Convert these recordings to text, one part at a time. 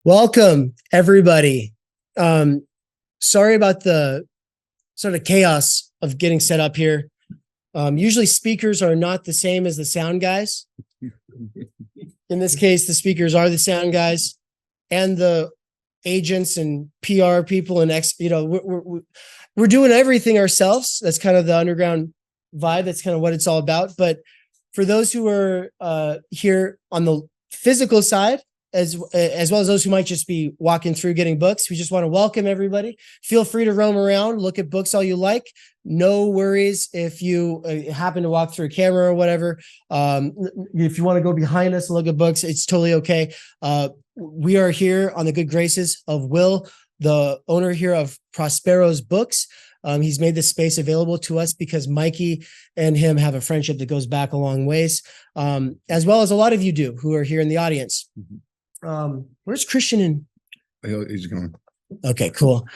Welcome, everybody. Sorry about the sort of chaos of getting set up here. Usually speakers are not the same as the sound guys. In this case, the speakers are the sound guys and the agents and PR people and we're doing everything ourselves. That's kind of the underground vibe. That's kind of what it's all about. But for those who are here on the physical side, as well as those who might just be walking through getting books, we just want to welcome everybody. Feel free to roam around, look at books all you like. No worries if you happen to walk through a camera or whatever. If you want to go behind us and look at books, it's totally okay. We are here on the good graces of Will, the owner here of Prospero's Books. He's made this space available to us because Mikey and him have a friendship that goes back a long ways, as well as a lot of you do who are here in the audience. Where's Christian and he's going. Okay, cool.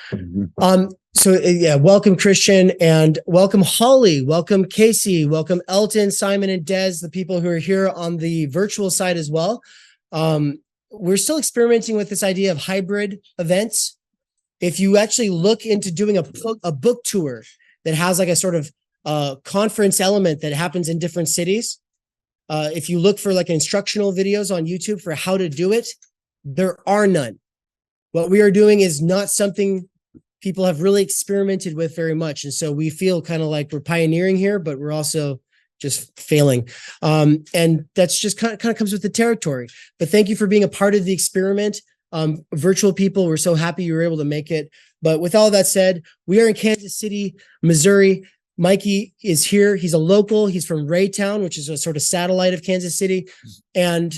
Welcome Christian, and welcome Holly, welcome Casey, welcome Elton, Simon, and Des, the people who are here on the virtual side as well. We're still experimenting with this idea of hybrid events. If you actually look into doing a book tour that has like a sort of conference element that happens in different cities, if you look for like instructional videos on YouTube for how to do it, there are none. What we are doing is not something people have really experimented with very much. And so we feel kind of like we're pioneering here, but we're also just failing. And that's just kind of comes with the territory. But thank you for being a part of the experiment. Virtual people, we're so happy you were able to make it. But with all that said, we are in Kansas City, Missouri. Mikey is here. He's a local. He's from Raytown, which is a sort of satellite of Kansas City. And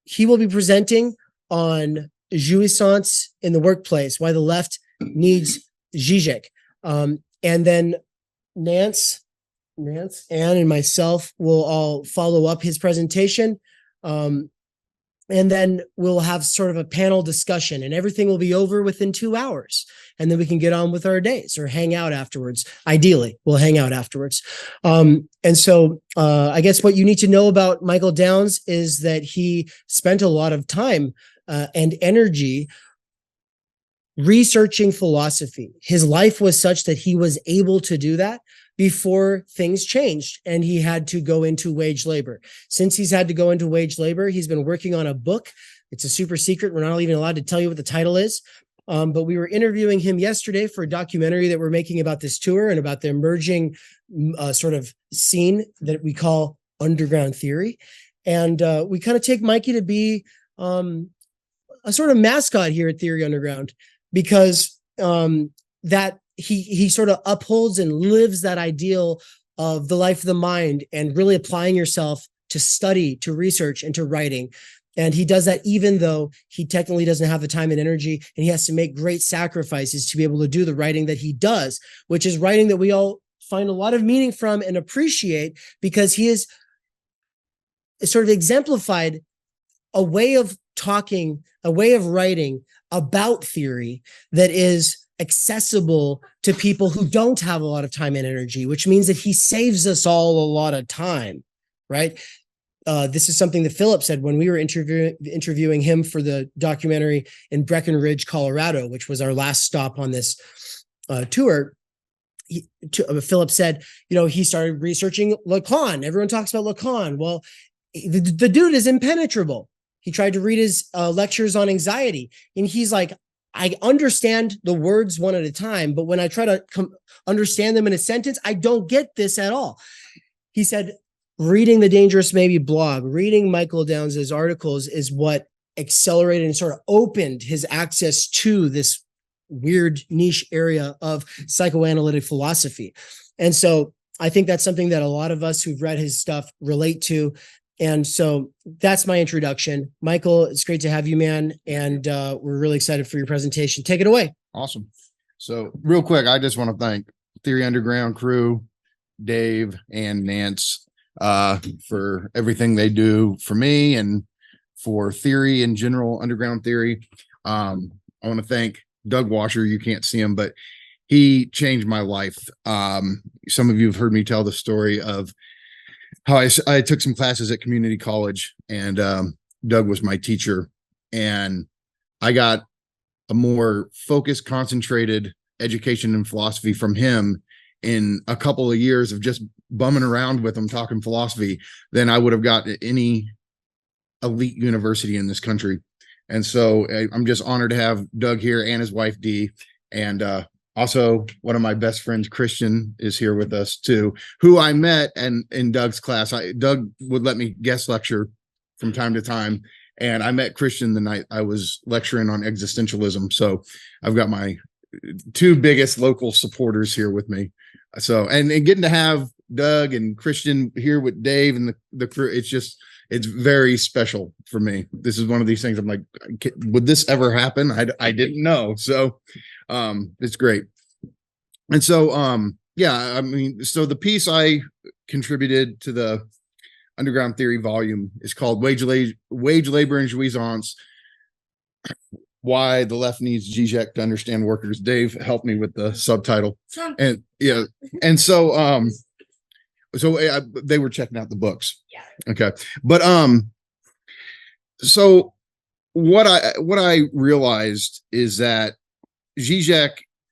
he will be presenting on juizens in the workplace, why the left needs Žižek. And then Nance, Ann, and myself will all follow up his presentation. And then we'll have sort of a panel discussion, and everything will be over within 2 hours. And then we can get on with our days or hang out afterwards. Ideally, we'll hang out afterwards. I guess what you need to know about Michael Downs is that he spent a lot of time and energy researching philosophy. His life was such that he was able to do that before things changed and he had to go into wage labor. Since he's had to go into wage labor, he's been working on a book. It's a super secret. We're not even allowed to tell you what the title is. But we were interviewing him yesterday for a documentary that we're making about this tour and about the emerging sort of scene that we call underground theory. And we kind of take Mikey to be a sort of mascot here at Theory Underground because that he sort of upholds and lives that ideal of the life of the mind and really applying yourself to study, to research, and to writing. And he does that even though he technically doesn't have the time and energy, and he has to make great sacrifices to be able to do the writing that he does, which is writing that we all find a lot of meaning from and appreciate, because he is sort of exemplified a way of talking, a way of writing about theory that is accessible to people who don't have a lot of time and energy, which means that he saves us all a lot of time, right? This is something that Philip said when we were interviewing him for the documentary in Breckenridge, Colorado, which was our last stop on this tour. Philip said, he started researching Lacan. Everyone talks about Lacan. Well, the dude is impenetrable. He tried to read his lectures on anxiety, and he's like, I understand the words one at a time, but when I try to understand them in a sentence, I don't get this at all. He said, reading the Dangerous Maybe blog, reading Michael Downs' articles is what accelerated and sort of opened his access to this weird niche area of psychoanalytic philosophy. And so I think that's something that a lot of us who've read his stuff relate to. And so that's my introduction. Michael, it's great to have you, man. And we're really excited for your presentation. Take it away. Awesome. So real quick, I just want to thank Theory Underground crew, Dave and Nance, for everything they do for me and for theory in general, underground theory. I want to thank Doug Washer. You can't see him, but he changed my life. Some of you have heard me tell the story of how I took some classes at community college, and Doug was my teacher and I got a more focused, concentrated education in philosophy from him in a couple of years of just bumming around with him talking philosophy than I would have got at any elite university in this country. And so I'm just honored to have Doug here and his wife Dee, and also one of my best friends, Christian, is here with us too, who I met and in Doug's class. Doug would let me guest lecture from time to time, and I met Christian the night I was lecturing on existentialism. So I've got my two biggest local supporters here with me. So and getting to have Doug and Christian here with Dave and the crew, it's very special for me. This is one of these things I'm like, would this ever happen? I didn't know. So it's great. And so yeah, I mean, so the piece I contributed to the Underground Theory volume is called Wage Labor and Juizens: Why the Left Needs Žižek to Understand Workers. Dave helped me with the subtitle. And yeah, and so they were checking out the books. Yeah. Okay. But so what I realized is that Žižek,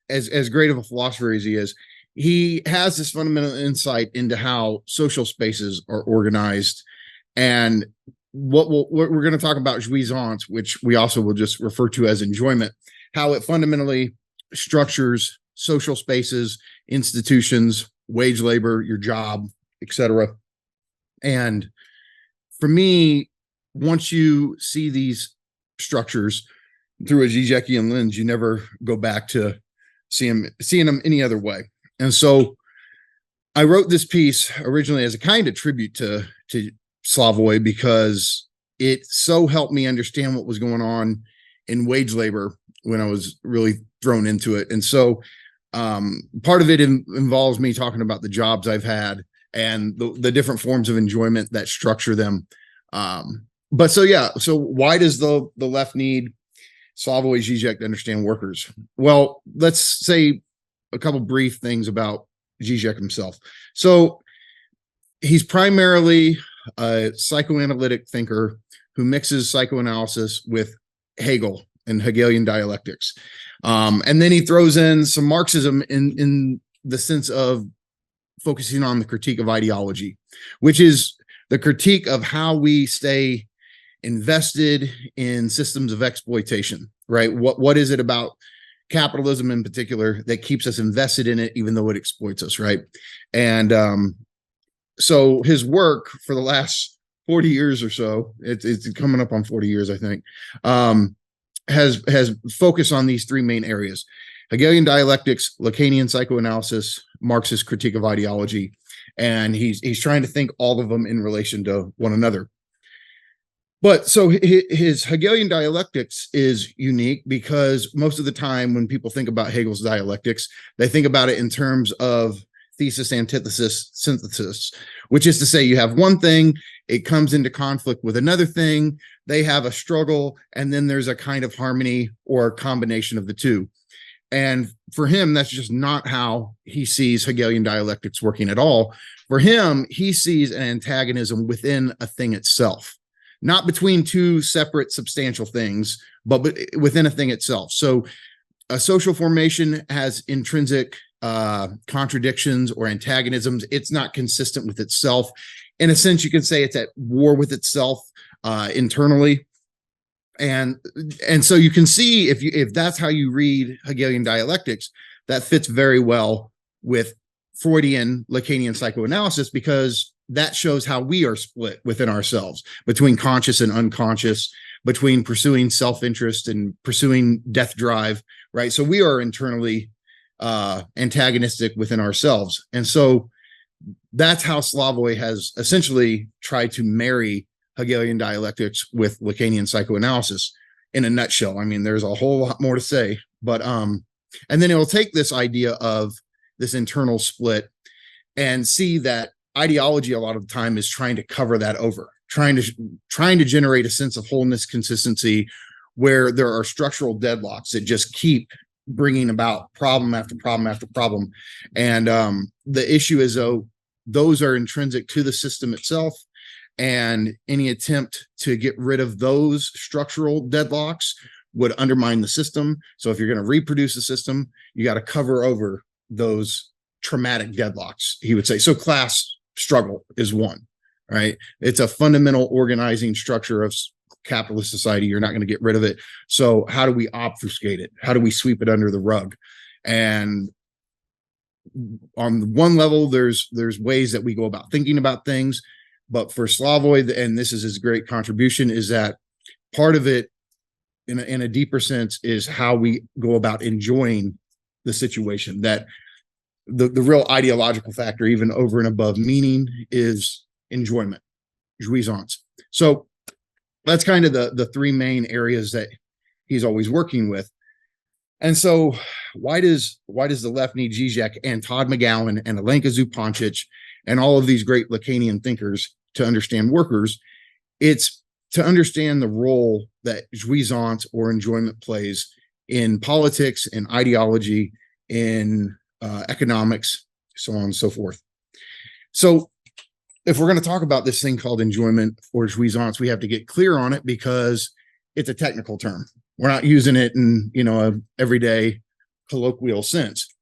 as great of a philosopher as he is, he has this fundamental insight into how social spaces are organized. And what we're going to talk about juizens, which we also will just refer to as enjoyment, how it fundamentally structures social spaces, institutions, wage labor, your job, etc. And for me, once you see these structures through a Žižekian lens, you never go back to seeing them any other way. And so I wrote this piece originally as a kind of tribute to Slavoj, because it so helped me understand what was going on in wage labor when I was really thrown into it. And so part of it involves me talking about the jobs I've had and the different forms of enjoyment that structure them. But so, yeah, so why does the left need Slavoj Žižek to understand workers? Well, let's say a couple brief things about Žižek himself. So he's primarily a psychoanalytic thinker who mixes psychoanalysis with Hegel and Hegelian dialectics. And then he throws in some Marxism in the sense of focusing on the critique of ideology, which is the critique of how we stay invested in systems of exploitation, right? What is it about capitalism in particular that keeps us invested in it, even though it exploits us, right? And so his work for the last 40 years or so, it's coming up on 40 years, I think, has focused on these three main areas: Hegelian dialectics, Lacanian psychoanalysis, Marxist critique of ideology. And he's trying to think all of them in relation to one another. But so his Hegelian dialectics is unique because most of the time when people think about Hegel's dialectics, they think about it in terms of thesis, antithesis, synthesis, which is to say you have one thing, it comes into conflict with another thing, they have a struggle, and then there's a kind of harmony or a combination of the two. And for him, that's just not how he sees Hegelian dialectics working at all. For him, he sees an antagonism within a thing itself. Not between two separate substantial things, but within a thing itself. So a social formation has intrinsic contradictions or antagonisms. It's not consistent with itself. In a sense, you can say it's at war with itself internally. And so you can see if that's how you read Hegelian dialectics, that fits very well with Freudian Lacanian psychoanalysis, because that shows how we are split within ourselves, between conscious and unconscious, between pursuing self-interest and pursuing death drive, right? So we are internally antagonistic within ourselves. And so that's how Slavoj has essentially tried to marry Hegelian dialectics with Lacanian psychoanalysis in a nutshell. I mean, there's a whole lot more to say, but and then it will take this idea of this internal split and see that ideology a lot of the time is trying to cover that over, trying to generate a sense of wholeness, consistency, where there are structural deadlocks that just keep bringing about problem after problem after problem. And the issue is, though, those are intrinsic to the system itself, And any attempt to get rid of those structural deadlocks would undermine the system. So if you're going to reproduce the system, you got to cover over those traumatic deadlocks, he would say. So class struggle is one, right? It's a fundamental organizing structure of capitalist society. You're not going to get rid of it. So how do we obfuscate it? How do we sweep it under the rug? And on one level, there's ways that we go about thinking about things. But for Slavoj, and this is his great contribution, is that part of it in a deeper sense is how we go about enjoying the situation. That the real ideological factor, even over and above meaning, is enjoyment, juizens. So that's kind of the three main areas that he's always working with. And so why does the left need Žižek and Todd McGowan and Alenka Zupancic and all of these great Lacanian thinkers to understand workers? It's to understand the role that juizens or enjoyment plays in politics, in ideology, in economics, so on and so forth. So if we're going to talk about this thing called enjoyment or juizens, we have to get clear on it because it's a technical term. We're not using it in, a everyday colloquial sense.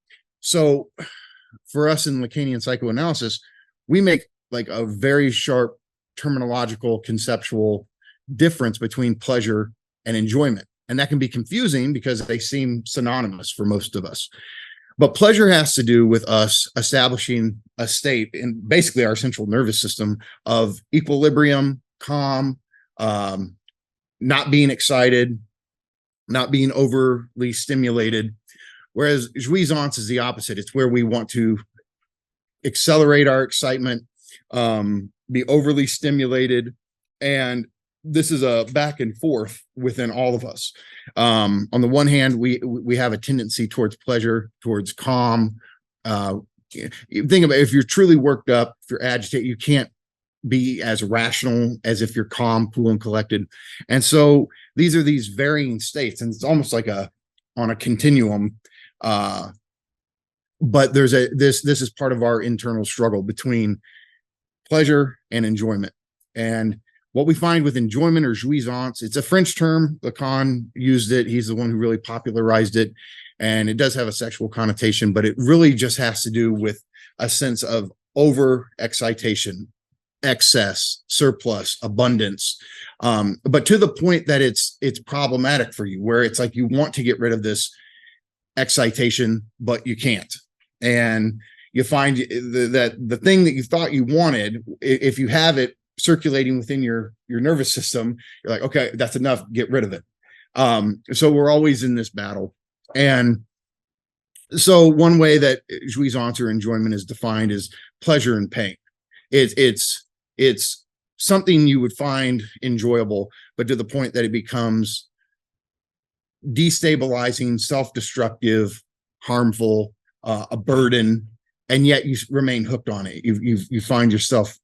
So for us in Lacanian psychoanalysis, we make like a very sharp terminological, conceptual difference between pleasure and enjoyment. And that can be confusing because they seem synonymous for most of us. But pleasure has to do with us establishing a state in basically our central nervous system of equilibrium, calm, not being excited, not being overly stimulated. Whereas juizens is the opposite. It's where we want to accelerate our excitement, be overly stimulated. And this is a back and forth within all of us. On the one hand, we have a tendency towards pleasure, towards calm. Think about it, if you're truly worked up, if you're agitated, you can't be as rational as if you're calm, cool, and collected. And so these are these varying states, and it's almost like on a continuum. But there's this is part of our internal struggle between pleasure and enjoyment. And what we find with enjoyment or juizens, it's a French term. Lacan used it. He's the one who really popularized it. And it does have a sexual connotation, but it really just has to do with a sense of over excitation, excess, surplus, abundance. But to the point that it's problematic for you, where it's like you want to get rid of this excitation, but you can't. And you find that the thing that you thought you wanted, if you have it circulating within your nervous system, you're like, okay, that's enough, get rid of it. So we're always in this battle. And so one way that juizens or enjoyment is defined is pleasure and pain. It's something you would find enjoyable, but to the point that it becomes destabilizing, self-destructive, harmful, a burden, and yet you remain hooked on it. You find yourself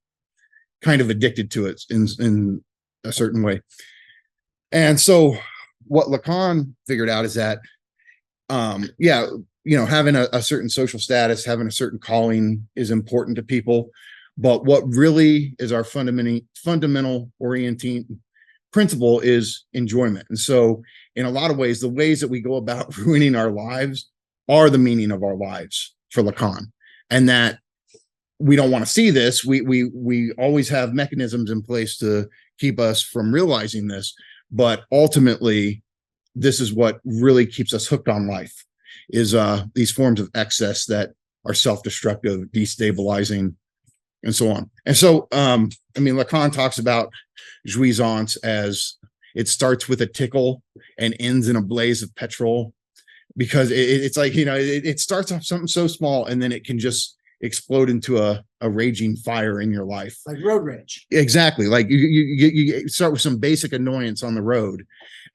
kind of addicted to it in a certain way. And so what Lacan figured out is that, having a certain social status, having a certain calling is important to people. But what really is our fundamental orienting principle is enjoyment. And so in a lot of ways, the ways that we go about ruining our lives are the meaning of our lives for Lacan. And that we don't want to see this. We always have mechanisms in place to keep us from realizing this. But ultimately, this is what really keeps us hooked on life, is these forms of excess that are self-destructive, destabilizing, and so on. And so, Lacan talks about juizens as it starts with a tickle and ends in a blaze of petrol, because it's like, it starts off something so small and then it can just explode into a raging fire in your life. Like road rage. Exactly. Like you start with some basic annoyance on the road.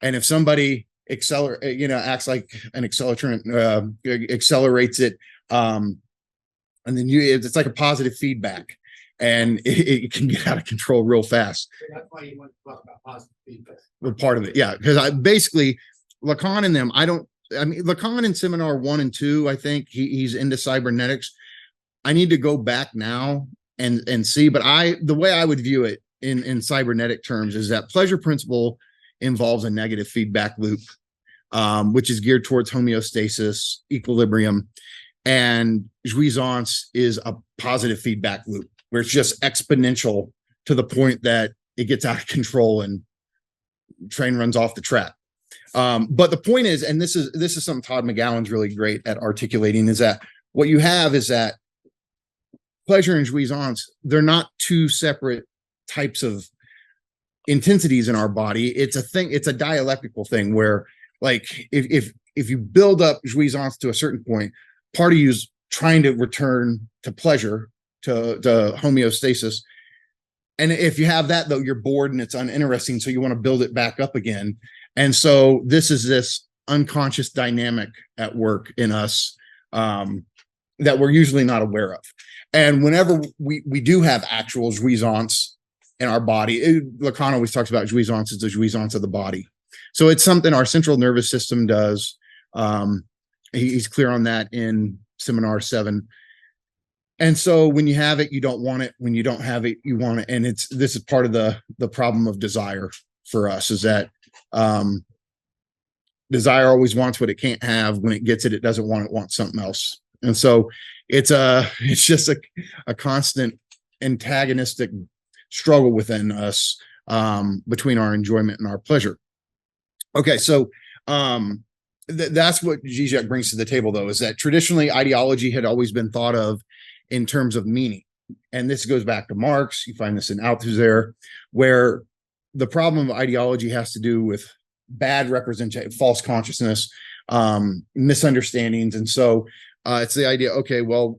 And if somebody acts like an accelerant, accelerates it, and then it's like a positive feedback, and it can get out of control real fast. That's why you want to talk about positive feedback. Well, part of it. Yeah. Because Lacan and them, Lacan in seminar 1 and 2, I think he's into cybernetics. I need to go back now and see, but the way I would view it in cybernetic terms is that pleasure principle involves a negative feedback loop, which is geared towards homeostasis, equilibrium, and juizens is a positive feedback loop where it's just exponential to the point that it gets out of control and train runs off the track. But the point is, and this is something Todd McGowan's really great at articulating, is that what you have is that pleasure and juizens, they're not two separate types of intensities in our body. It's a dialectical thing where, like, if you build up juizens to a certain point, part of you's trying to return to pleasure, to homeostasis. And if you have that, though, you're bored and it's uninteresting, so you want to build it back up again. And so this is this unconscious dynamic at work in us that we're usually not aware of. And whenever we do have actual juizens in our body, Lacan always talks about juizens as the juizens of the body. So it's something our central nervous system does. He's clear on that in Seminar 7. And so when you have it, you don't want it. When you don't have it, you want it. And this is part of the problem of desire for us, is that desire always wants what it can't have. When it gets it, it doesn't want it, wants something else. And so it's just a constant antagonistic struggle within us, between our enjoyment and our pleasure. Okay, so that's what Žižek brings to the table, though, is that traditionally ideology had always been thought of in terms of meaning. And this goes back to Marx. You find this in Althusser, where the problem of ideology has to do with bad representation, false consciousness, misunderstandings. And so it's the idea, okay, well,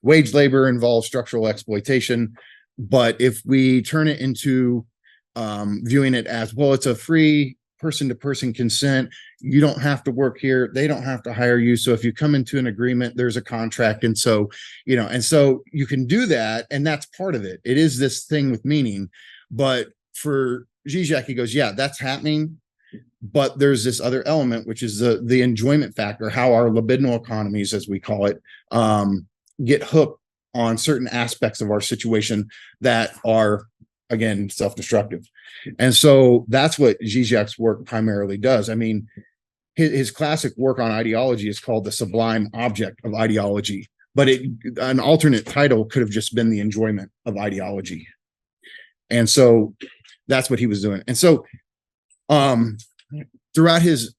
wage labor involves structural exploitation, but if we turn it into viewing it as, well, it's a free person-to-person consent, you don't have to work here, they don't have to hire you, so if you come into an agreement, there's a contract. And so, and so you can do that, and that's part of it. It is this thing with meaning. But for Žižek, he goes, yeah, that's happening, but there's this other element, which is the enjoyment factor, how our libidinal economies, as we call it, get hooked on certain aspects of our situation that are, again, self-destructive. And so that's what Žižek's work primarily does. I mean, his classic work on ideology is called The Sublime Object of Ideology, but an alternate title could have just been The Enjoyment of Ideology. And so that's what he was doing. And so throughout his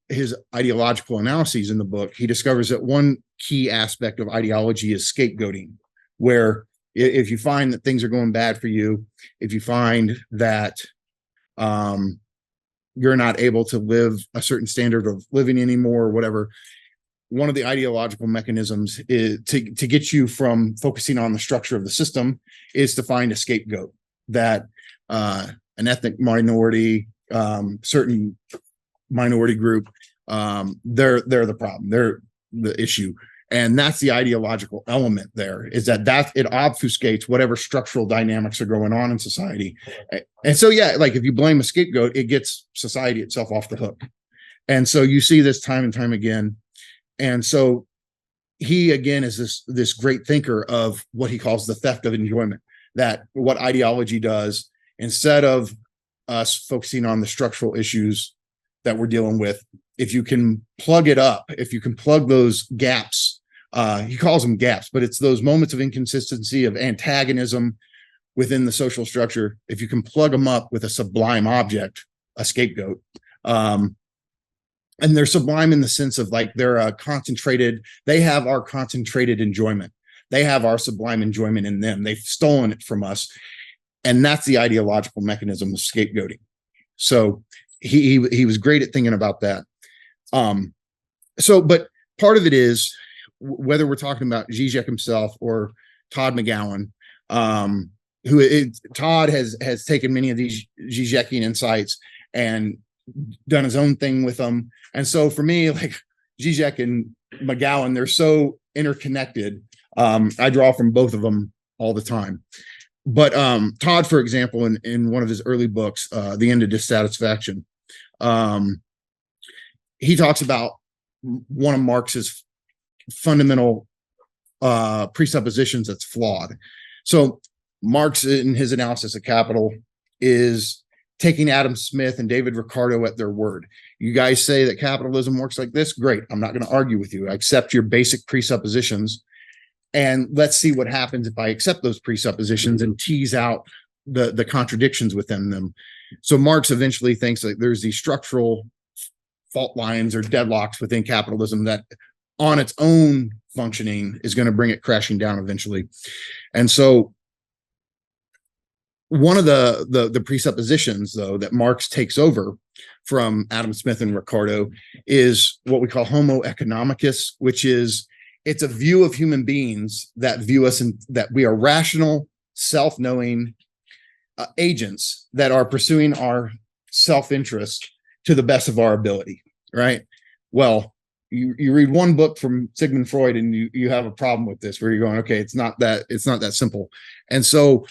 ideological analyses in the book, he discovers that one key aspect of ideology is scapegoating, where if you find that things are going bad for you, if you find that you're not able to live a certain standard of living anymore or whatever, one of the ideological mechanisms is to get you from focusing on the structure of the system is to find a scapegoat, that an ethnic minority, certain minority group, they're the problem, they're the issue. And that's the ideological element there, is that it obfuscates whatever structural dynamics are going on in society. And so, yeah, like if you blame a scapegoat, it gets society itself off the hook. And so you see this time and time again. And so he, again, is this great thinker of what he calls the theft of enjoyment, that what ideology does, instead of us focusing on the structural issues that we're dealing with, if you can plug it up, if you can plug those gaps, he calls them gaps, but it's those moments of inconsistency, of antagonism within the social structure. If you can plug them up with a sublime object, a scapegoat, and they're sublime in the sense of, like, they're concentrated, they have our concentrated enjoyment. They have our sublime enjoyment in them. They've stolen it from us. And that's the ideological mechanism of scapegoating. So he was great at thinking about that. But part of it is, whether we're talking about Žižek himself or Todd McGowan, Todd has taken many of these Žižekian insights and done his own thing with them. And so for me, like, Žižek and McGowan, they're so interconnected. I draw from both of them all the time. But Todd, for example, in one of his early books, The End of Dissatisfaction, he talks about one of Marx's fundamental presuppositions that's flawed. So Marx, in his analysis of Capital, is taking Adam Smith and David Ricardo at their word. You guys say that capitalism works like this. Great. I'm not going to argue with you. I accept your basic presuppositions. And let's see what happens if I accept those presuppositions and tease out the contradictions within them. So Marx eventually thinks that there's these structural fault lines or deadlocks within capitalism that on its own functioning is going to bring it crashing down eventually. And so one of the presuppositions, though, that Marx takes over from Adam Smith and Ricardo is what we call homoeconomicus, which is it's a view of human beings that view us and that we are rational, self-knowing agents that are pursuing our self-interest to the best of our ability, right? Well, you read one book from Sigmund Freud and you have a problem with this, where you're going, okay, it's not that simple. And so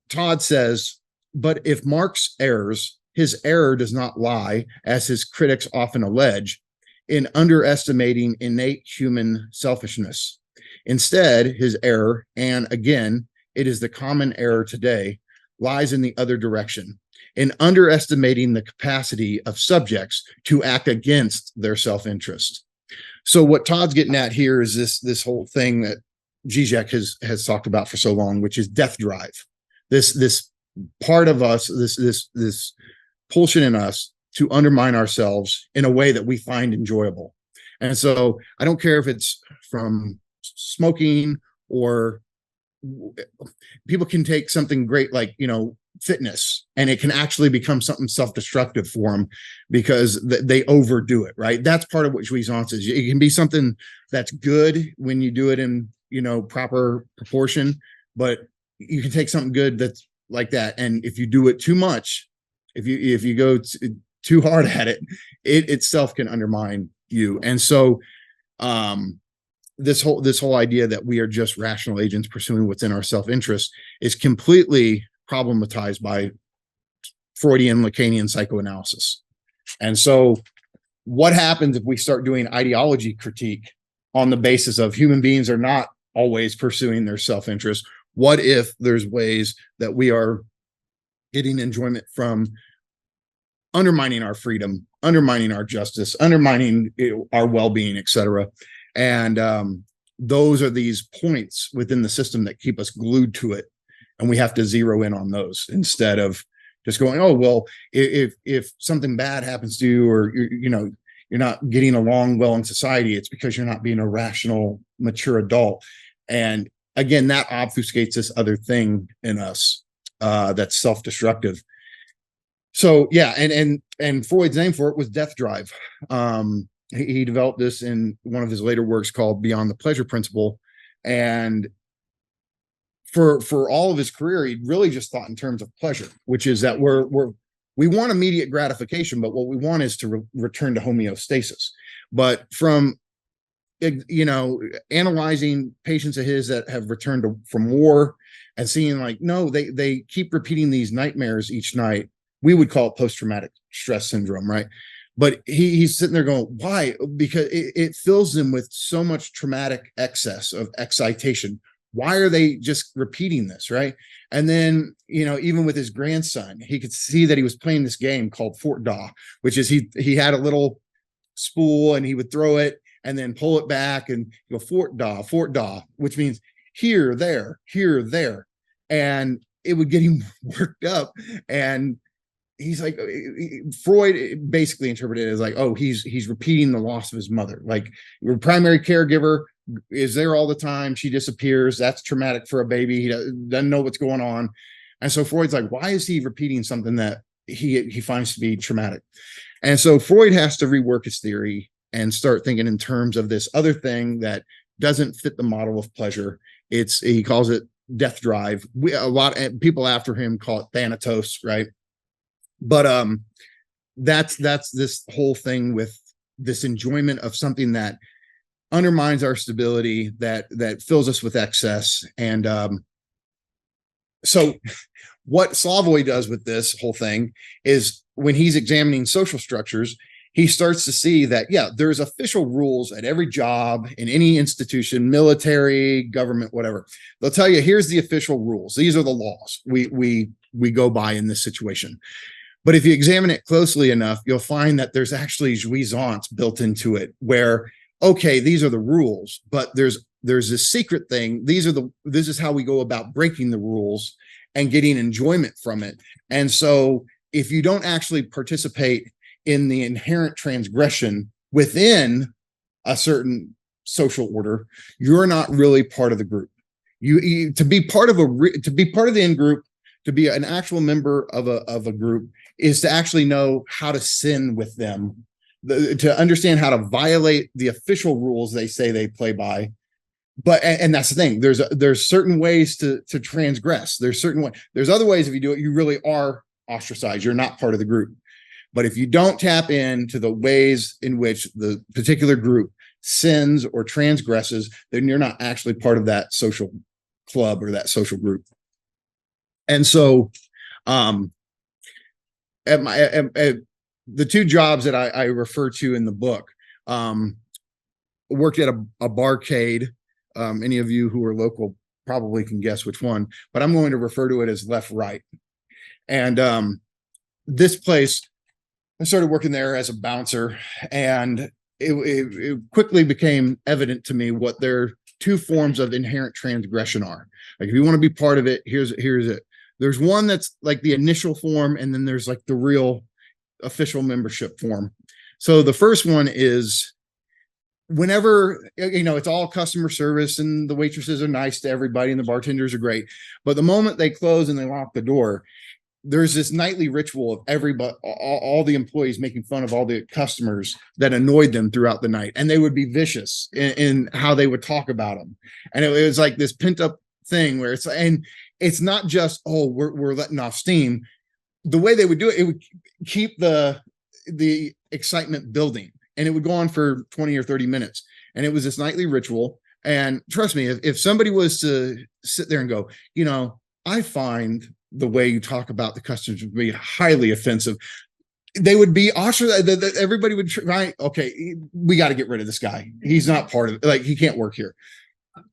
Todd says, but if Marx errs, his error does not lie, as his critics often allege, in underestimating innate human selfishness. Instead, his error, and again, it is the common error today, lies in the other direction, in underestimating the capacity of subjects to act against their self-interest. So what Todd's getting at here is this whole thing that Žižek has talked about for so long, which is death drive. This part of us, this pulsion in us to undermine ourselves in a way that we find enjoyable. And so I don't care if it's from smoking, or people can take something great like, fitness, and it can actually become something self-destructive for them because they overdo it, right? That's part of what juizens is. It can be something that's good when you do it in, proper proportion, but you can take something good that's like that. And if you do it too much, if you go too hard at it, it itself can undermine you. And so this whole idea that we are just rational agents pursuing what's in our self-interest is completely problematized by Freudian Lacanian psychoanalysis. And so what happens if we start doing ideology critique on the basis of human beings are not always pursuing their self-interest? What if there's ways that we are getting enjoyment from undermining our freedom, undermining our justice, undermining our well-being, etc.? And those are these points within the system that keep us glued to it. And we have to zero in on those instead of just going, oh, well, if something bad happens to you, or you're not getting along well in society, it's because you're not being a rational, mature adult. And again, that obfuscates this other thing in us that's self-destructive. So yeah, and Freud's name for it was death drive. He developed this in one of his later works called Beyond the Pleasure Principle. And for all of his career, he really just thought in terms of pleasure, which is that we want immediate gratification, but what we want is to return to homeostasis. But from analyzing patients of his that have returned from war and seeing like, no, they keep repeating these nightmares each night. We would call it post-traumatic stress syndrome, right? But he's sitting there going, why? Because it fills them with so much traumatic excess of excitation. Why are they just repeating this, right? And then, even with his grandson, he could see that he was playing this game called Fort Da, which is he had a little spool and he would throw it and then pull it back and go Fort Da, which means here, there. And it would get him worked up. And he's like, Freud basically interpreted it as like, oh, he's repeating the loss of his mother. Like, your primary caregiver is there all the time, she disappears. That's traumatic for a baby. He doesn't know what's going on. And so Freud's like, why is he repeating something that he finds to be traumatic? And so Freud has to rework his theory and start thinking in terms of this other thing that doesn't fit the model of pleasure. He calls it death drive. A lot of people after him call it thanatos, right? But that's this whole thing with this enjoyment of something that undermines our stability, that fills us with excess. And so what Slavoj does with this whole thing is when he's examining social structures, he starts to see that, yeah, there's official rules at every job in any institution, military, government, whatever. They'll tell you, here's the official rules. These are the laws we go by in this situation. But if you examine it closely enough, you'll find that there's actually juizens built into it where, okay, these are the rules, but there's this secret thing. This is how we go about breaking the rules and getting enjoyment from it. And so if you don't actually participate in the inherent transgression within a certain social order, you're not really part of the group. You to be part of the in group, to be an actual member of a group, is to actually know how to sin with them, to understand how to violate the official rules they say they play by. But and that's the thing. There's certain ways to transgress. There's other ways if you do it, you really are ostracized. You're not part of the group. But if you don't tap into the ways in which the particular group sins or transgresses, then you're not actually part of that social club or that social group. And so at the two jobs that I refer to in the book, worked at a Barcade. Any of you who are local probably can guess which one, but I'm going to refer to it as left, right. And this place, I started working there as a bouncer, and it quickly became evident to me what their two forms of inherent transgression are. Like, if you want to be part of it, here's it. There's one that's like the initial form, and then there's like the real official membership form. So the first one is whenever, it's all customer service and the waitresses are nice to everybody and the bartenders are great. But the moment they close and they lock the door, there's this nightly ritual of everybody, all the employees making fun of all the customers that annoyed them throughout the night. And they would be vicious in how they would talk about them. And it was like this pent up thing where it's not just, oh, we're letting off steam. The way they would do it would keep the excitement building, and it would go on for 20 or 30 minutes. And it was this nightly ritual. And trust me, if somebody was to sit there and go, I find the way you talk about the customers would be highly offensive, they would be ostracized. Everybody would try, okay, we got to get rid of this guy. He's not part of it. Like, he can't work here.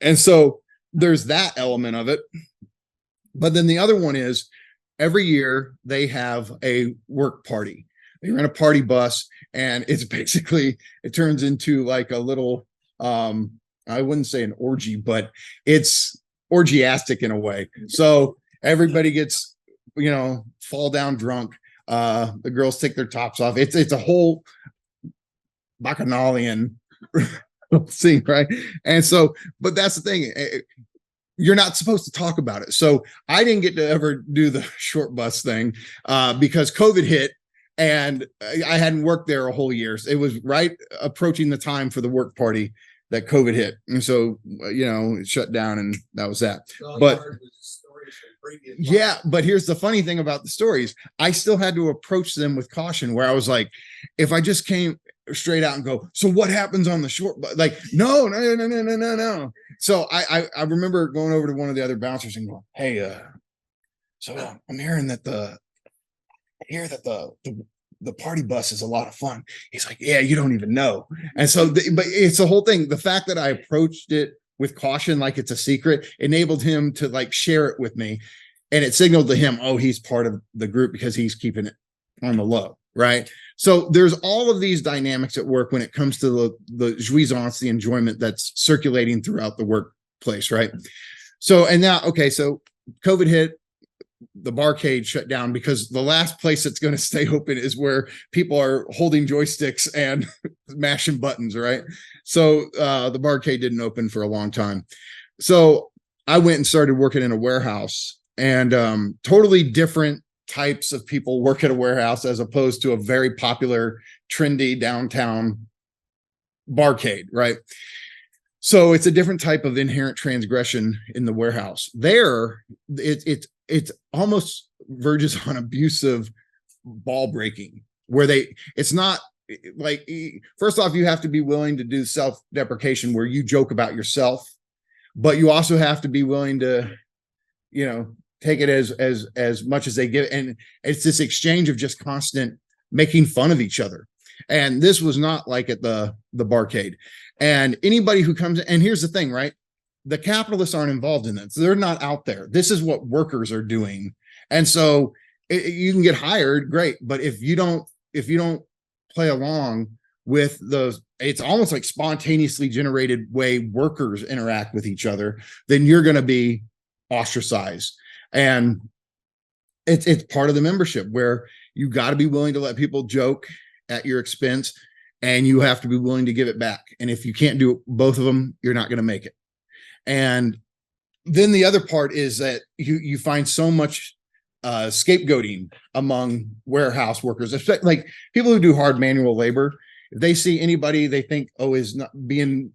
And so there's that element of it. But then the other one is every year they have a work party. You're in a party bus, and it's basically, it turns into like a little, I wouldn't say an orgy, but it's orgiastic in a way. So everybody gets, fall down drunk. The girls take their tops off. It's a whole bacchanalian scene, right? And so, but that's the thing. You're not supposed to talk about it. So I didn't get to ever do the short bus thing because COVID hit, and I hadn't worked there a whole year. It was right approaching the time for the work party that COVID hit. And so, it shut down, and that was that. But yeah, but here's the funny thing about the stories. I still had to approach them with caution, where I was like, if I just came straight out and go, so what happens on the short bus? Like, no. So I remember going over to one of the other bouncers and going, hey, so I'm hearing that the party bus is a lot of fun. He's like, yeah, you don't even know. And so, but it's the whole thing. The fact that I approached it with caution, like it's a secret, enabled him to like share it with me. And it signaled to him, oh, he's part of the group because he's keeping it on the low. Right. So there's all of these dynamics at work when it comes to the jouissance, the enjoyment that's circulating throughout the workplace. Right. So, and now, okay, so COVID hit, the Barcade shut down because the last place that's going to stay open is where people are holding joysticks and mashing buttons. Right. So the Barcade didn't open for a long time. So I went and started working in a warehouse, and totally different types of people work at a warehouse as opposed to a very popular, trendy downtown Barcade. Right. So it's a different type of inherent transgression in the warehouse. There, it almost verges on abusive ball breaking, where it's not like, first off, you have to be willing to do self-deprecation where you joke about yourself, but you also have to be willing to, take it as much as they give. And it's this exchange of just constant making fun of each other. And this was not like at the Barcade. And anybody who comes, and here's the thing, right? The capitalists aren't involved in this. They're not out there. This is what workers are doing. And so you can get hired, great. But if you don't play along with those, it's almost like spontaneously generated way workers interact with each other, then you're going to be ostracized. And it's part of the membership where you got to be willing to let people joke at your expense, and you have to be willing to give it back. And if you can't do both of them, you're not going to make it. And then the other part is that you find so much scapegoating among warehouse workers, especially like people who do hard manual labor. If they see anybody they think, oh, is not being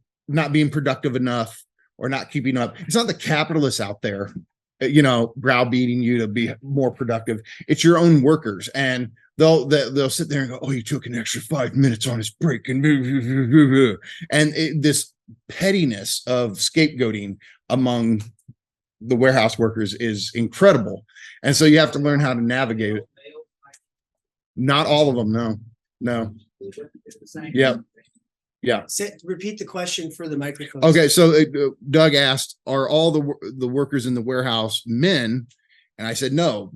productive enough or not keeping up, it's not the capitalists out there, browbeating you to be more productive. It's your own workers, and they'll sit there and go, oh, you took an extra 5 minutes on his break, and this pettiness of scapegoating among the warehouse workers is incredible. And so you have to learn how to navigate it. Not all of them, no. Yeah. Repeat the question for the microphone. Okay, so Doug asked, are all the workers in the warehouse men? And I said no.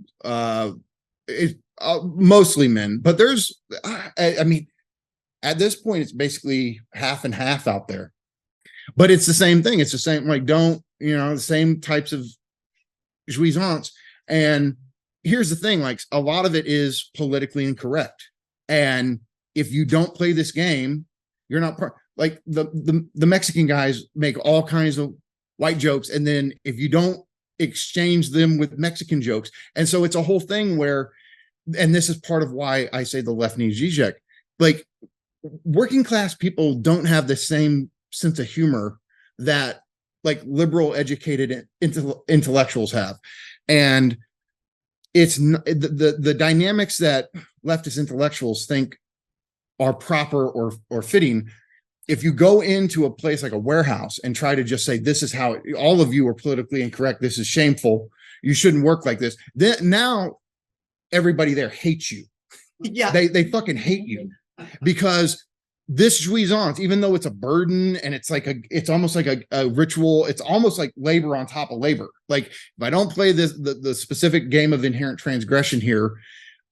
Mostly men, but there's, I mean, at this point, it's basically half and half out there. But it's the same thing. It's the same, like, the same types of juizens. And here's the thing, like, a lot of it is politically incorrect. And if you don't play this game, you're not like the Mexican guys make all kinds of white jokes. And then if you don't exchange them with Mexican jokes. And so it's a whole thing where, and this is part of why I say the left needs Zizek, like working class people don't have the same sense of humor that like liberal educated intellectuals have. And it's the dynamics that leftist intellectuals think are proper or fitting. If you go into a place like a warehouse and try to just say, this is how all of you are politically incorrect, this is shameful, you shouldn't work like this, then now everybody there hates you. Yeah, they fucking hate you, because this juizens, even though it's a burden and it's almost like a ritual, it's almost like labor on top of labor. Like if I don't play the specific game of inherent transgression here,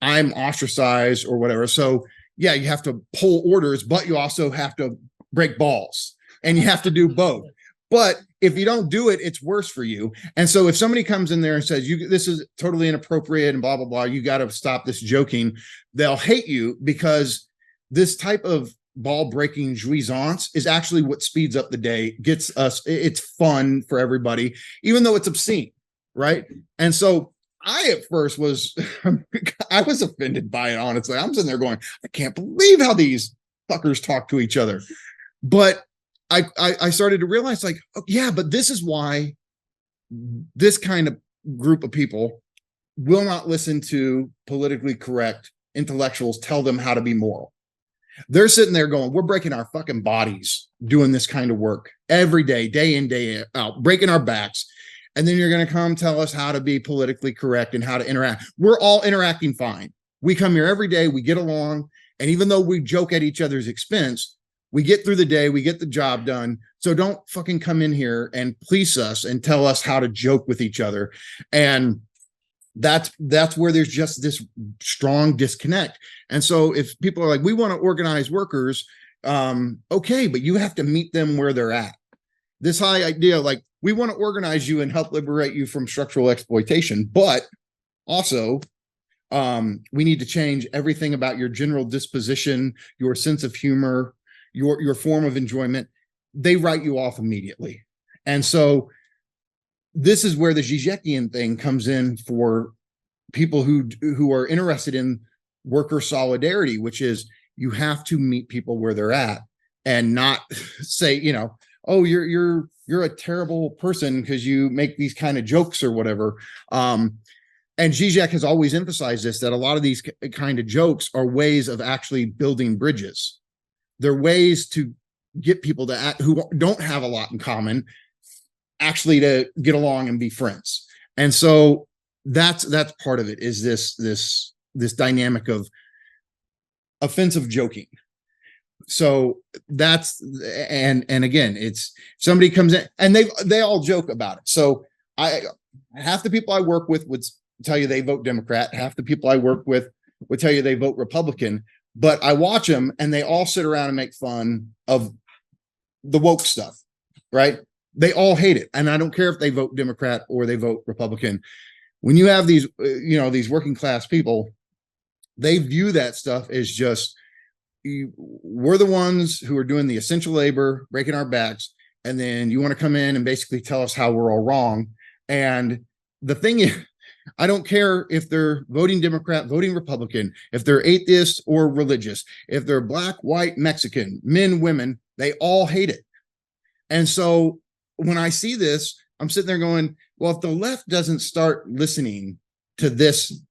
I'm ostracized or whatever. So yeah, you have to pull orders, but you also have to break balls, and you have to do both. But if you don't do it, it's worse for you. And so if somebody comes in there and says, this is totally inappropriate and blah, blah, blah, you got to stop this joking, they'll hate you, because this type of ball breaking juizens is actually what speeds up the day, gets us, it's fun for everybody, even though it's obscene, right? And so I at first was offended by it, honestly. I'm sitting there going, I can't believe how these fuckers talk to each other. But I started to realize, like, oh, yeah, but this is why this kind of group of people will not listen to politically correct intellectuals tell them how to be moral. They're sitting there going, we're breaking our fucking bodies doing this kind of work every day, day in, day out, breaking our backs. And then you're going to come tell us how to be politically correct and how to interact. We're all interacting fine. We come here every day, we get along. And even though we joke at each other's expense, we get through the day, we get the job done. So don't fucking come in here and police us and tell us how to joke with each other. And that's where there's just this strong disconnect. And so if people are like, we want to organize workers, okay, but you have to meet them where they're at. This high idea, like, we want to organize you and help liberate you from structural exploitation, but also we need to change everything about your general disposition, your sense of humor, your form of enjoyment. They write you off immediately. And so this is where the Žižekian thing comes in for people who are interested in worker solidarity, which is you have to meet people where they're at and not say, oh, you're a terrible person because you make these kind of jokes or whatever. And Žižek has always emphasized this, that a lot of these kind of jokes are ways of actually building bridges. They're ways to get people to act, who don't have a lot in common, actually to get along and be friends. And so that's part of it, is this dynamic of offensive joking. So that's, and again, it's somebody comes in and they all joke about it. So half the people I work with would tell you they vote Democrat. Half the people I work with would tell you they vote Republican, but I watch them and they all sit around and make fun of the woke stuff, right? They all hate it. And I don't care if they vote Democrat or they vote Republican. When you have these, these working class people, they view that stuff as just, we're the ones who are doing the essential labor, breaking our backs, and then you want to come in and basically tell us how we're all wrong. And the thing is, I don't care if they're voting Democrat, voting Republican, if they're atheist or religious, if they're black, white, Mexican, men, women, they all hate it. And so when I see this, I'm sitting there going, well, if the left doesn't start listening to this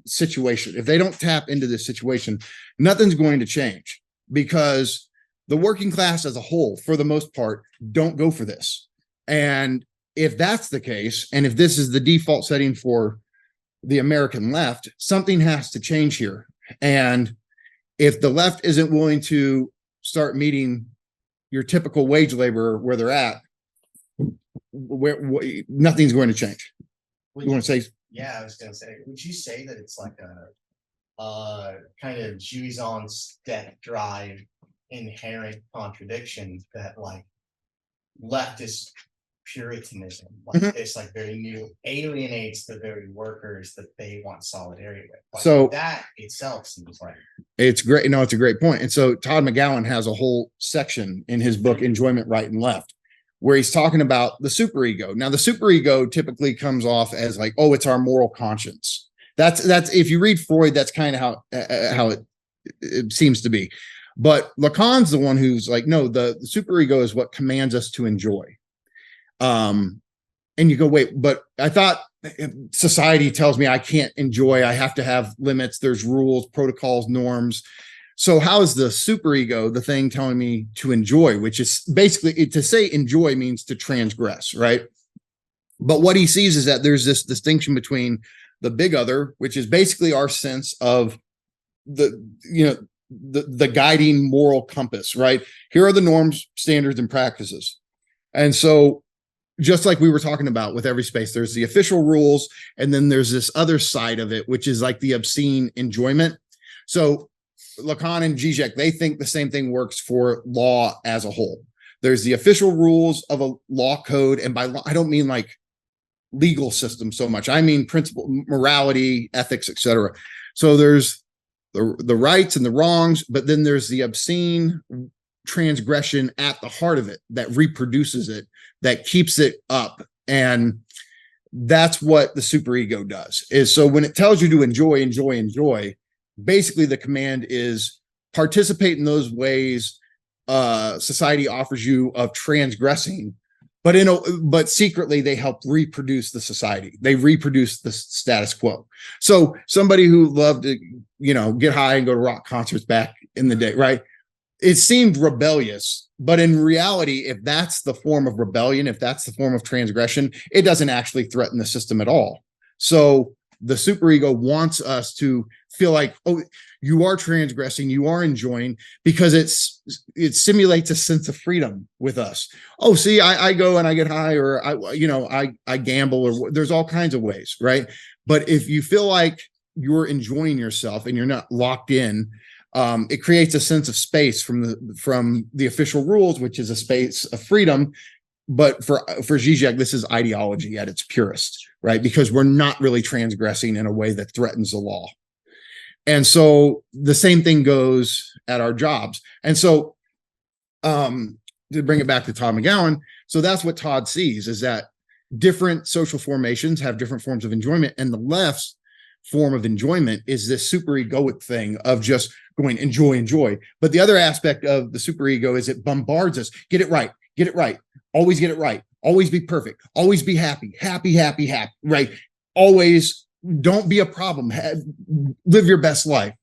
situation, if they don't tap into this situation, nothing's going to change, because the working class as a whole, for the most part, don't go for this. And if that's the case, and if this is the default setting for the American left, something has to change here. And if the left isn't willing to start meeting your typical wage laborer where they're at, nothing's going to change. You want to say? Yeah, I was going to say, would you say that it's like a kind of juizens death drive inherent contradiction that like leftist puritanism, like it's like very new, alienates the very workers that they want solidarity with? Like, so that itself seems like it's great. No, it's a great point. And so Todd McGowan has a whole section in his book, Enjoyment, Right and Left, where he's talking about the superego. Now, the superego typically comes off as like, oh, it's our moral conscience. That's if you read Freud, that's kind of how it seems to be. But Lacan's the one who's like, no, the superego is what commands us to enjoy. And you go, wait, but I thought society tells me I can't enjoy. I have to have limits. There's rules, protocols, norms. So how is the superego the thing telling me to enjoy, which is basically, to say enjoy means to transgress, right? But what he sees is that there's this distinction between the big other, which is basically our sense of the guiding moral compass, right? Here are the norms, standards, and practices. And so just like we were talking about with every space, there's the official rules, and then there's this other side of it, which is like the obscene enjoyment. So Lacan and Žižek, they think the same thing works for law as a whole. There's the official rules of a law code, and by law, I don't mean like legal system so much. I mean principle, morality, ethics, etc. So there's the rights and the wrongs, but then there's the obscene transgression at the heart of it that reproduces it, that keeps it up. And that's what the superego does. Is so when it tells you to enjoy, basically the command is participate in those ways society offers you of transgressing, but secretly they help reproduce the society. They reproduce the status quo. So somebody who loved to, get high and go to rock concerts back in the day, right? It seemed rebellious, but in reality, if that's the form of rebellion, if that's the form of transgression, it doesn't actually threaten the system at all. So the superego wants us to feel like, oh, you are transgressing, you are enjoying, because it simulates a sense of freedom with us. Oh, see, I go and I get high, or I gamble, or there's all kinds of ways, right? But if you feel like you're enjoying yourself and you're not locked in, it creates a sense of space from the official rules, which is a space of freedom. But for Žižek, this is ideology at its purest, right? Because we're not really transgressing in a way that threatens the law. And so the same thing goes at our jobs. And so to bring it back to Todd McGowan, so that's what Todd sees, is that different social formations have different forms of enjoyment, and the left's form of enjoyment is this superegoic thing of just going enjoy. But the other aspect of the superego is it bombards us. Get it right. Always get it right. Always be perfect. Always be happy, right? Always don't be a problem. Live your best life.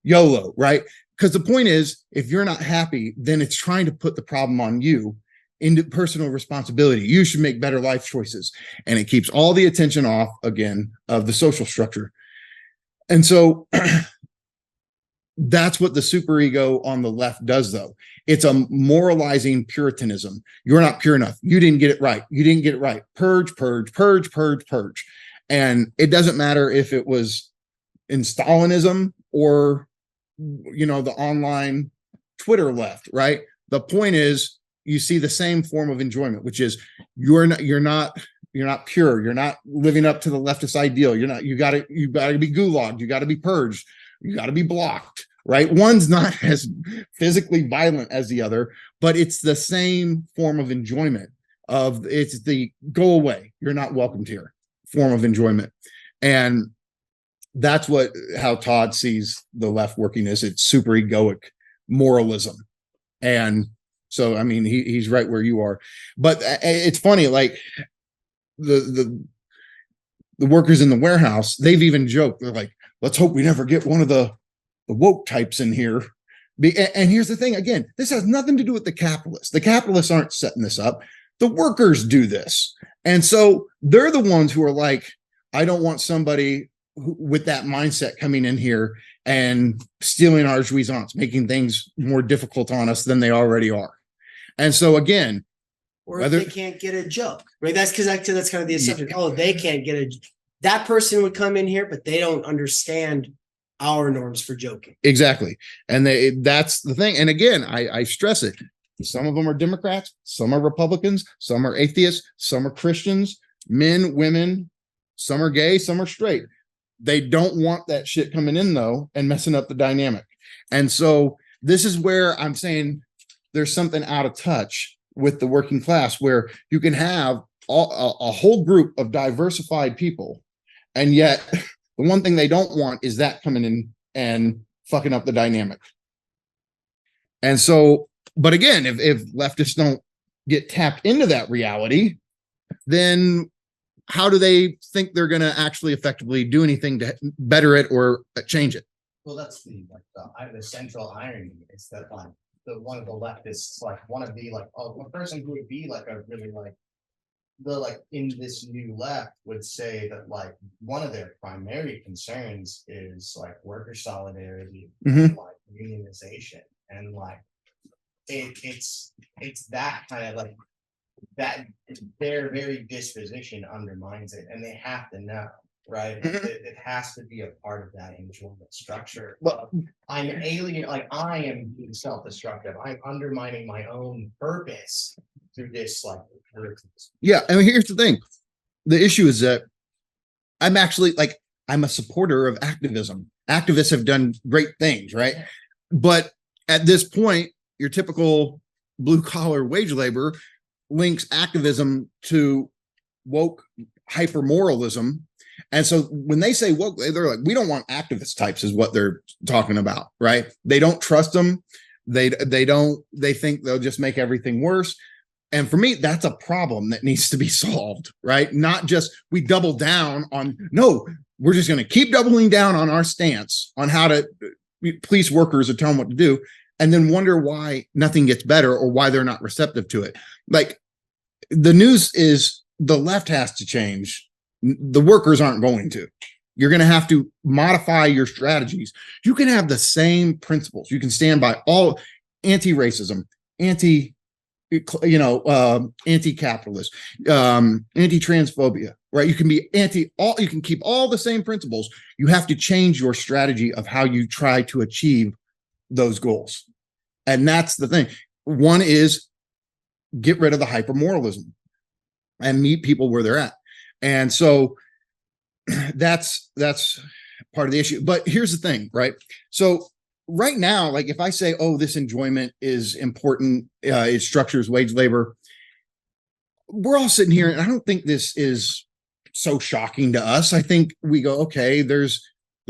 YOLO, right? Because the point is, if you're not happy, then it's trying to put the problem on you into personal responsibility. You should make better life choices. And it keeps all the attention off, again, of the social structure. And so that's what the superego on the left does, though. It's a moralizing puritanism. You're not pure enough. You didn't get it right. You didn't get it right. Purge, purge, purge, purge, purge. And it doesn't matter if it was in Stalinism or, the online Twitter left, right? The point is, you see the same form of enjoyment, which is you're not pure. You're not living up to the leftist ideal. You got to be gulagged. You got to be purged. You got to be blocked, right? One's not as physically violent as the other, but it's the same form of enjoyment it's the go away. You're not welcomed here form of enjoyment. And that's how Todd sees the left working is it's super egoic moralism. And so, I mean, he's right where you are, but it's funny, like the workers in the warehouse, they've even joked, they're like, let's hope we never get one of the woke types in here. And here's the thing, again, this has nothing to do with the capitalists. The capitalists aren't setting this up. The workers do this. And so they're the ones who are like, I don't want somebody with that mindset coming in here and stealing our juizens, making things more difficult on us than they already are. And so again, or if they can't get a joke, right? That's that's kind of the assumption. Yeah. Oh, they can't get that person would come in here, but they don't understand our norms for joking. Exactly. And that's the thing. And again, I stress it. Some of them are Democrats, some are Republicans, some are atheists, some are Christians, men, women, some are gay, some are straight. They don't want that shit coming in, though, and messing up the dynamic. And so this is where I'm saying there's something out of touch with the working class, where you can have a whole group of diversified people, and yet the one thing they don't want is that coming in and fucking up the dynamic. And so, but again, if leftists don't get tapped into that reality, then how do they think they're going to actually effectively do anything to better it or change it? Well, that's the central irony is that like one of the leftists want to be like a person who would be like a really in this new left would say that like one of their primary concerns is like worker solidarity, and, like unionization, and like it's that kind of like that their very disposition undermines it, and they have to know, right? It has to be a part of that enjoyment structure. Well, I'm alien, like I am being self-destructive. I'm undermining my own purpose through this, like. Yeah, I mean, here's the thing. The issue is that I'm actually I'm a supporter of activism. Activists have done great things, right? But at this point, your typical blue collar wage labor links activism to woke hyper moralism. And so when they say woke, they're like, we don't want activist types is what they're talking about, right? They don't trust them. They think they'll just make everything worse. And for me, that's a problem that needs to be solved, right? Not just we double down on, no, we're just going to keep doubling down on our stance on how to police workers or tell them what to do, and then wonder why nothing gets better or why they're not receptive to it. Like the news is the left has to change. The workers aren't going to. You're going to have to modify your strategies. You can have the same principles. You can stand by all anti-racism, anti-capitalist, anti-transphobia, right? You can be you can keep all the same principles. You have to change your strategy of how you try to achieve those goals. And that's the thing. One is get rid of the hypermoralism and meet people where they're at. And so that's part of the issue. But here's the thing, right? So right now, like if I say, oh, this enjoyment is important, it structures wage labor, we're all sitting here, and I don't think this is so shocking to us. I think we go, okay, there's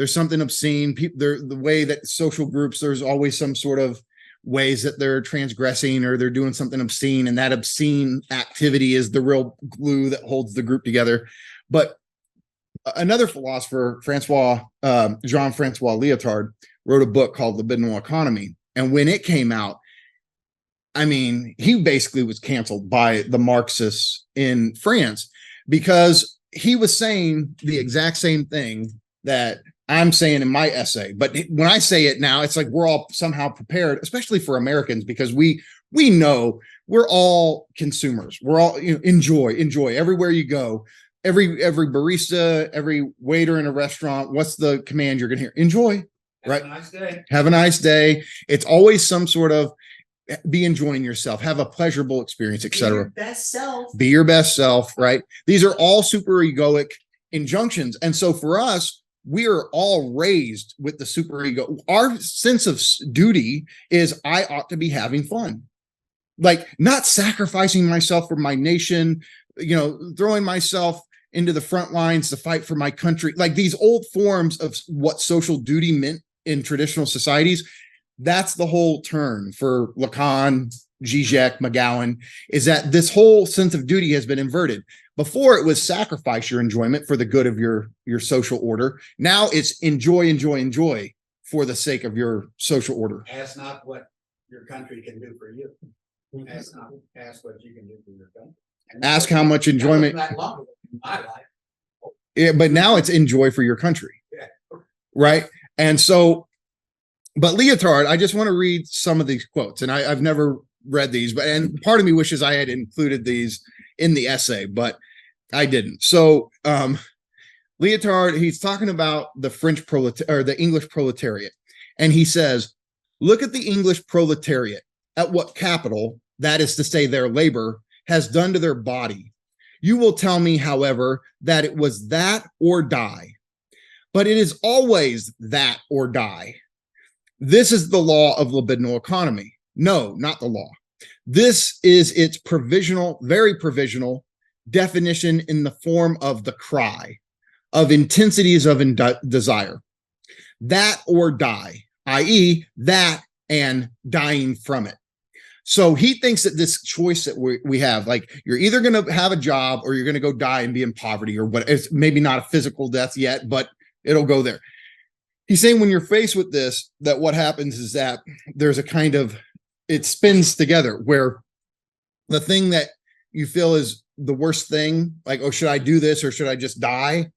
something obscene. The way that social groups, there's always some sort of ways that they're transgressing or they're doing something obscene, and that obscene activity is the real glue that holds the group together. But another philosopher, Jean-Francois Lyotard, wrote a book called The Benoit Economy. And when it came out, I mean, he basically was canceled by the Marxists in France because he was saying the exact same thing that I'm saying in my essay, but when I say it now, it's like we're all somehow prepared, especially for Americans, because we know we're all consumers. We're all, enjoy everywhere you go. Every barista, every waiter in a restaurant, what's the command you're going to hear? Enjoy, right? Have a nice day. Have a nice day. It's always some sort of be enjoying yourself, have a pleasurable experience, etc. Best self. Be your best self, right? These are all super egoic injunctions. And so for us, we are all raised with the superego. Our sense of duty is I ought to be having fun, like not sacrificing myself for my nation, throwing myself into the front lines to fight for my country. Like these old forms of what social duty meant in traditional societies. That's the whole turn for Lacan, Žižek, McGowan, is that this whole sense of duty has been inverted. Before it was sacrifice your enjoyment for the good of your social order. Now it's enjoy for the sake of your social order. Ask not what your country can do for you. Ask what you can do for your country. Ask how much enjoyment. That long in my life. Yeah, but now it's enjoy for your country. Yeah. Right. And so, but Lyotard, I just want to read some of these quotes, and I've never read these, and part of me wishes I had included these in the essay, but I didn't. So Lyotard, he's talking about the French proletariat or the English proletariat. And he says, look at the English proletariat, at what capital, that is to say their labor, has done to their body. You will tell me, however, that it was that or die. But it is always that or die. This is the law of libidinal economy. No, not the law. This is its provisional, very provisional definition in the form of the cry of intensities of desire. That or die, i.e. that and dying from it. So he thinks that this choice that we have, like you're either going to have a job or you're going to go die and be in poverty or what. It's maybe not a physical death yet, but it'll go there. He's saying when you're faced with this, that what happens is that there's a kind of, it spins together where the thing that you feel is the worst thing, like, oh, should I do this or should I just die?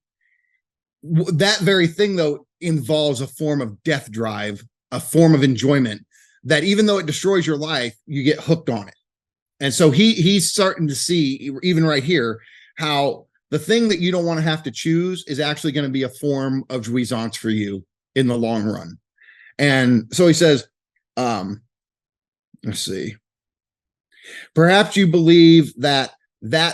That very thing, though, involves a form of death drive, a form of enjoyment that even though it destroys your life, you get hooked on it. And so he's starting to see, even right here, how the thing that you don't want to have to choose is actually going to be a form of jouissance for you in the long run. And so he says, let's see, perhaps you believe that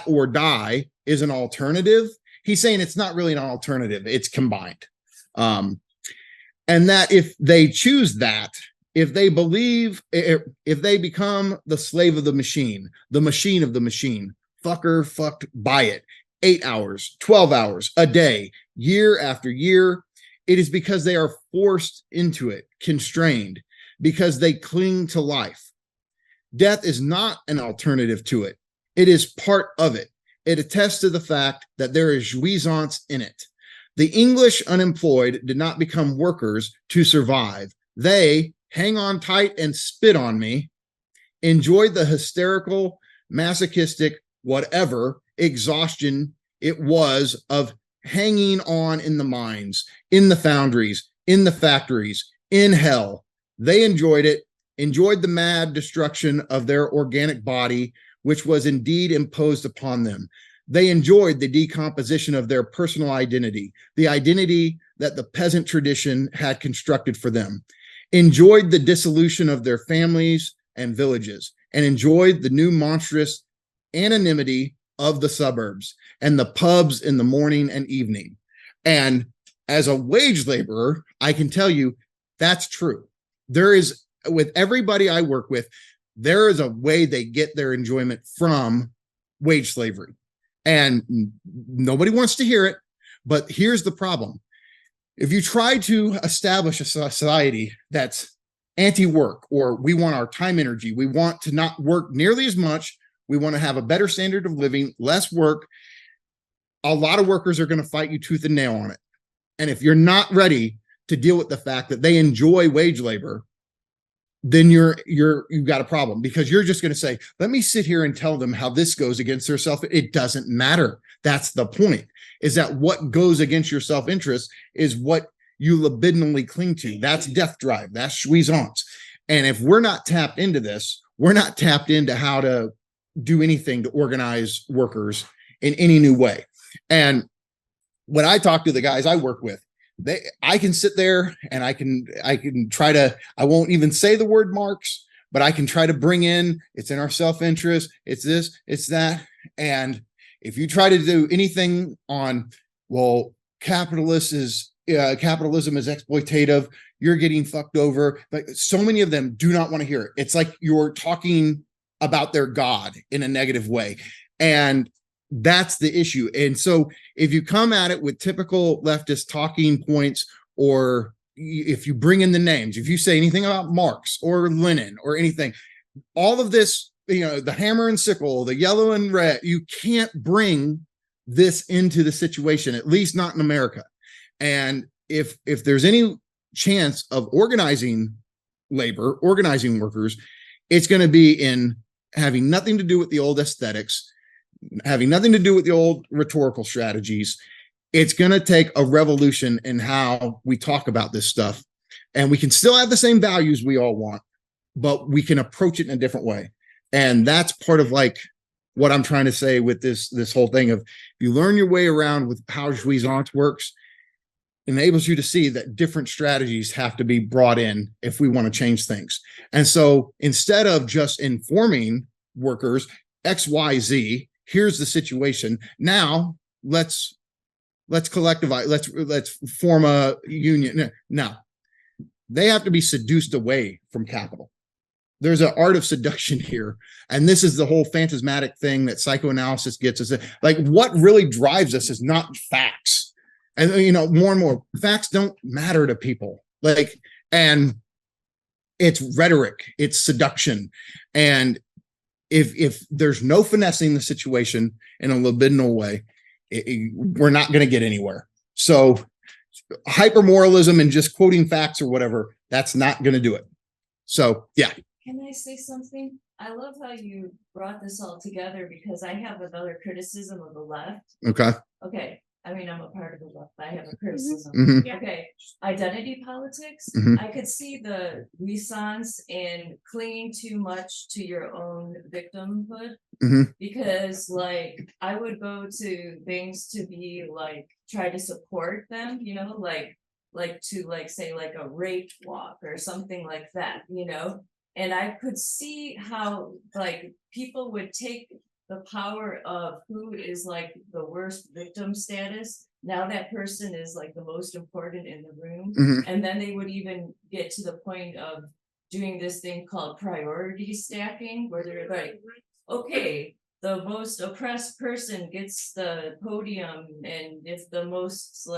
or die is an alternative. He's saying it's not really an alternative, it's combined. And that if they choose that, if they believe, if they become the slave of the machine of the machine, fucked by it, 8 hours, 12 hours a day, year after year, it is because they are forced into it, constrained, because they cling to life. Death is not an alternative to it. It is part of it. It attests to the fact that there is jouissance in it. The English unemployed did not become workers to survive. They, hang on tight and spit on me, enjoyed the hysterical, masochistic, whatever exhaustion it was of hanging on in the mines, in the foundries, in the factories, in hell. They enjoyed it, enjoyed the mad destruction of their organic body, which was indeed imposed upon them. They enjoyed the decomposition of their personal identity, the identity that the peasant tradition had constructed for them, enjoyed the dissolution of their families and villages, and enjoyed the new monstrous anonymity of the suburbs and the pubs in the morning and evening. And as a wage laborer, I can tell you that's true. There is, with everybody I work with, there is a way they get their enjoyment from wage slavery. And nobody wants to hear it, but here's the problem. If you try to establish a society that's anti-work, or we want our time energy, we want to not work nearly as much, we want to have a better standard of living, less work, a lot of workers are going to fight you tooth and nail on it. And if you're not ready to deal with the fact that they enjoy wage labor, then you've got a problem, because you're just going to say, let me sit here and tell them how this goes against their self. It doesn't matter. That's the point, is that what goes against your self-interest is what you libidinally cling to. That's death drive. That's juizens. And if we're not tapped into this, we're not tapped into how to do anything to organize workers in any new way. And when I talk to the guys I work with, I can sit there and I can try to, I won't even say the word Marx, but I can try to bring in, it's in our self-interest, it's this, it's that. And if you try to do anything on, well, capitalism is exploitative, you're getting fucked over. Like, so many of them do not want to hear it. It's like you're talking about their God in a negative way. And that's the issue. And so if you come at it with typical leftist talking points, or if you bring in the names, if you say anything about Marx or Lenin or anything, all of this, the hammer and sickle, the yellow and red, you can't bring this into the situation, at least not in America. And if there's any chance of organizing labor, organizing workers, it's going to be in having nothing to do with the old aesthetics, having nothing to do with the old rhetorical strategies. It's going to take a revolution in how we talk about this stuff. And we can still have the same values we all want, but we can approach it in a different way. And that's part of like what I'm trying to say with this whole thing of, if you learn your way around with how juizens works, enables you to see that different strategies have to be brought in if we want to change things. And so instead of just informing workers, XYZ, here's the situation. Now let's collectivize, let's form a union. Now they have to be seduced away from capital. There's an art of seduction here. And this is the whole phantasmatic thing that psychoanalysis gets us. Like, what really drives us is not facts. And, more and more facts don't matter to people. And it's rhetoric, it's seduction. And if there's no finessing the situation in a libidinal way, we're not going to get anywhere. So hypermoralism and just quoting facts or whatever, that's not going to do it. So, yeah. Can I say something? I love how you brought this all together, because I have another criticism of the left. Okay. I mean, I'm a part of the left. I have a criticism. Mm-hmm. Okay. Identity politics. Mm-hmm. I could see the renaissance in clinging too much to your own victimhood, Mm-hmm. because I would go to things to be try to support them, to say a rape walk or something like that, and I could see how people would take the power of who is the worst victim status. Now that person is the most important in the room. Mm-hmm. And then they would even get to the point of doing this thing called priority stacking, where they're okay, the most oppressed person gets the podium, and if the most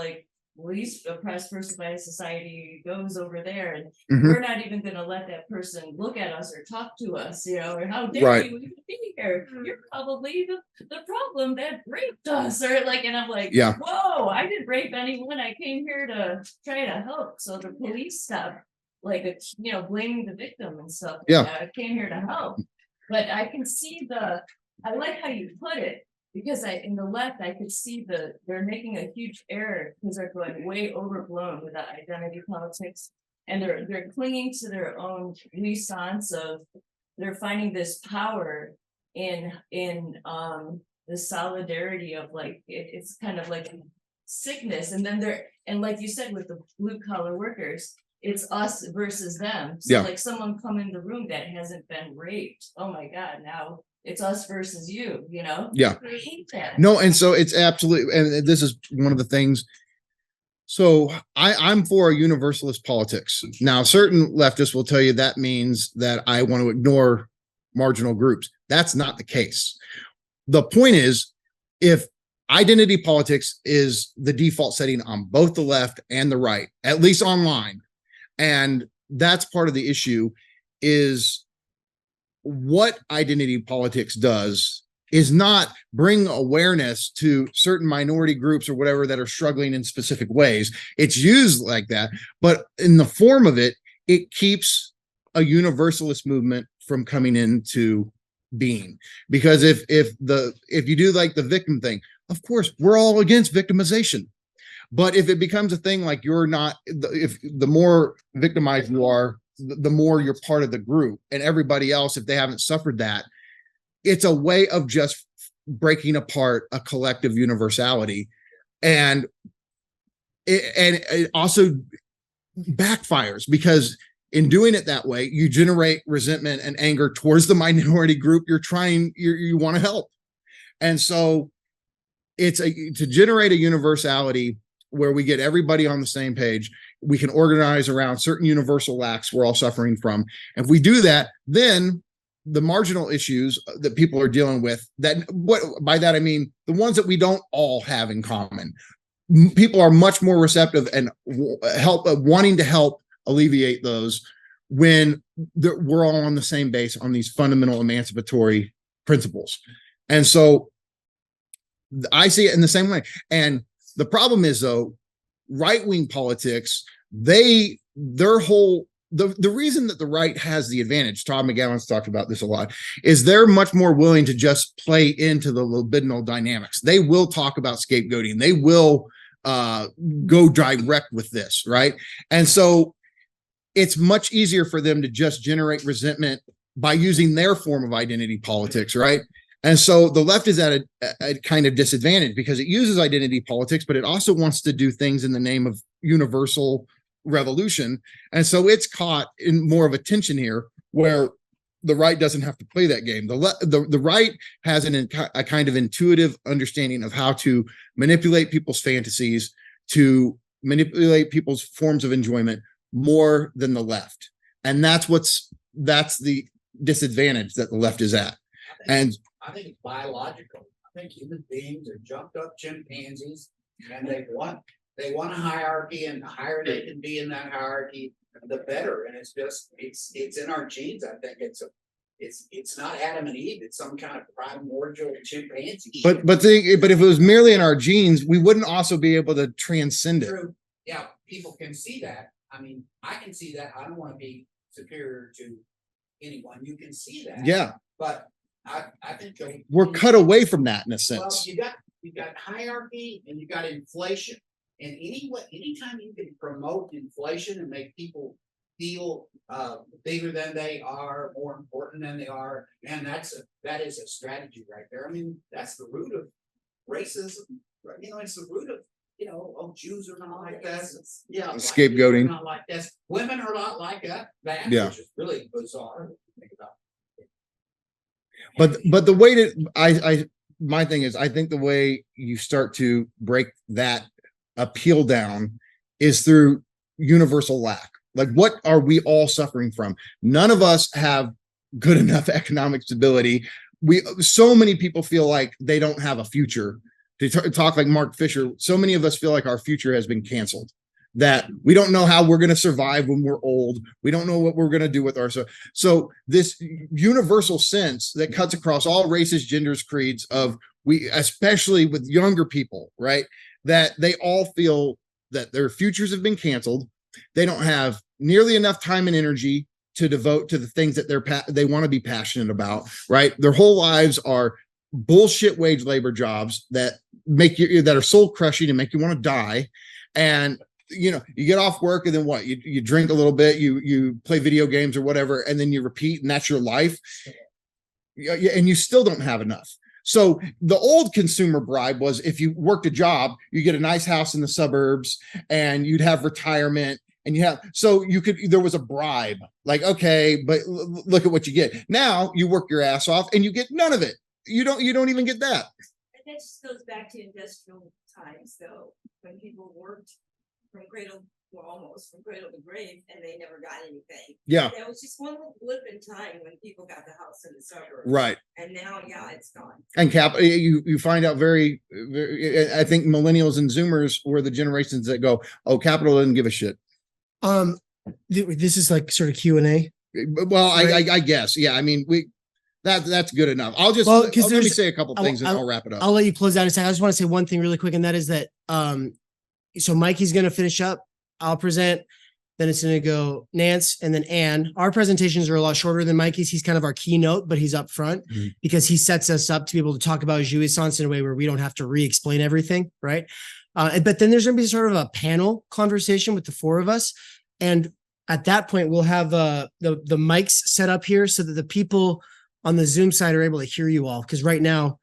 least oppressed person by society goes over there, and Mm-hmm. we're not even going to let that person look at us or talk to us, or how dare you even be here? You're probably the problem that raped us, or and I'm yeah. Whoa, I didn't rape anyone. I came here to try to help. So the police stop blaming the victim and stuff. Yeah, I came here to help. But I can see I like how you put it, because in the left, I could see they're making a huge error, because they're going way overblown with that identity politics, and they're clinging to their own renaissance of, they're finding this power in the solidarity of it's kind of like sickness, and then and like you said with the blue collar workers, it's us versus them. So someone come in the room that hasn't been raped, oh my God, now it's us versus you, Yeah. I hate that. No, and so it's absolutely, and this is one of the things. So I'm for a universalist politics. Now, certain leftists will tell you that means that I want to ignore marginal groups. That's not the case. The point is, if identity politics is the default setting on both the left and the right, at least online, and that's part of the issue, is what identity politics does is not bring awareness to certain minority groups or whatever that are struggling in specific ways. It's used like that, but in the form of it, it keeps a universalist movement from coming into being. Because if you do the victim thing, of course, we're all against victimization. But if it becomes a thing like you're not, if the more victimized you are, the more you're part of the group, and everybody else, if they haven't suffered that, it's a way of just breaking apart a collective universality. And it also backfires, because in doing it that way, you generate resentment and anger towards the minority group you want to help. And so it's to generate a universality where we get everybody on the same page. We can organize around certain universal lacks we're all suffering from. And if we do that, then the marginal issues that people are dealing with, that what by that I mean the ones that we don't all have in common, people are much more receptive and wanting to help alleviate those when we're all on the same base on these fundamental emancipatory principles. And so I see it in the same way. And the problem is, though, right-wing politics, the reason that the right has the advantage, Todd McGowan's talked about this a lot, is they're much more willing to just play into the libidinal dynamics. They will talk about scapegoating. They will go direct with this, right? And so it's much easier for them to just generate resentment by using their form of identity politics, right? And so the left is at a kind of disadvantage because it uses identity politics, but it also wants to do things in the name of universal revolution. And so it's caught in more of a tension here where the right doesn't have to play that game. The right has a kind of intuitive understanding of how to manipulate people's fantasies, to manipulate people's forms of enjoyment more than the left. And that's the disadvantage that the left is at. And I think it's biological. I think human beings are jumped up chimpanzees, and they want a hierarchy, and the higher they can be in that hierarchy, the better. And it's in our genes. I think it's not Adam and Eve. It's some kind of primordial chimpanzee. But if it was merely in our genes, we wouldn't also be able to transcend it. True. Yeah, people can see that. I mean, I can see that. I don't want to be superior to anyone. You can see that. Yeah. But I think we're cut away from that in a well, sense. you got hierarchy and you got inflation. And anytime you can promote inflation and make people feel bigger than they are, more important than they are, and that is a strategy right there. I mean, that's the root of racism. Right? You know, it's the root of, Jews are not like that. Yeah, Scapegoating. Not like this. Women are not like that. Yeah. Which is really bizarre to think about. But the way that my thing is, I think the way you start to break that appeal down is through universal lack. Like, what are we all suffering from? None of us have good enough economic stability. So many people feel like they don't have a future. To talk like Mark Fisher, so many of us feel like our future has been canceled, that we don't know how we're going to survive when we're old. We don't know what we're going to do with ourselves. So this universal sense that cuts across all races, genders, creeds of especially with younger people, right? That they all feel that their futures have been canceled. They don't have nearly enough time and energy to devote to the things that they want to be passionate about, right? Their whole lives are bullshit wage labor jobs that are soul crushing and make you want to die. And you get off work and then what? You drink a little bit, you play video games or whatever, and then you repeat, and that's your life. And you still don't have enough. So the old consumer bribe was, if you worked a job, you get a nice house in the suburbs and you'd have retirement, and there was a bribe, like, okay, but look at what you get. Now you work your ass off and you get none of it. You don't even get that. And that just goes back to industrial times, though, when people worked almost from cradle to grave, and they never got anything. Yeah. There was just one little blip in time when people got the house in the suburbs. Right. And now, it's gone. And you find out very, very, I think millennials and Zoomers were the generations that go, oh, capital doesn't give a shit. This is like sort of Q&A. Well, right? I guess. Yeah. I mean, that's good enough. Let me say a couple things and I'll wrap it up. I'll let you close out in a second. I just want to say one thing really quick, and that is that, so Mikey's going to finish up. I'll present, then it's going to go Nance and then Ann. Our presentations are a lot shorter than Mikey's. He's kind of our keynote, but he's up front because he sets us up to be able to talk about juizens in a way where we don't have to re-explain everything, right? But then there's going to be sort of a panel conversation with the four of us. And at that point, we'll have the mics set up here so that the people on the Zoom side are able to hear you all. Because right now,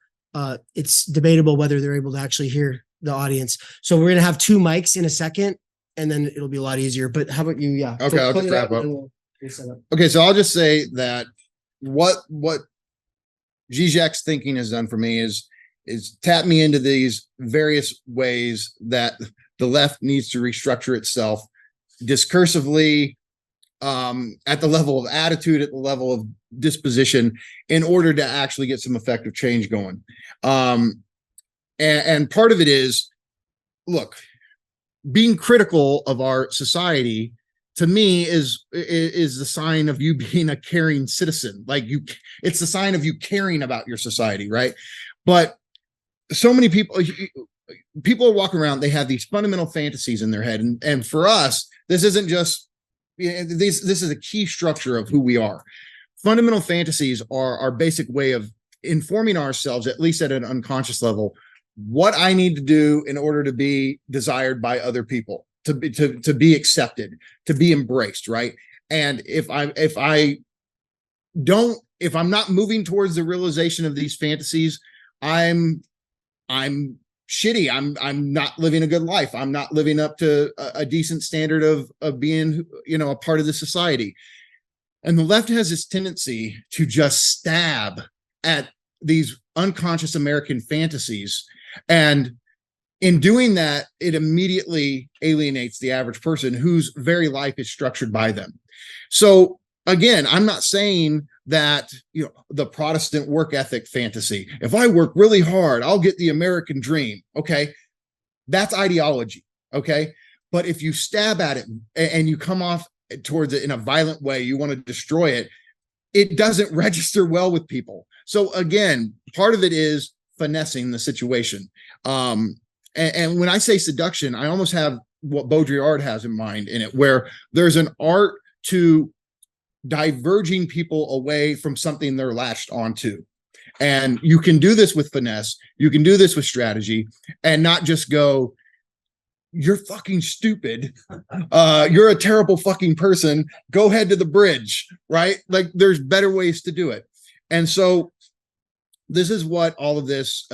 it's debatable whether they're able to actually hear the audience. So we're going to have 2 mics in a second, and then it'll be a lot easier. But how about you? Yeah. Okay, I'll just wrap up. Okay, so I'll just say that what Zizek's thinking has done for me is tap me into these various ways that the left needs to restructure itself discursively, at the level of attitude, at the level of disposition, in order to actually get some effective change going. And part of it is, look, being critical of our society, to me, is the sign of you being a caring citizen. Like, it's the sign of you caring about your society, right? But so many people are walking around, they have these fundamental fantasies in their head. And for us, this isn't just, this is a key structure of who we are. Fundamental fantasies are our basic way of informing ourselves, at least at an unconscious level, what I need to do in order to be desired by other people, to be accepted, to be embraced, right? And if I'm not moving towards the realization of these fantasies, I'm shitty. I'm not living a good life. I'm not living up to a decent standard of being, a part of the society. And the left has this tendency to just stab at these unconscious American fantasies. And in doing that, it immediately alienates the average person whose very life is structured by them. So again, I'm not saying that, the Protestant work ethic fantasy, if I work really hard, I'll get the American dream. Okay. That's ideology. Okay. But if you stab at it and you come off towards it in a violent way, you want to destroy it, it doesn't register well with people. So again, part of it is finessing the situation. And when I say seduction, I almost have what Baudrillard has in mind in it, where there's an art to diverging people away from something they're latched onto. And you can do this with finesse, you can do this with strategy, and not just go, you're fucking stupid, you're a terrible fucking person, go head to the bridge, right? Like, there's better ways to do it. And so this is what all of this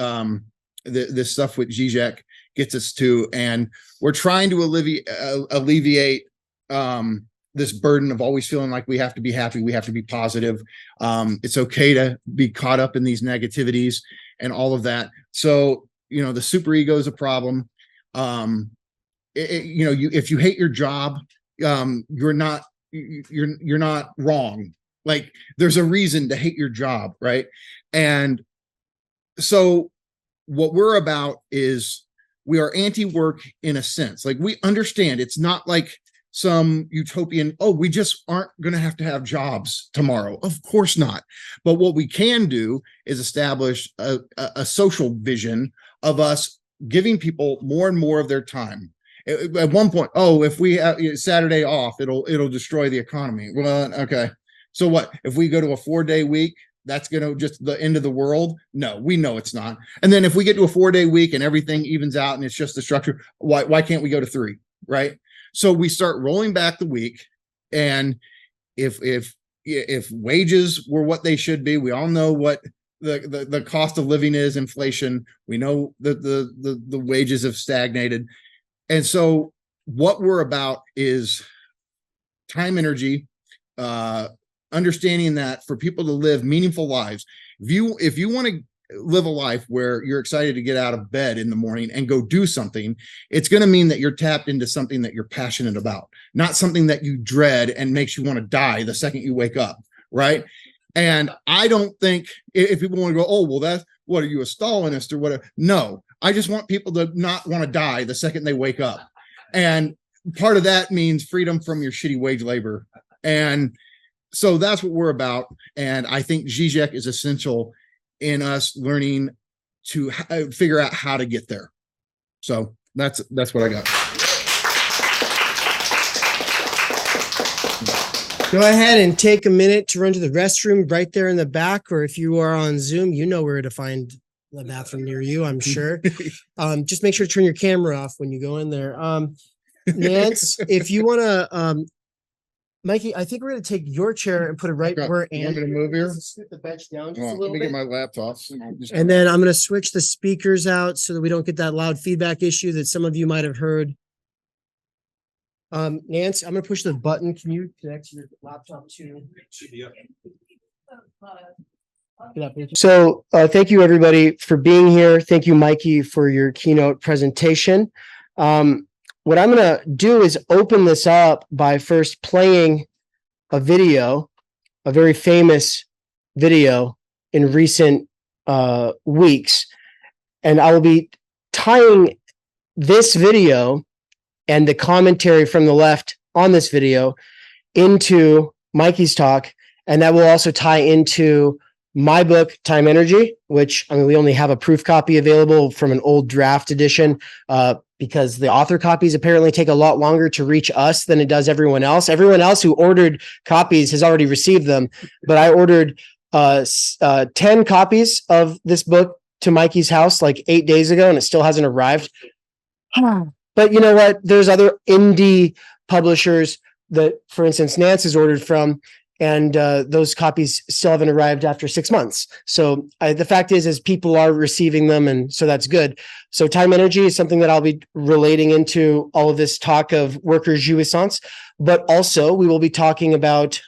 this stuff with Žižek gets us to, and we're trying to alleviate this burden of always feeling like we have to be happy, we have to be positive. It's okay to be caught up in these negativities and all of that. So, the superego is a problem. If you hate your job, you're not wrong. Like, there's a reason to hate your job, right? And so what we're about is, we are anti-work in a sense. Like, we understand it's not like some utopian, we just aren't going to have jobs tomorrow. Of course not. But what we can do is establish a social vision of us giving people more and more of their time. At one point, if we have Saturday off, it'll destroy the economy. Well, okay. So what? If we go to a 4-day week, that's going to just the end of the world? No, we know it's not. And then if we get to a 4-day week and everything evens out and it's just the structure, why can't we go to 3, right? So we start rolling back the week, and if wages were what they should be, we all know what the cost of living is, inflation. We know that the wages have stagnated. And so what we're about is time, energy, understanding that for people to live meaningful lives, if you want to live a life where you're excited to get out of bed in the morning and go do something, it's going to mean that you're tapped into something that you're passionate about, not something that you dread and makes you want to die the second you wake up, right? And I don't think, if people want to go, that's, what are you, a Stalinist or whatever? No, I just want people to not want to die the second they wake up. And part of that means freedom from your shitty wage labor. And so that's what we're about. And I think Žižek is essential in us learning to figure out how to get there. So that's what I got. Go ahead and take a minute to run to the restroom right there in the back, or if you are on Zoom, you know where to find the bathroom near you, I'm sure. Just make sure to turn your camera off when you go in there. Nance, if you want to, Mikey, I think we're going to take your chair and put it right Okay. where You want me to move here? Scoot the bench down just Well, a let little me bit. get my laptop. And then I'm going to switch the speakers out so that we don't get that loud feedback issue that some of you might have heard. Nance, I'm going to push the button. Can you connect your laptop to? So thank you everybody for being here. Thank you, Mikey, for your keynote presentation. What I'm going to do is open this up by first playing a video, a very famous video in recent weeks. And I will be tying this video and the commentary from the left on this video into Mikey's talk. And that will also tie into my book, Timenergy, which we only have a proof copy available from an old draft edition because the author copies apparently take a lot longer to reach us than it does everyone else. Everyone else who ordered copies has already received them, but I ordered 10 copies of this book to Mikey's house like 8 days ago, and it still hasn't arrived. But you know what? There's other indie publishers that, for instance, Nance has ordered from, and those copies still haven't arrived after 6 months. So the fact is people are receiving them, and so that's good. So Timenergy is something that I'll be relating into all of this talk of workers' jouissance, but also we will be talking about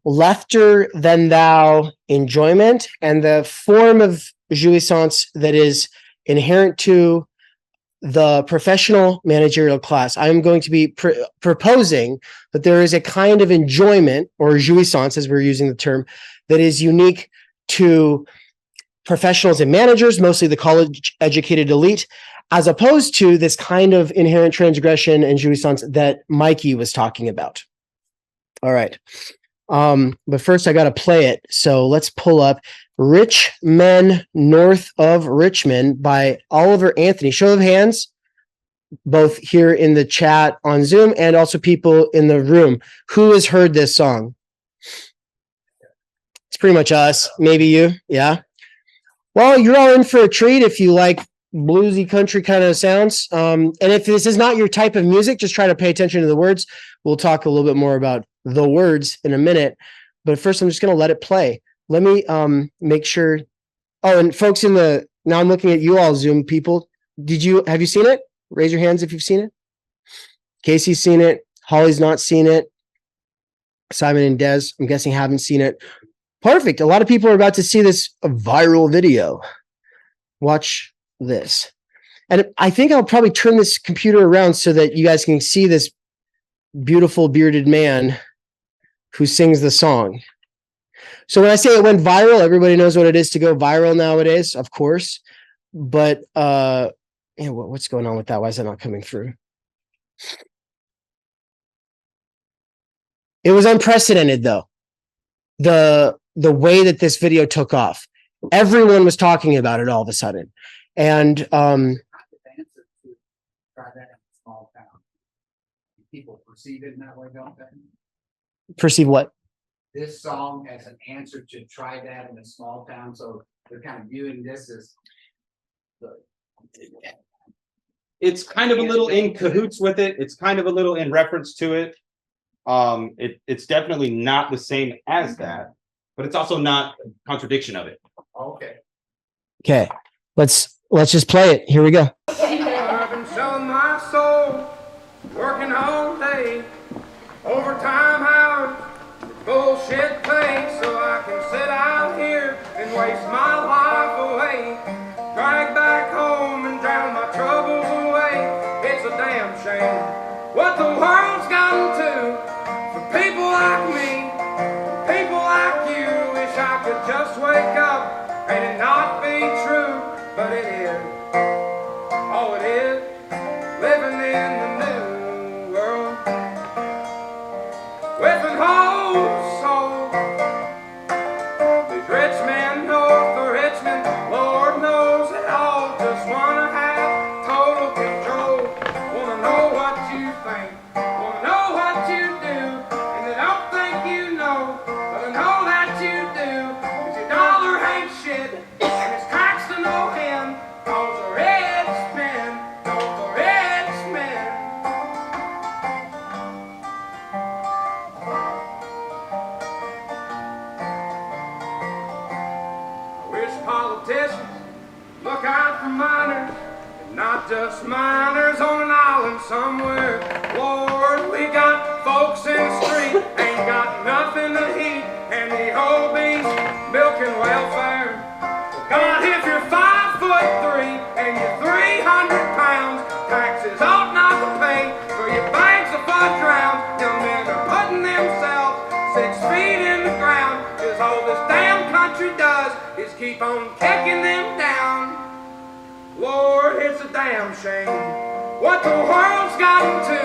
lefter than thou enjoyment and the form of jouissance that is inherent to the professional managerial class. I'm going to be proposing that there is a kind of enjoyment, or jouissance as we're using the term, that is unique to professionals and managers, mostly the college educated elite, as opposed to this kind of inherent transgression and jouissance that Mikey was talking about. All right. But first I got to play it. So let's pull up Rich Men North of Richmond by Oliver Anthony. Show of hands, both here in the chat on Zoom and also people in the room. Who has heard this song? It's pretty much us. Maybe you. Yeah. Well, you're all in for a treat if you like bluesy country kind of sounds. And if this is not your type of music, just try to pay attention to the words. We'll talk a little bit more about the words in a minute. But first, I'm just going to let it play. Let me make sure. Oh, and folks now I'm looking at you all, Zoom people. Have you seen it? Raise your hands if you've seen it. Casey's seen it. Holly's not seen it. Simon and Des, I'm guessing, haven't seen it. Perfect. A lot of people are about to see this viral video. Watch this. And I think I'll probably turn this computer around so that you guys can see this beautiful bearded man who sings the song. So when I say it went viral, everybody knows what it is to go viral nowadays, of course. But what's going on with that? Why is that not coming through? It was unprecedented, though. The way that this video took off. Everyone was talking about it all of a sudden. And Try that in a small town. People perceive it in that way, don't they? Perceive what? This song as an answer to try that in a small town, so they're kind of viewing this as it's kind of a little in cahoots with it. It's kind of a little in reference to it. It's definitely not the same as that, but it's also not a contradiction of it. okay. Okay, let's just play it. Here we go. I've been selling my soul, working all day, overtime hours, bullshit pay, so I can sit out here and waste my life away, drag back home and drown my troubles away. It's a damn shame what the world's gotten to for people like me, people like you. Wish I could just wake up and it not be true, but it is. Oh, it is living in the new world with an whole soul. These rich men north of Richmond, Lord knows it all, just wanna have total control. Wanna know what you think, wanna know what you do, and they don't think you know, but I know that you do. 'Cause your dollar politicians, look out for miners, and not just miners on an island somewhere. Lord, we got folks in the street, ain't got nothing to eat, and the whole beast milking welfare. God, if you're 5'3" and you're 300 pounds, taxes ought not to pay for your banks of fudge rounds. Young men are putting themselves 6 feet in the ground, 'cause all this damn country does is keep on kicking them down. Lord, it's a damn shame what the world's gotten to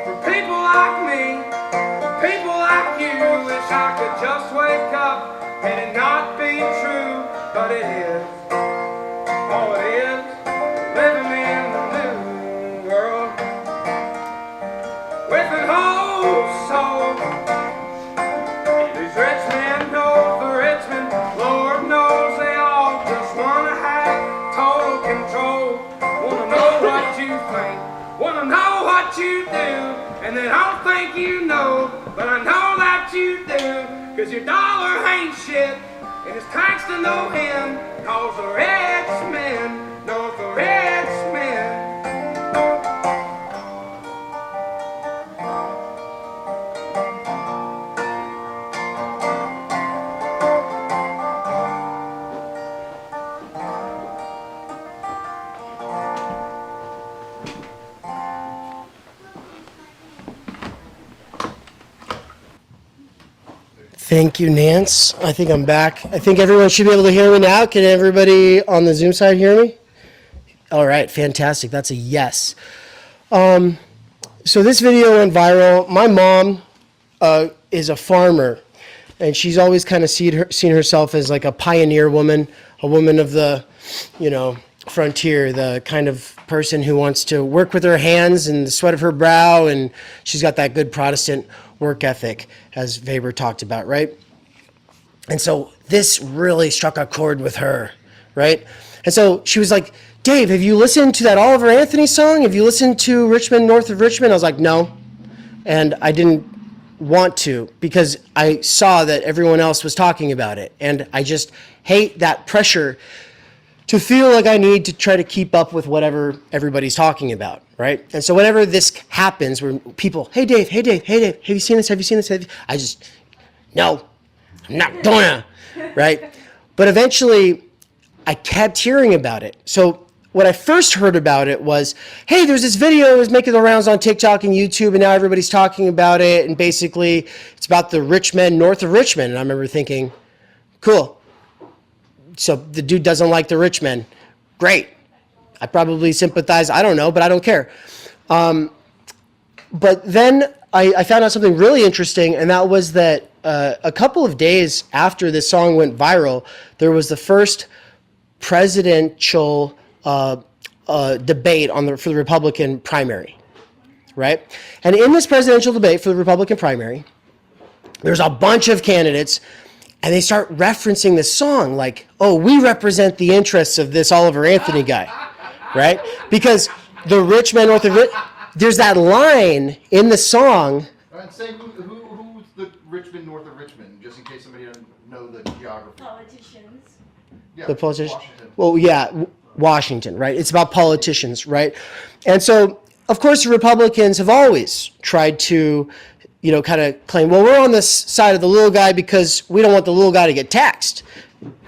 for people like me, people like you. Wish I could just wake up and it not be true, but it is. Oh, it is living in the new world with an old soul. These rich men know the Richmond, Lord knows they all just wanna have total control. Wanna know what you think, wanna know what you do, and they don't think you know, but I know that you do. 'Cause your dollar ain't shit, and it's taxed to no end, 'cause the rich men know the rich men. Thank you, Nance. I think I'm back. I think everyone should be able to hear me now. Can everybody on the Zoom side hear me? All right, fantastic. That's a yes. So this video went viral. My mom is a farmer, and she's always kind of seen herself as like a pioneer woman, a woman of the, frontier, the kind of person who wants to work with her hands and the sweat of her brow, and she's got that good Protestant work ethic, as Weber talked about, right? And so this really struck a chord with her, right? And so she was like, Dave, have you listened to that Oliver Anthony song? Have you listened to Richmond, North of Richmond? I was like, no. And I didn't want to, because I saw that everyone else was talking about it. And I just hate that pressure to feel like I need to try to keep up with whatever everybody's talking about, right? And so whenever this happens, where people, hey Dave, have you seen this? Have you seen this? I just, no, I'm not gonna, right? But eventually, I kept hearing about it. So when I first heard about it was, hey, there's this video that was making the rounds on TikTok and YouTube, and now everybody's talking about it, and basically it's about the rich men north of Richmond. And I remember thinking, cool. So the dude doesn't like the rich men. Great. I probably sympathize. I don't know, but I don't care. But then I found out something really interesting, and that was that a couple of days after this song went viral, there was the first presidential debate for the Republican primary, right? And in this presidential debate for the Republican primary, there's a bunch of candidates, and they start referencing this song like, oh, we represent the interests of this Oliver Anthony guy, right? Because the rich men north of there's that line in the song. And say who's the Richmond north of Richmond, just in case somebody doesn't know the geography. Politicians. Yeah, The politicians. Washington. Well, yeah, Washington, right? It's about politicians, right? And so, of course, the Republicans have always tried to, kind of claim, well, we're on this side of the little guy because we don't want the little guy to get taxed.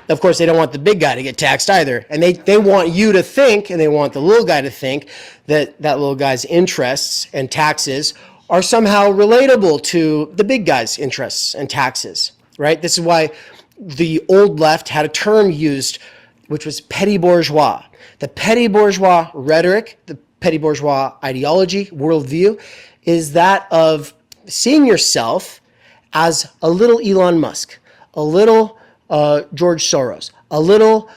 Of course, they don't want the big guy to get taxed either. And they want you to think, and they want the little guy to think, that little guy's interests and taxes are somehow relatable to the big guy's interests and taxes, right? This is why the old left had a term used, which was petty bourgeois. The petty bourgeois rhetoric, the petty bourgeois ideology, worldview, is that of seeing yourself as a little Elon Musk, a little George Soros, a little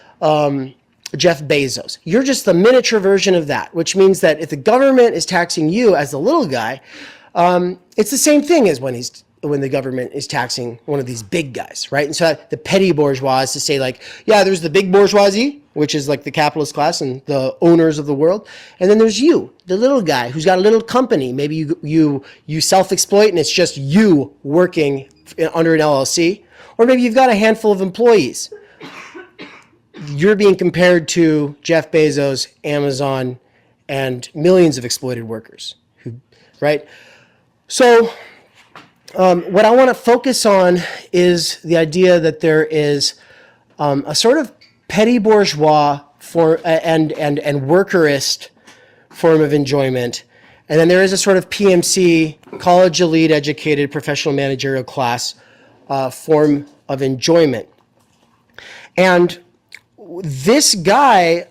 Jeff Bezos. You're just the miniature version of that, which means that if the government is taxing you as the little guy, it's the same thing as when the government is taxing one of these big guys, right? And so the petty bourgeois is to say like, yeah, there's the big bourgeoisie, which is like the capitalist class and the owners of the world. And then there's you, the little guy who's got a little company. Maybe you self-exploit and it's just you working under an LLC. Or maybe you've got a handful of employees. you're being compared to Jeff Bezos, Amazon, and millions of exploited workers, right? So what I want to focus on is the idea that there is a sort of petty bourgeois and workerist form of enjoyment. And then there is a sort of PMC, college elite educated professional managerial class form of enjoyment. And this guy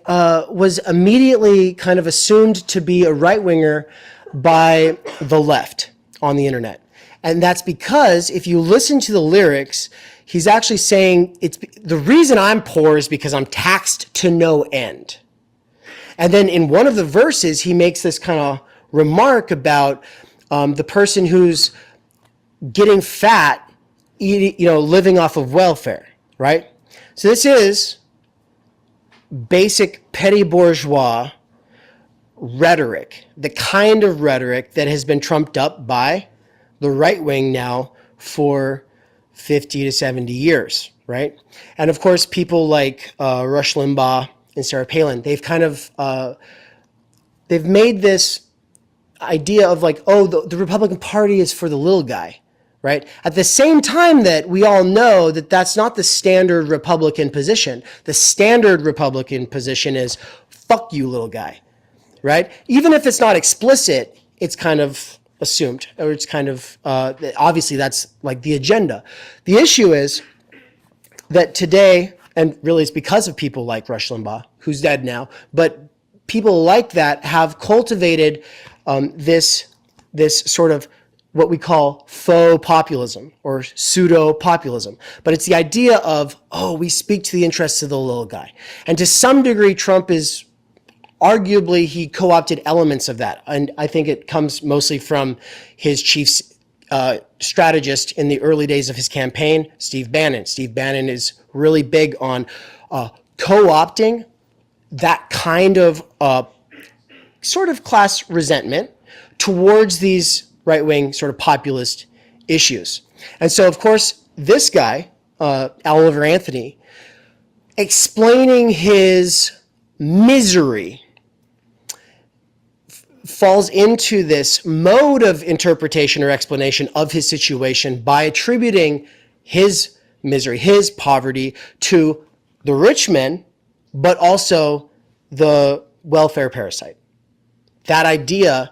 was immediately kind of assumed to be a right-winger by the left on the internet. And that's because if you listen to the lyrics, he's actually saying, the reason I'm poor is because I'm taxed to no end. And then in one of the verses, he makes this kind of remark about the person who's getting fat, living off of welfare, right? So this is basic petty bourgeois rhetoric, the kind of rhetoric that has been trumped up by the right wing now for 50 to 70 years, right? And of course, people like Rush Limbaugh and Sarah Palin, they've kind of, they've made this idea of like, oh, the Republican Party is for the little guy, right? At the same time that we all know that that's not the standard Republican position. The standard Republican position is, fuck you, little guy, right? Even if it's not explicit, it's kind of assumed, or it's kind of, obviously that's like the agenda. The issue is that today, and really it's because of people like Rush Limbaugh, who's dead now, but people like that have cultivated this sort of what we call faux populism or pseudo populism. But it's the idea of, oh, we speak to the interests of the little guy. And to some degree, Trump is arguably, he co-opted elements of that. And I think it comes mostly from his chief strategist in the early days of his campaign, Steve Bannon. Steve Bannon is really big on co-opting that kind of sort of class resentment towards these right-wing sort of populist issues. And so, of course, this guy, Oliver Anthony, explaining his misery falls into this mode of interpretation or explanation of his situation by attributing his misery, his poverty to the rich men, but also the welfare parasite. That idea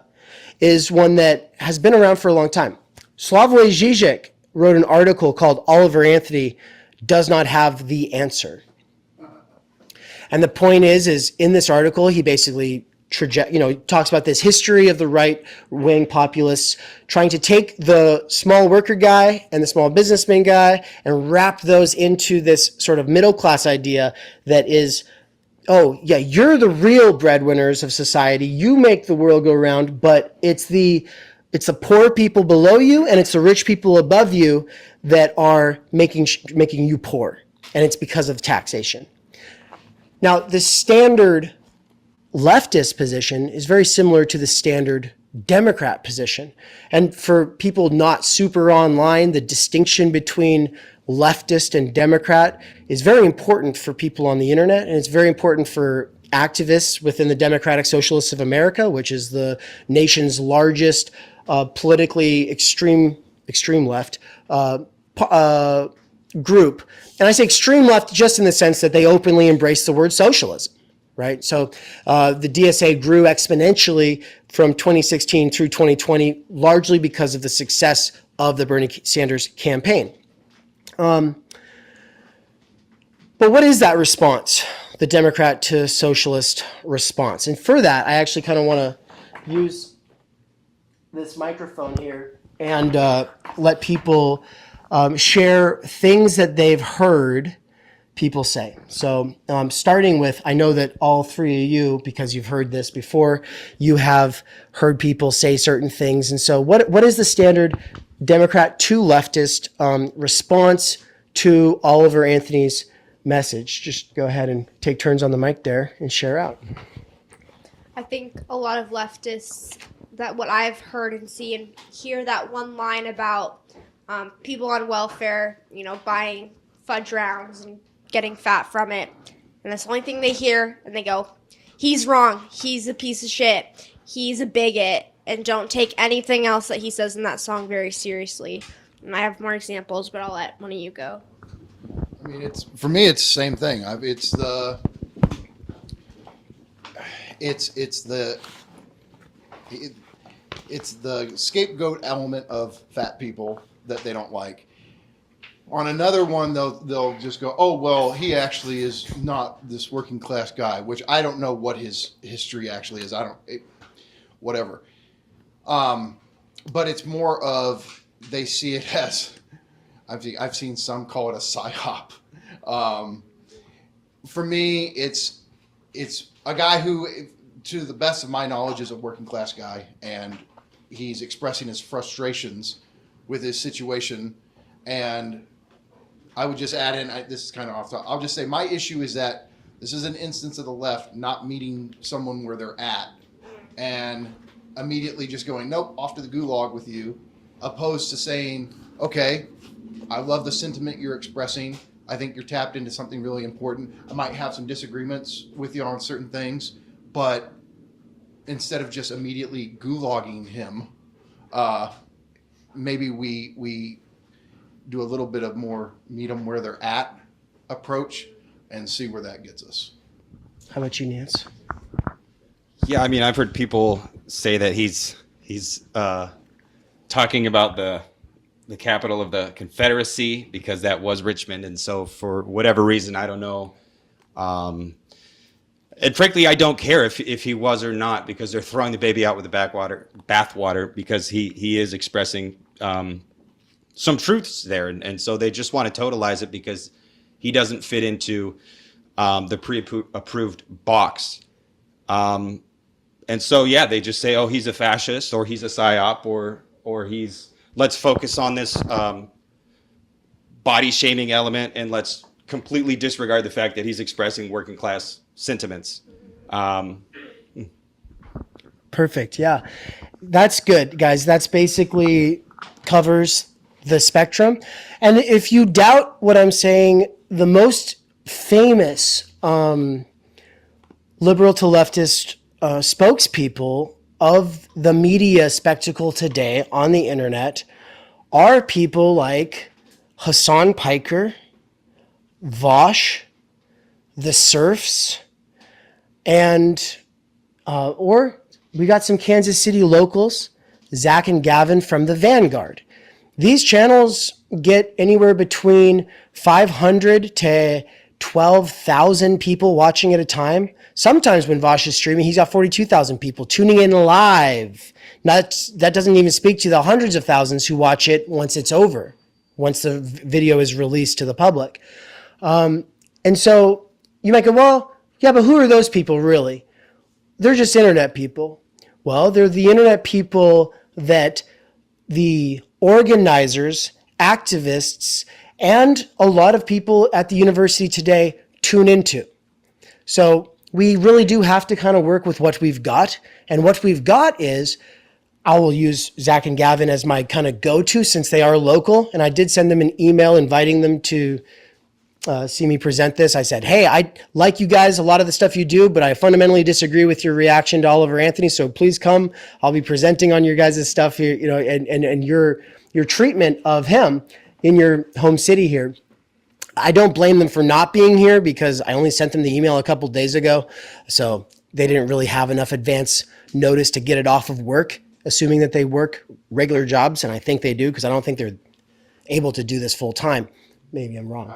is one that has been around for a long time. Slavoj Žižek wrote an article called Oliver Anthony Does Not Have the Answer. And the point is in this article, he basically talks about this history of the right-wing populists trying to take the small worker guy and the small businessman guy and wrap those into this sort of middle-class idea that is, oh, yeah, you're the real breadwinners of society. You make the world go round, but it's the poor people below you and it's the rich people above you that are making you poor. And it's because of taxation. Now, the standard leftist position is very similar to the standard Democrat position. And for people not super online, the distinction between leftist and Democrat is very important for people on the internet, and it's very important for activists within the Democratic Socialists of America, which is the nation's largest politically extreme left group. And I say extreme left just in the sense that they openly embrace the word socialism, right? So the DSA grew exponentially from 2016 through 2020, largely because of the success of the Bernie Sanders campaign. But what is that response, the Democrat to socialist response? And for that, I actually kind of want to use this microphone here and let people share things that they've heard people say. So starting with, I know that all three of you, because you've heard this before, you have heard people say certain things. And so what is the standard Democrat to leftist response to Oliver Anthony's message? Just go ahead and take turns on the mic there and share out. I think a lot of leftists, that what I've heard and see and hear that one line about people on welfare, buying fudge rounds and getting fat from it. And that's the only thing they hear, and they go, he's wrong, he's a piece of shit, he's a bigot, and don't take anything else that he says in that song very seriously. And I have more examples, but I'll let one of you go. I mean, for me, it's the same thing. It's the scapegoat element of fat people that they don't like. On another one, they'll just go, oh, well, he actually is not this working class guy, which I don't know what his history actually is. Whatever. But it's more of, they see it as, I've seen some call it a psyop. For me, it's a guy who, to the best of my knowledge, is a working class guy, and he's expressing his frustrations with his situation. And I would just add in, this is kind of off top, I'll just say my issue is that this is an instance of the left not meeting someone where they're at and immediately just going, nope, off to the gulag with you, opposed to saying, okay, I love the sentiment you're expressing. I think you're tapped into something really important. I might have some disagreements with you on certain things, but instead of just immediately gulagging him, maybe we do a little bit of more meet them where they're at approach and see where that gets us. How about you, Nance? Yeah, I mean, I've heard people say that he's talking about the capital of the Confederacy because that was Richmond, and so for whatever reason, I don't know. And frankly, I don't care if he was or not, because they're throwing the baby out with the bathwater, because he is expressing some truths there, and so they just want to totalize it because he doesn't fit into the pre-approved box. And so, yeah, they just say, oh, he's a fascist, or he's a psyop, or let's focus on this body shaming element, and let's completely disregard the fact that he's expressing working class sentiments. Perfect. Yeah, that's good, guys. That's basically covers the spectrum. And if you doubt what I'm saying, the most famous liberal to leftist spokespeople of the media spectacle today on the internet are people like Hassan Piker, Vosh, the Serfs, and or we got some Kansas City locals, Zach and Gavin from the Vanguard. These channels get anywhere between 500 to 12,000 people watching at a time. Sometimes when Vosh is streaming, he's got 42,000 people tuning in live. That doesn't even speak to the hundreds of thousands who watch it once it's over, once the video is released to the public. And so you might go, well, yeah, but who are those people really? They're just internet people. Well, they're the internet people that the organizers, activists, and a lot of people at the university today tune into. So we really do have to kind of work with what we've got. And what we've got is, I will use Zach and Gavin as my kind of go-to since they are local. And I did send them an email inviting them to see me present this. I said, hey, I like you guys, a lot of the stuff you do, but I fundamentally disagree with your reaction to Oliver Anthony. So please come. I'll be presenting on your guys' stuff here, you know, and your treatment of him in your home city here. I don't blame them for not being here because I only sent them the email a couple days ago. So they didn't really have enough advance notice to get it off of work, assuming that they work regular jobs. And I think they do, because I don't think they're able to do this full time. Maybe I'm wrong.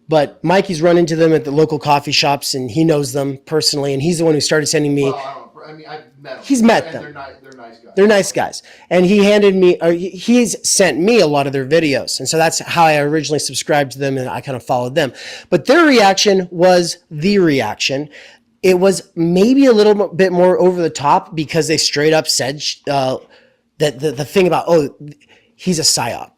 But Mikey's run into them at the local coffee shops, and he knows them personally. And he's the one who started sending me. Well, I've met them. He's met them. They're nice guys. They're nice guys. And he handed me, or he's sent me a lot of their videos. And so that's how I originally subscribed to them, and I kind of followed them. But their reaction was the reaction. It was maybe a little bit more over the top because they straight up said that the thing about, oh, he's a psyop.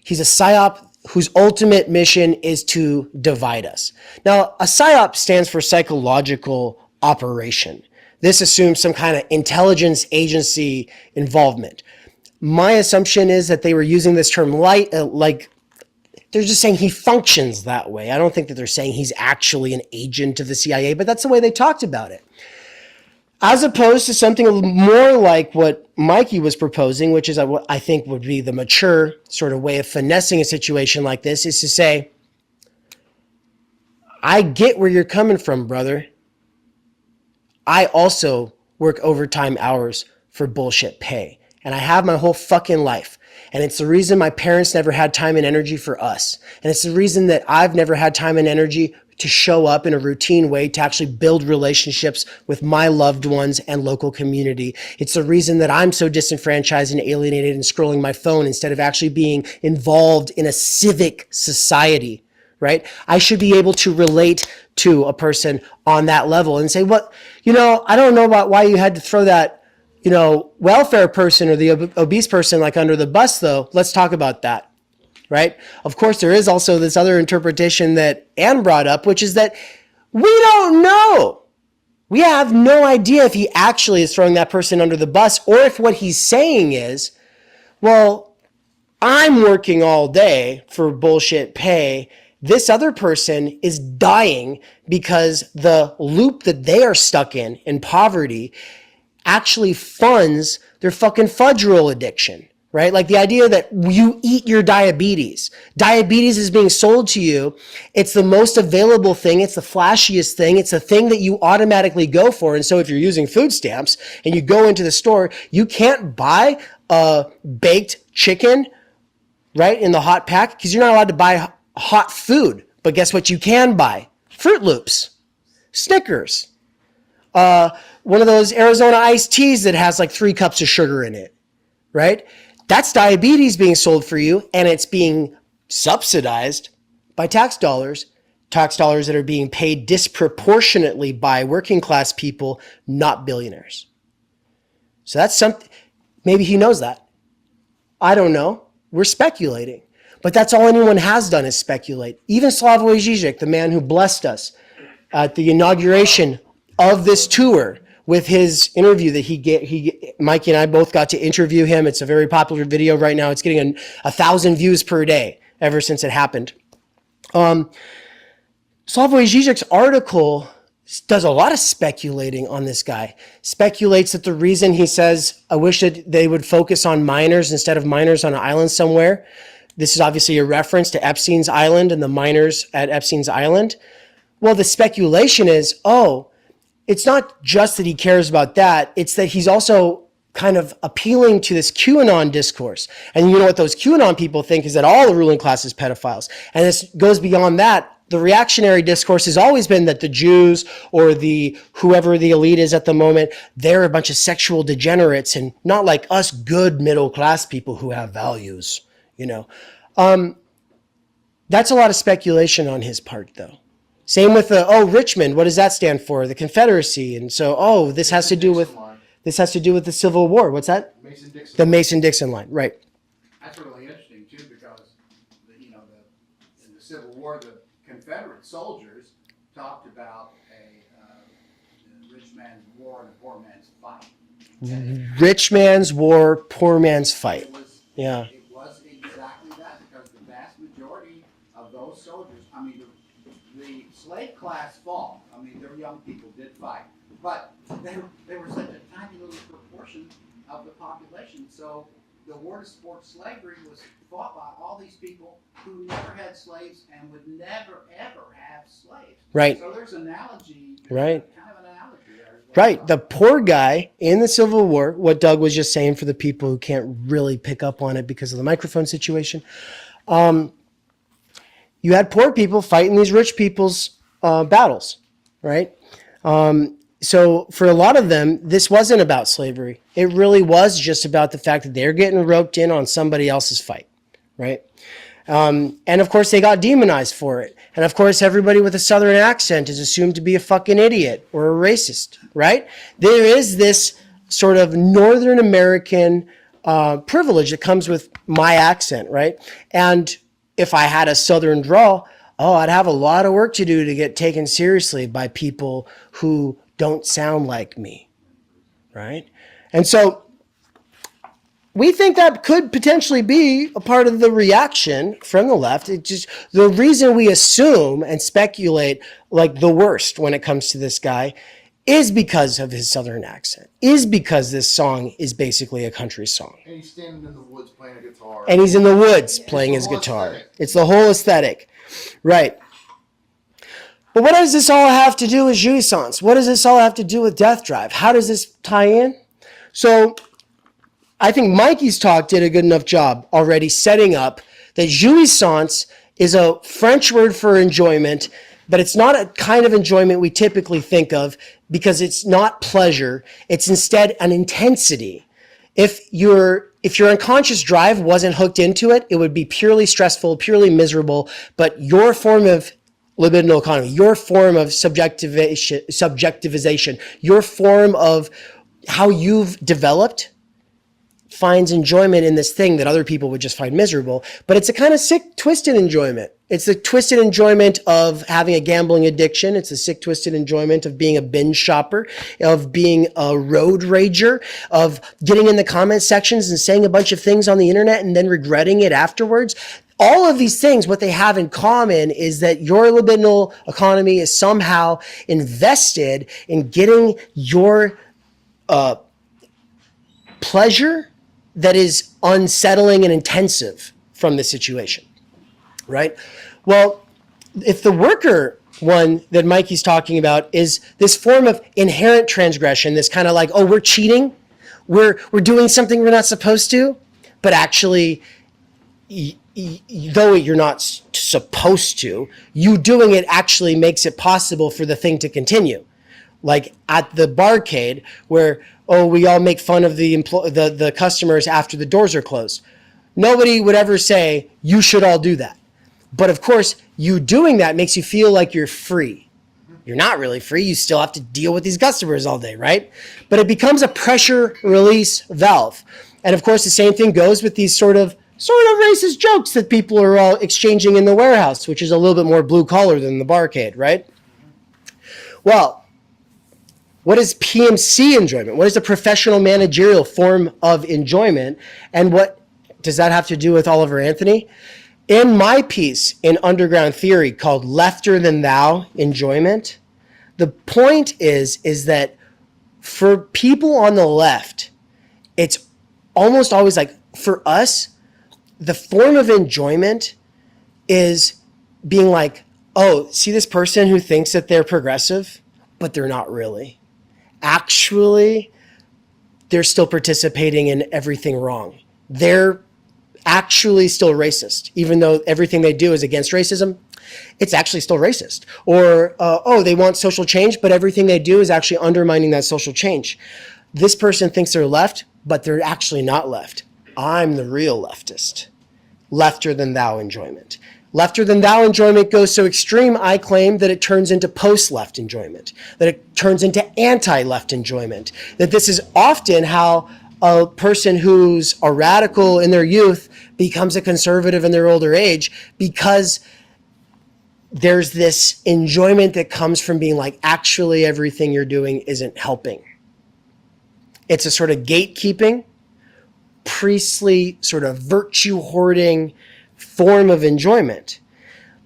He's a psyop whose ultimate mission is to divide us. Now, a psyop stands for psychological operation. This assumes some kind of intelligence agency involvement. My assumption is that they were using this term they're they're just saying he functions that way. I don't think that they're saying he's actually an agent of the CIA, but that's the way they talked about it. As opposed to something more like what Mikey was proposing, which is what I think would be the mature sort of way of finessing a situation like this, is to say, I get where you're coming from, brother. I also work overtime hours for bullshit pay. And I have my whole fucking life. And it's the reason my parents never had time and energy for us. And it's the reason that I've never had time and energy to show up in a routine way to actually build relationships with my loved ones and local community. It's the reason that I'm so disenfranchised and alienated and scrolling my phone instead of actually being involved in a civic society, right? I should be able to relate to a person on that level and say, what, I don't know about why you had to throw that, welfare person or the obese person like under the bus though. Let's talk about that. Right? Of course, there is also this other interpretation that Anne brought up, which is that we don't know. We have no idea if he actually is throwing that person under the bus or if what he's saying is, well, I'm working all day for bullshit pay. This other person is dying because the loop that they are stuck in poverty, actually funds their fucking fudge roll addiction. Right? Like the idea that you eat your diabetes. Diabetes is being sold to you. It's the most available thing. It's the flashiest thing. It's the thing that you automatically go for. And so if you're using food stamps and you go into the store, you can't buy a baked chicken, right, in the hot pack because you're not allowed to buy hot food. But guess what you can buy? Fruit Loops, Snickers, one of those Arizona iced teas that has like 3 cups of sugar in it, right? That's diabetes being sold for you, and it's being subsidized by tax dollars that are being paid disproportionately by working class people, not billionaires. So that's something, maybe he knows that. I don't know. We're speculating. But that's all anyone has done is speculate. Even Slavoj Žižek, the man who blessed us at the inauguration of this tour, with his interview that Mikey and I both got to interview him. It's a very popular video right now. It's getting 1,000 views per day ever since it happened. Slavoj Žižek's article does a lot of speculating on this guy. Speculates that the reason he says, I wish that they would focus on minors instead of minors on an island somewhere. This is obviously a reference to Epstein's Island and the minors at Epstein's Island. Well, the speculation is, it's not just that he cares about that. It's that he's also kind of appealing to this QAnon discourse. And you know what those QAnon people think is that all the ruling class is pedophiles. And this goes beyond that. The reactionary discourse has always been that the Jews or whoever the elite is at the moment, they're a bunch of sexual degenerates and not like us good middle class people who have values, That's a lot of speculation on his part though. Same with Richmond. What does that stand for? The Confederacy. And so, this has to do with the Civil War. What's that? Mason-Dixon. The Mason-Dixon line, right? That's really interesting too, because in the Civil War, the Confederate soldiers talked about a rich man's war and a poor man's fight. Rich man's war, poor man's fight. Yeah. It was exactly that, because the vast majority of those soldiers, the slave class fought. Their young people did fight, but they were such a tiny little proportion of the population. So the war to support slavery was fought by all these people who never had slaves and would never ever have slaves. Right. So there's an analogy. Right. Kind of an analogy there. As well. Right. The poor guy in the Civil War, what Doug was just saying for the people who can't really pick up on it because of the microphone situation. You had poor people fighting these rich people's battles, right? So for a lot of them, this wasn't about slavery. It really was just about the fact that they're getting roped in on somebody else's fight, right? And of course, they got demonized for it. And of course, everybody with a Southern accent is assumed to be a fucking idiot or a racist, right? There is this sort of Northern American privilege that comes with my accent, right? And if I had a Southern drawl, I'd have a lot of work to do to get taken seriously by people who don't sound like me, right? And so we think that could potentially be a part of the reaction from the left. It just, the reason we assume and speculate like the worst when it comes to this guy is because of his Southern accent, is because this song is basically a country song. And he's standing in the woods playing a guitar. And he's in the woods playing his guitar. It's the whole aesthetic. Right. But what does this all have to do with jouissance? What does this all have to do with Death Drive? How does this tie in? So I think Mikey's talk did a good enough job already setting up that jouissance is a French word for enjoyment, but it's not a kind of enjoyment we typically think of because it's not pleasure. It's instead an intensity. If your unconscious drive wasn't hooked into it, it would be purely stressful, purely miserable, but your form of libidinal economy, your form of subjectivization, your form of how you've developed finds enjoyment in this thing that other people would just find miserable. But it's a kind of sick, twisted enjoyment. It's the twisted enjoyment of having a gambling addiction. It's the sick, twisted enjoyment of being a binge shopper, of being a road rager, of getting in the comment sections and saying a bunch of things on the internet and then regretting it afterwards. All of these things, what they have in common is that your libidinal economy is somehow invested in getting your pleasure that is unsettling and intensive from the situation, right? Well, if the worker one that Mikey's talking about is this form of inherent transgression, this kind of like, oh, we're cheating, we're doing something we're not supposed to, but actually, though you're not supposed to, you doing it actually makes it possible for the thing to continue. Like at the Barcade, where, oh, we all make fun of the customers after the doors are closed. Nobody would ever say, you should all do that. But of course, you doing that makes you feel like you're free. You're not really free. You still have to deal with these customers all day, right? But it becomes a pressure release valve. And of course, the same thing goes with these sort of racist jokes that people are all exchanging in the warehouse, which is a little bit more blue collar than the Barcade, right? Well, what is PMC enjoyment? What is the professional managerial form of enjoyment? And what does that have to do with Oliver Anthony? In my piece in Underground Theory called Lefter Than Thou Enjoyment, the point is that for people on the left, it's almost always like, for us, the form of enjoyment is being like, oh, see this person who thinks that they're progressive, but they're not really. Actually, they're still participating in everything wrong. They're actually still racist, even though everything they do is against racism. It's actually still racist. Or, oh, they want social change, but everything they do is actually undermining that social change. This person thinks they're left, but they're actually not left. I'm the real leftist. Lefter than thou enjoyment. Lefter than thou enjoyment goes so extreme, I claim, that it turns into post-left enjoyment, that it turns into anti-left enjoyment, that this is often how a person who's a radical in their youth becomes a conservative in their older age, because there's this enjoyment that comes from being like, actually everything you're doing isn't helping. It's a sort of gatekeeping, priestly, sort of virtue hoarding form of enjoyment.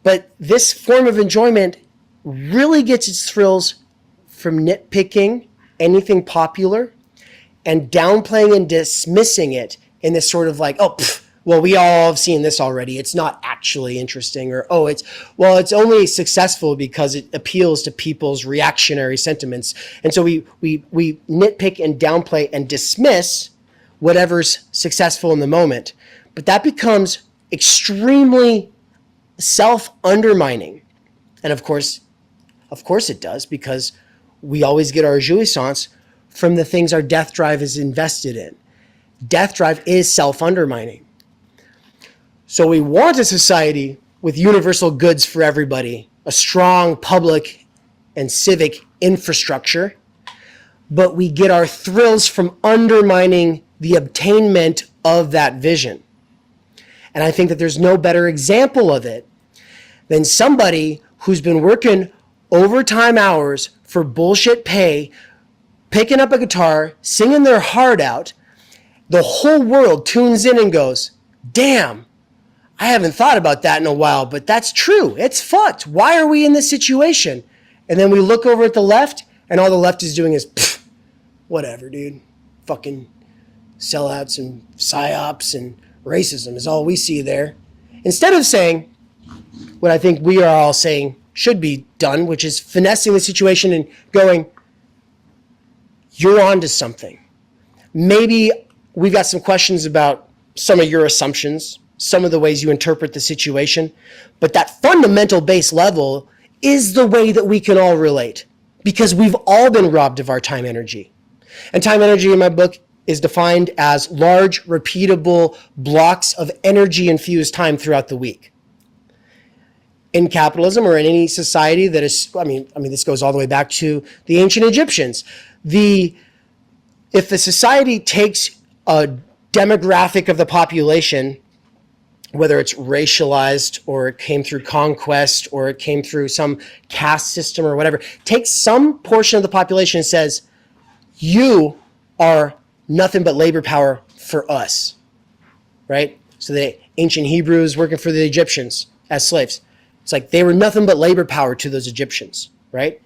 But this form of enjoyment really gets its thrills from nitpicking anything popular and downplaying and dismissing it in this sort of like, oh, well, we all have seen this already. It's not actually interesting. Or, oh, it's only successful because it appeals to people's reactionary sentiments. And so we nitpick and downplay and dismiss whatever's successful in the moment. But that becomes extremely self-undermining. And of course it does, because we always get our jouissance from the things our death drive is invested in. Death drive is self-undermining. So we want a society with universal goods for everybody, a strong public and civic infrastructure, but we get our thrills from undermining the obtainment of that vision. And I think that there's no better example of it than somebody who's been working overtime hours for bullshit pay, picking up a guitar, singing their heart out, the whole world tunes in and goes, damn, I haven't thought about that in a while, but that's true. It's fucked. Why are we in this situation? And then we look over at the left, and all the left is doing is, whatever, dude. Fucking sellouts and psyops and racism is all we see there. Instead of saying what I think we are all saying should be done, which is finessing the situation and going, you're onto something. Maybe we've got some questions about some of your assumptions, some of the ways you interpret the situation, but that fundamental base level is the way that we can all relate, because we've all been robbed of our time energy. And time energy in my book is defined as large, repeatable blocks of energy-infused time throughout the week. In capitalism or in any society that is, I mean, this goes all the way back to the ancient Egyptians. If the society takes a demographic of the population, whether it's racialized or it came through conquest or it came through some caste system or whatever, takes some portion of the population and says, you are nothing but labor power for us, right? So the ancient Hebrews working for the Egyptians as slaves. It's like they were nothing but labor power to those Egyptians, right?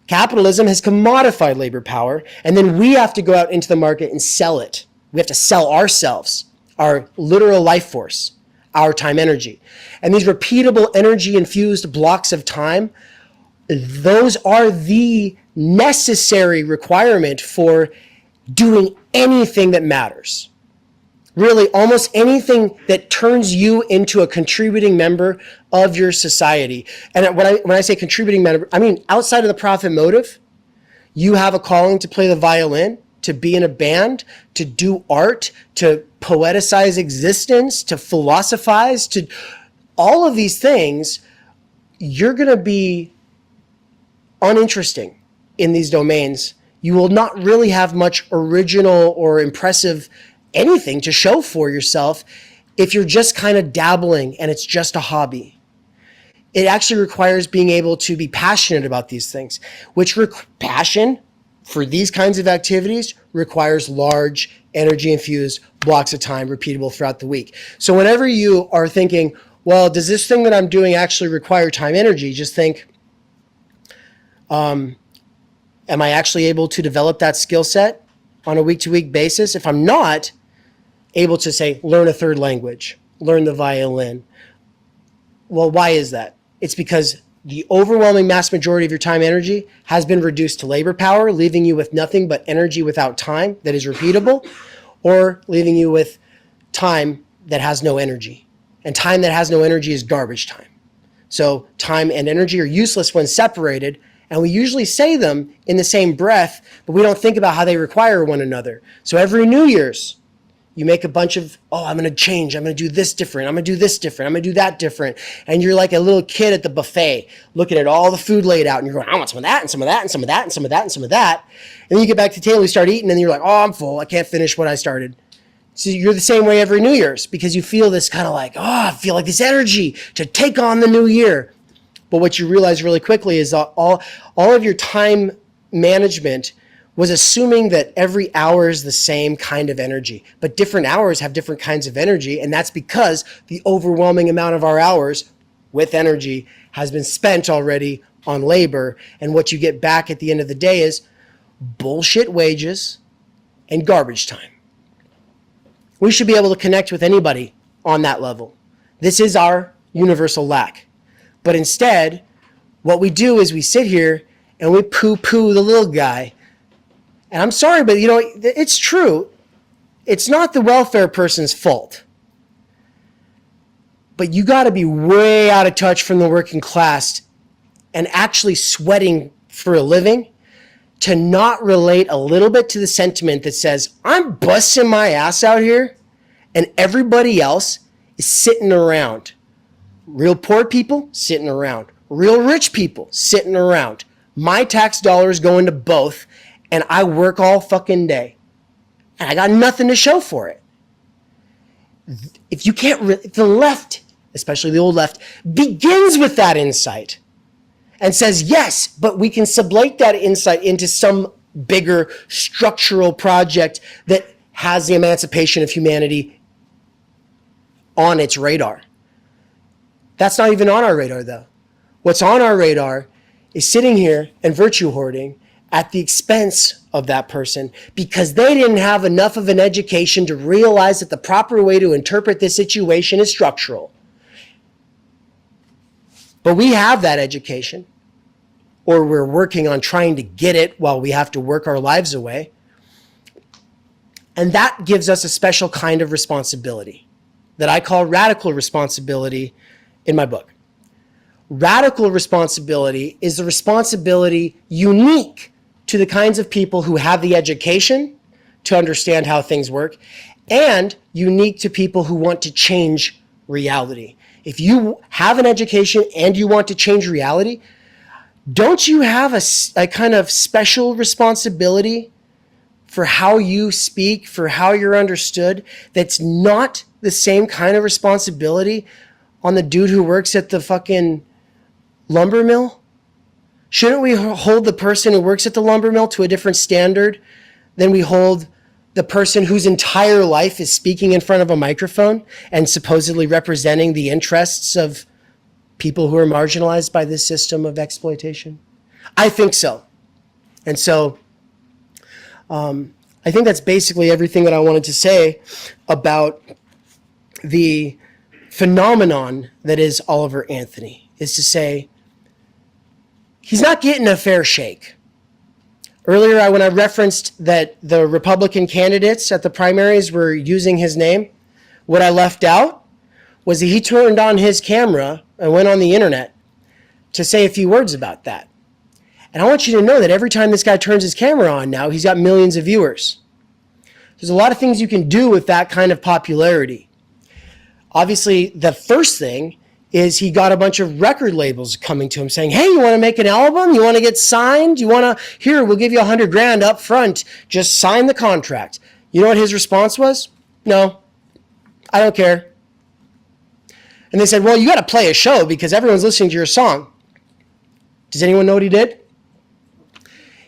Capitalism has commodified labor power, and then we have to go out into the market and sell it. We have to sell ourselves, our literal life force, our time energy. And these repeatable energy-infused blocks of time, those are the necessary requirement for doing anything that matters. Really, almost anything that turns you into a contributing member of your society. And when I say contributing member, I mean outside of the profit motive, you have a calling to play the violin, to be in a band, to do art, to poeticize existence, to philosophize, to all of these things. You're going to be uninteresting in these domains. You will not really have much original or impressive anything to show for yourself if you're just kind of dabbling and it's just a hobby. It actually requires being able to be passionate about these things, which passion for these kinds of activities requires large energy-infused blocks of time repeatable throughout the week. So whenever you are thinking, well, does this thing that I'm doing actually require time energy? Just think, am I actually able to develop that skill set on a week-to-week basis? If I'm not able to, say, learn a third language, learn the violin, well, why is that? It's because the overwhelming mass majority of your time energy has been reduced to labor power, leaving you with nothing but energy without time that is repeatable, or leaving you with time that has no energy. And time that has no energy is garbage time. So time and energy are useless when separated, and we usually say them in the same breath, but we don't think about how they require one another. So every New Year's, you make a bunch of, I'm going to change. I'm going to do this different. I'm going to do this different. I'm going to do that different. And you're like a little kid at the buffet looking at all the food laid out, and you're going, I want some of that and some of that and some of that and some of that and some of that. And then you get back to the table, you start eating, and you're like, I'm full. I can't finish what I started. So you're the same way every New Year's, because you feel this kind of like, I feel like this energy to take on the new year. But what you realize really quickly is that all of your time management was assuming that every hour is the same kind of energy, but different hours have different kinds of energy. And that's because the overwhelming amount of our hours with energy has been spent already on labor. And what you get back at the end of the day is bullshit wages and garbage time. We should be able to connect with anybody on that level. This is our universal lack. But instead, what we do is we sit here and we poo-poo the little guy. And I'm sorry, but it's true. It's not the welfare person's fault. But you got to be way out of touch from the working class and actually sweating for a living to not relate a little bit to the sentiment that says, I'm busting my ass out here and everybody else is sitting around. Real poor people sitting around. Real rich people sitting around. My tax dollars go into both, and I work all fucking day. And I got nothing to show for it. If you can't, if the left, especially the old left, begins with that insight and says, yes, but we can sublate that insight into some bigger structural project that has the emancipation of humanity on its radar. That's not even on our radar, though. What's on our radar is sitting here and virtue hoarding at the expense of that person because they didn't have enough of an education to realize that the proper way to interpret this situation is structural. But we have that education, or we're working on trying to get it while we have to work our lives away. And that gives us a special kind of responsibility that I call radical responsibility in my book. Radical responsibility is the responsibility unique to the kinds of people who have the education to understand how things work, and unique to people who want to change reality. If you have an education and you want to change reality, don't you have a kind of special responsibility for how you speak, for how you're understood, that's not the same kind of responsibility on the dude who works at the fucking lumber mill? Shouldn't we hold the person who works at the lumber mill to a different standard than we hold the person whose entire life is speaking in front of a microphone and supposedly representing the interests of people who are marginalized by this system of exploitation? I think so. And so I think that's basically everything that I wanted to say about the phenomenon that is Oliver Anthony, is to say, he's not getting a fair shake. Earlier, when I referenced that the Republican candidates at the primaries were using his name, what I left out was that he turned on his camera and went on the internet to say a few words about that. And I want you to know that every time this guy turns his camera on now, he's got millions of viewers. There's a lot of things you can do with that kind of popularity. Obviously, the first thing is he got a bunch of record labels coming to him saying, hey, you want to make an album? You want to get signed? You want to, here, we'll give you $100,000 up front. Just sign the contract. You know what his response was? No, I don't care. And they said, well, you got to play a show because everyone's listening to your song. Does anyone know what he did?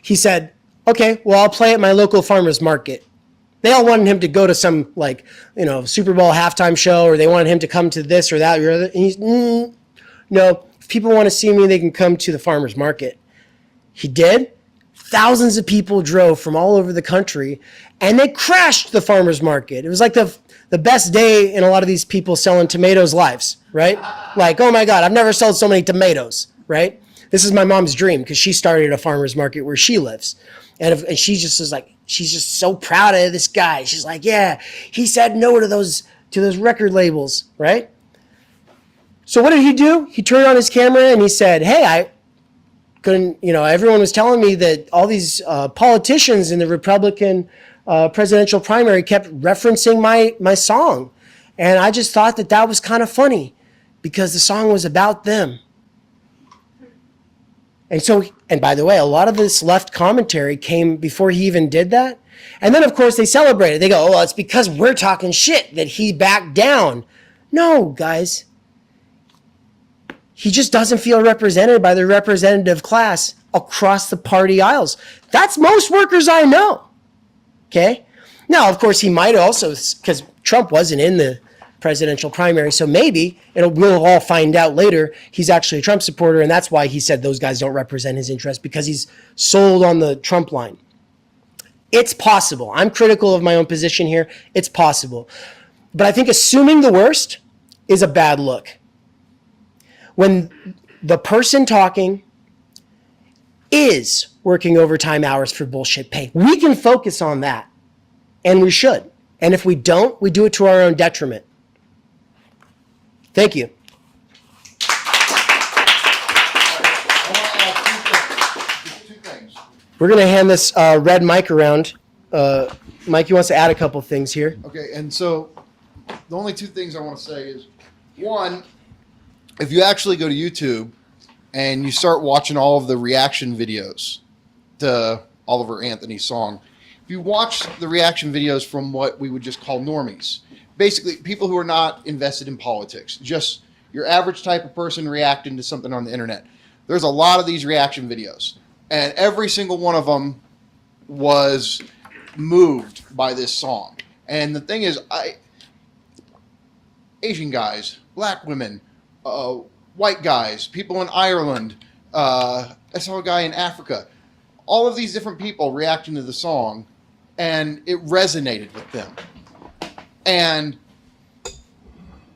He said, okay, well, I'll play at my local farmer's market. They all wanted him to go to some, Super Bowl halftime show, or they wanted him to come to this or that or other. And he's, no, if people want to see me, they can come to the farmer's market. He did. Thousands of people drove from all over the country, and they crashed the farmer's market. It was like the best day in a lot of these people selling tomatoes' lives, right? Like, oh my God, I've never sold so many tomatoes, right? This is my mom's dream because she started a farmer's market where she lives. And she just was like, she's just so proud of this guy. She's like, yeah, he said no to those record labels, right? So what did he do? He turned on his camera and he said, hey, I couldn't, everyone was telling me that all these politicians in the Republican presidential primary kept referencing my song. And I just thought that was kind of funny because the song was about them. And by the way, a lot of this left commentary came before he even did that. And then, of course, they celebrated. They go, oh, well, it's because we're talking shit that he backed down. No, guys. He just doesn't feel represented by the representative class across the party aisles. That's most workers I know. Okay? Now, of course, he might also, because Trump wasn't in the presidential primary, so maybe we'll all find out later he's actually a Trump supporter, and that's why he said those guys don't represent his interest, because he's sold on the Trump line. It's possible. I'm critical of my own position here. It's possible. But I think assuming the worst is a bad look. When the person talking is working overtime hours for bullshit pay, we can focus on that, and we should. And if we don't, we do it to our own detriment. Thank you. Two things. We're going to hand this red mic around. Mikey wants to add a couple things here. Okay, and so the only two things I want to say is, one, if you actually go to YouTube and you start watching all of the reaction videos to Oliver Anthony's song, if you watch the reaction videos from what we would just call normies, basically people who are not invested in politics, just your average type of person reacting to something on the internet, there's a lot of these reaction videos, and every single one of them was moved by this song. And the thing is, Asian guys, black women, white guys, people in Ireland, I saw a guy in Africa, all of these different people reacting to the song, and it resonated with them. And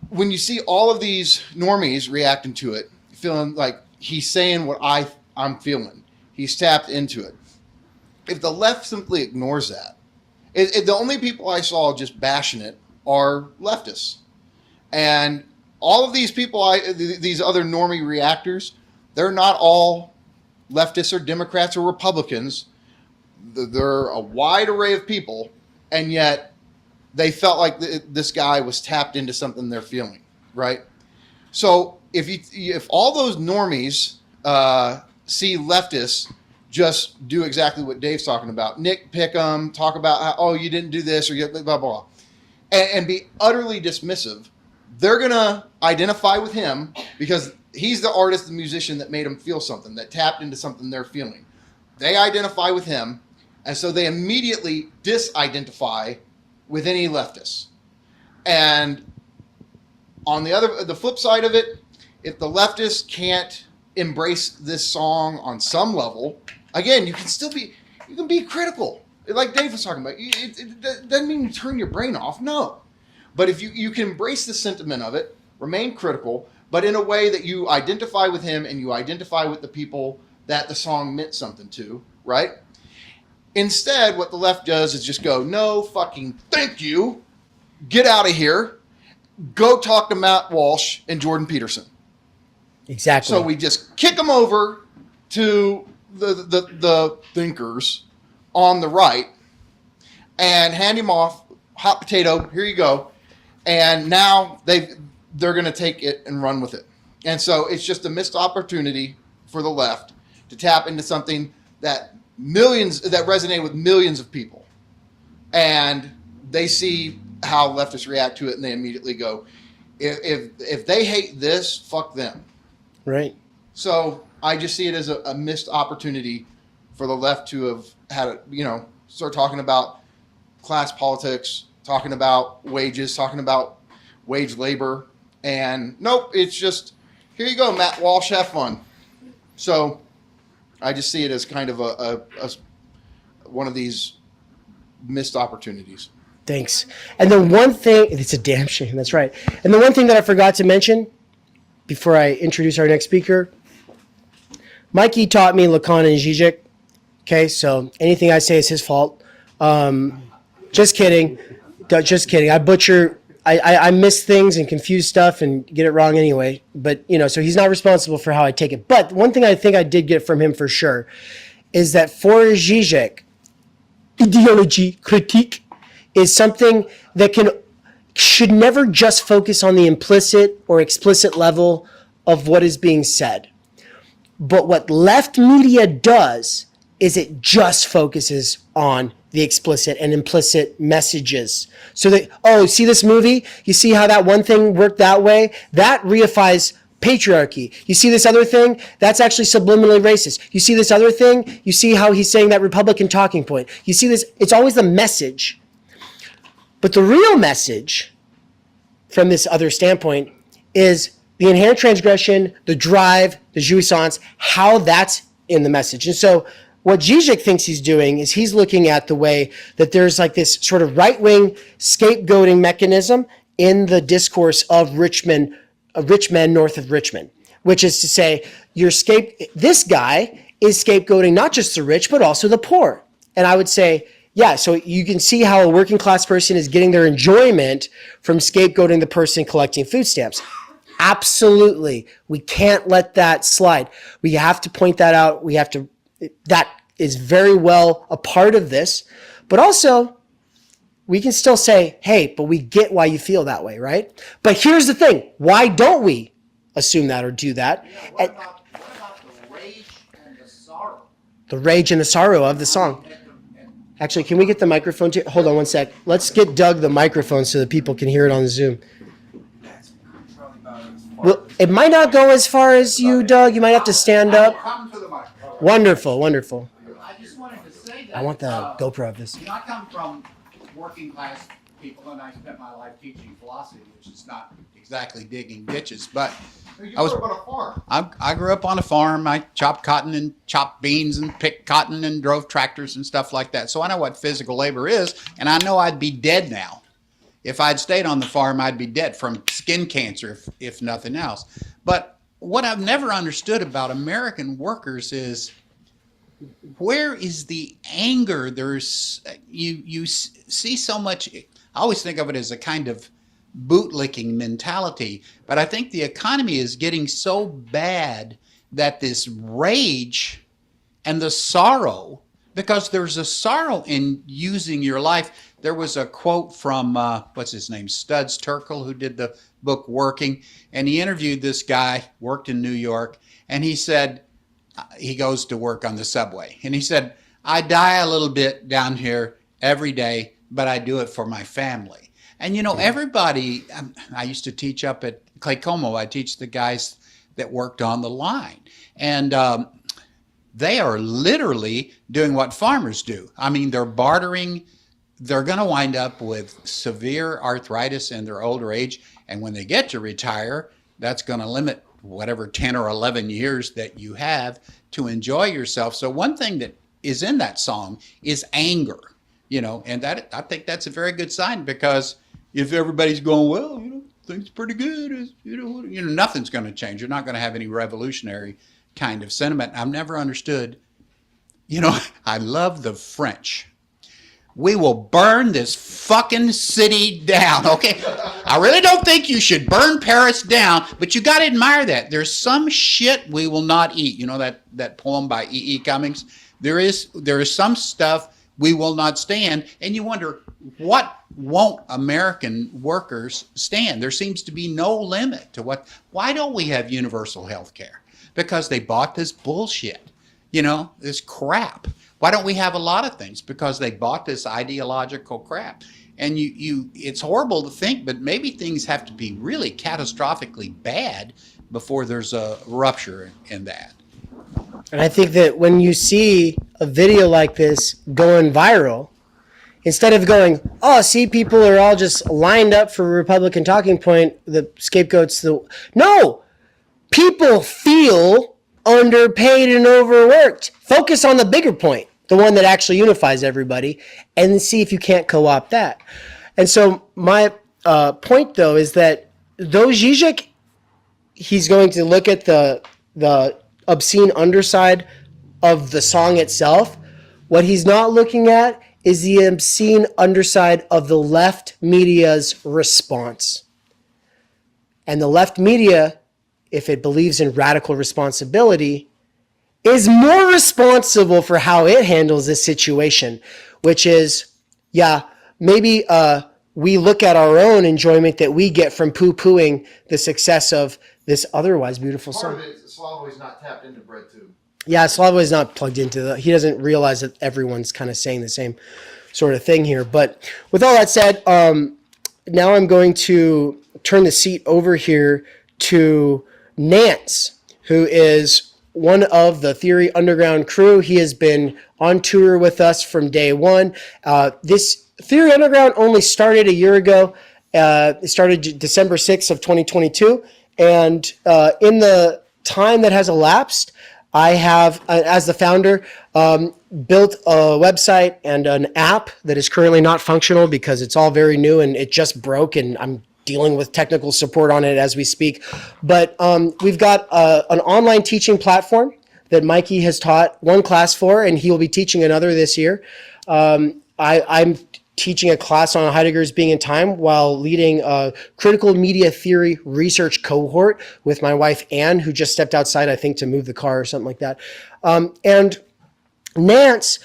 when you see all of these normies reacting to it, feeling like he's saying what I'm feeling, he's tapped into it. If the left simply ignores that, the only people I saw just bashing it are leftists. And all of these people, these other normie reactors, they're not all leftists or Democrats or Republicans. They're a wide array of people, and yet they felt like this guy was tapped into something they're feeling, right? So if all those normies see leftists just do exactly what Dave's talking about, nitpick them, talk about how, oh, you didn't do this, or you blah, blah, blah, and be utterly dismissive, they're going to identify with him because he's the artist, the musician that made them feel something, that tapped into something they're feeling. They identify with him, and so they immediately disidentify with any leftists. And on the flip side of it, if the leftists can't embrace this song on some level, again, you can be critical. Like Dave was talking about, it doesn't mean you turn your brain off, no. But if you can embrace the sentiment of it, remain critical, but in a way that you identify with him and you identify with the people that the song meant something to, right? Instead, what the left does is just go, no fucking thank you, get out of here, go talk to Matt Walsh and Jordan Peterson. Exactly. So we just kick them over to the thinkers on the right and hand him off, hot potato, here you go. And now they're going to take it and run with it. And so it's just a missed opportunity for the left to tap into something that resonate with millions of people. And they see how leftists react to it, and they immediately go, if they hate this, fuck them. Right. So I just see it as a missed opportunity for the left to have had, start talking about class politics, talking about wages, talking about wage labor. And nope, it's just, here you go, Matt Walsh, have fun. So I just see it as kind of a one of these missed opportunities. Thanks. And the one thing, it's a damn shame, that's right. And the one thing that I forgot to mention before I introduce our next speaker, Mikey taught me Lacan and Žižek. Okay, so anything I say is his fault. Just kidding. Just kidding. I miss things and confuse stuff and get it wrong anyway. But, so he's not responsible for how I take it. But one thing I think I did get from him for sure is that for Žižek, ideology critique is something that should never just focus on the implicit or explicit level of what is being said. But what left media does is it just focuses on the explicit and implicit messages. So that, oh, see this movie? You see how that one thing worked that way? That reifies patriarchy. You see this other thing? That's actually subliminally racist. You see this other thing? You see how he's saying that Republican talking point. You see this? It's always the message. But the real message from this other standpoint is the inherent transgression, the drive, the jouissance, how that's in the message. And so what Žižek thinks he's doing is he's looking at the way that there's like this sort of right-wing scapegoating mechanism in the discourse of rich men north of Richmond, which is to say, this guy is scapegoating not just the rich, but also the poor. And I would say, yeah, so you can see how a working class person is getting their enjoyment from scapegoating the person collecting food stamps. Absolutely. We can't let that slide. We have to point that out. That is very well a part of this, but also we can still say, hey, but we get why you feel that way, right? But here's the thing. Why don't we assume that or do that? What about the rage and the sorrow? The rage and the sorrow of the song. Actually, can we get the microphone to, hold on one sec. Let's get Doug the microphone so that people can hear it on the Zoom. Well, it might not go as far as you, Doug. You might have to stand up. Come to the microphone. Wonderful, wonderful. I just wanted to say I want the GoPro of this. You know, I come from working class people, and I spent my life teaching philosophy, which is not exactly digging ditches, but I was on a farm. I grew up on a farm. I chopped cotton and chopped beans and picked cotton and drove tractors and stuff like that. So I know what physical labor is, and I know I'd be dead now. If I'd stayed on the farm, I'd be dead from skin cancer, if nothing else. But what I've never understood about American workers is, where is the anger? You see so much. I always think of it as a kind of bootlicking mentality, but I think the economy is getting so bad that this rage and the sorrow, because there's a sorrow in using your life. There was a quote from, what's his name, Studs Terkel, who did the book Working, and he interviewed this guy, worked in New York, and he said, he goes to work on the subway, and he said, I die a little bit down here every day, but I do it for my family. And you know, everybody, I used to teach up at Clay Como, I teach the guys that worked on the line, and they are literally doing what farmers do. I mean, they're bartering. They're going to wind up with severe arthritis in their older age, and when they get to retire, that's going to limit whatever 10 or 11 years that you have to enjoy yourself. So one thing that is in that song is anger, you know, and that, I think that's a very good sign, because if everybody's going, well, you know, things pretty good, you know, nothing's going to change. You're not going to have any revolutionary kind of sentiment. I've never understood, you know, I love the French. We will burn this fucking city down, okay? I really don't think you should burn Paris down, but you got to admire that. There's some shit we will not eat. You know that poem by E.E. Cummings? There is some stuff we will not stand, and you wonder, what won't American workers stand? There seems to be no limit to what. Why don't we have universal health care? Because they bought this bullshit, you know, this crap. Why don't we have a lot of things? Because they bought this ideological crap. And it's horrible to think, but maybe things have to be really catastrophically bad before there's a rupture in that. And I think that when you see a video like this going viral, instead of going, oh, see, people are all just lined up for a Republican talking point, the scapegoats, no, people feel underpaid and overworked. Focus on the bigger point, the one that actually unifies everybody, and see if you can't co-opt that. And so my point, though, is that though Žižek, he's going to look at the obscene underside of the song itself, what he's not looking at is the obscene underside of the left media's response. And the left media, if it believes in radical responsibility, is more responsible for how it handles this situation, which is, yeah, maybe we look at our own enjoyment that we get from poo-pooing the success of this otherwise beautiful song. Part of it, Slavoj's not tapped into bread too. Yeah, Slavoj is not plugged into he doesn't realize that everyone's kind of saying the same sort of thing here. But with all that said, now I'm going to turn the seat over here to Nance, who is one of the Theory Underground crew. He has been on tour with us from day one. This Theory Underground only started a year ago. It started December 6th of 2022. And in the time that has elapsed, I have, as the founder, built a website and an app that is currently not functional because it's all very new and it just broke, and I'm dealing with technical support on it as we speak. But we've got an online teaching platform that Mikey has taught one class for, and he will be teaching another this year. I'm teaching a class on Heidegger's Being and Time while leading a critical media theory research cohort with my wife, Anne, who just stepped outside, I think, to move the car or something like that. And Nance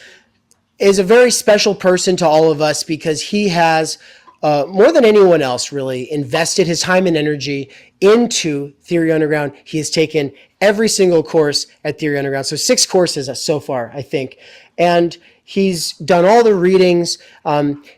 is a very special person to all of us because he has, more than anyone else really, invested his time and energy into Theory Underground. He has taken every single course at Theory Underground. So 6 courses so far, I think. And He's done all the readings.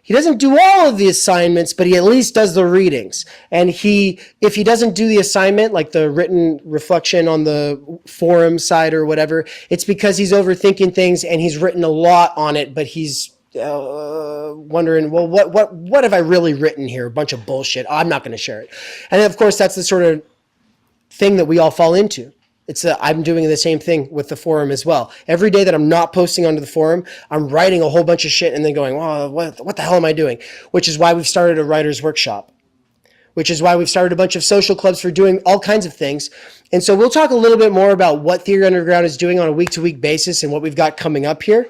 He doesn't do all of the assignments, but he at least does the readings. And if he doesn't do the assignment, like the written reflection on the forum side or whatever, it's because he's overthinking things and he's written a lot on it, but he's wondering, well, what have I really written here? A bunch of bullshit. I'm not going to share it. And of course, that's the sort of thing that we all fall into. I'm doing the same thing with the forum as well. Every day that I'm not posting onto the forum, I'm writing a whole bunch of shit and then going, oh, what the hell am I doing? Which is why we've started a writer's workshop, which is why we've started a bunch of social clubs for doing all kinds of things. And so we'll talk a little bit more about what Theory Underground is doing on a week-to-week basis and what we've got coming up here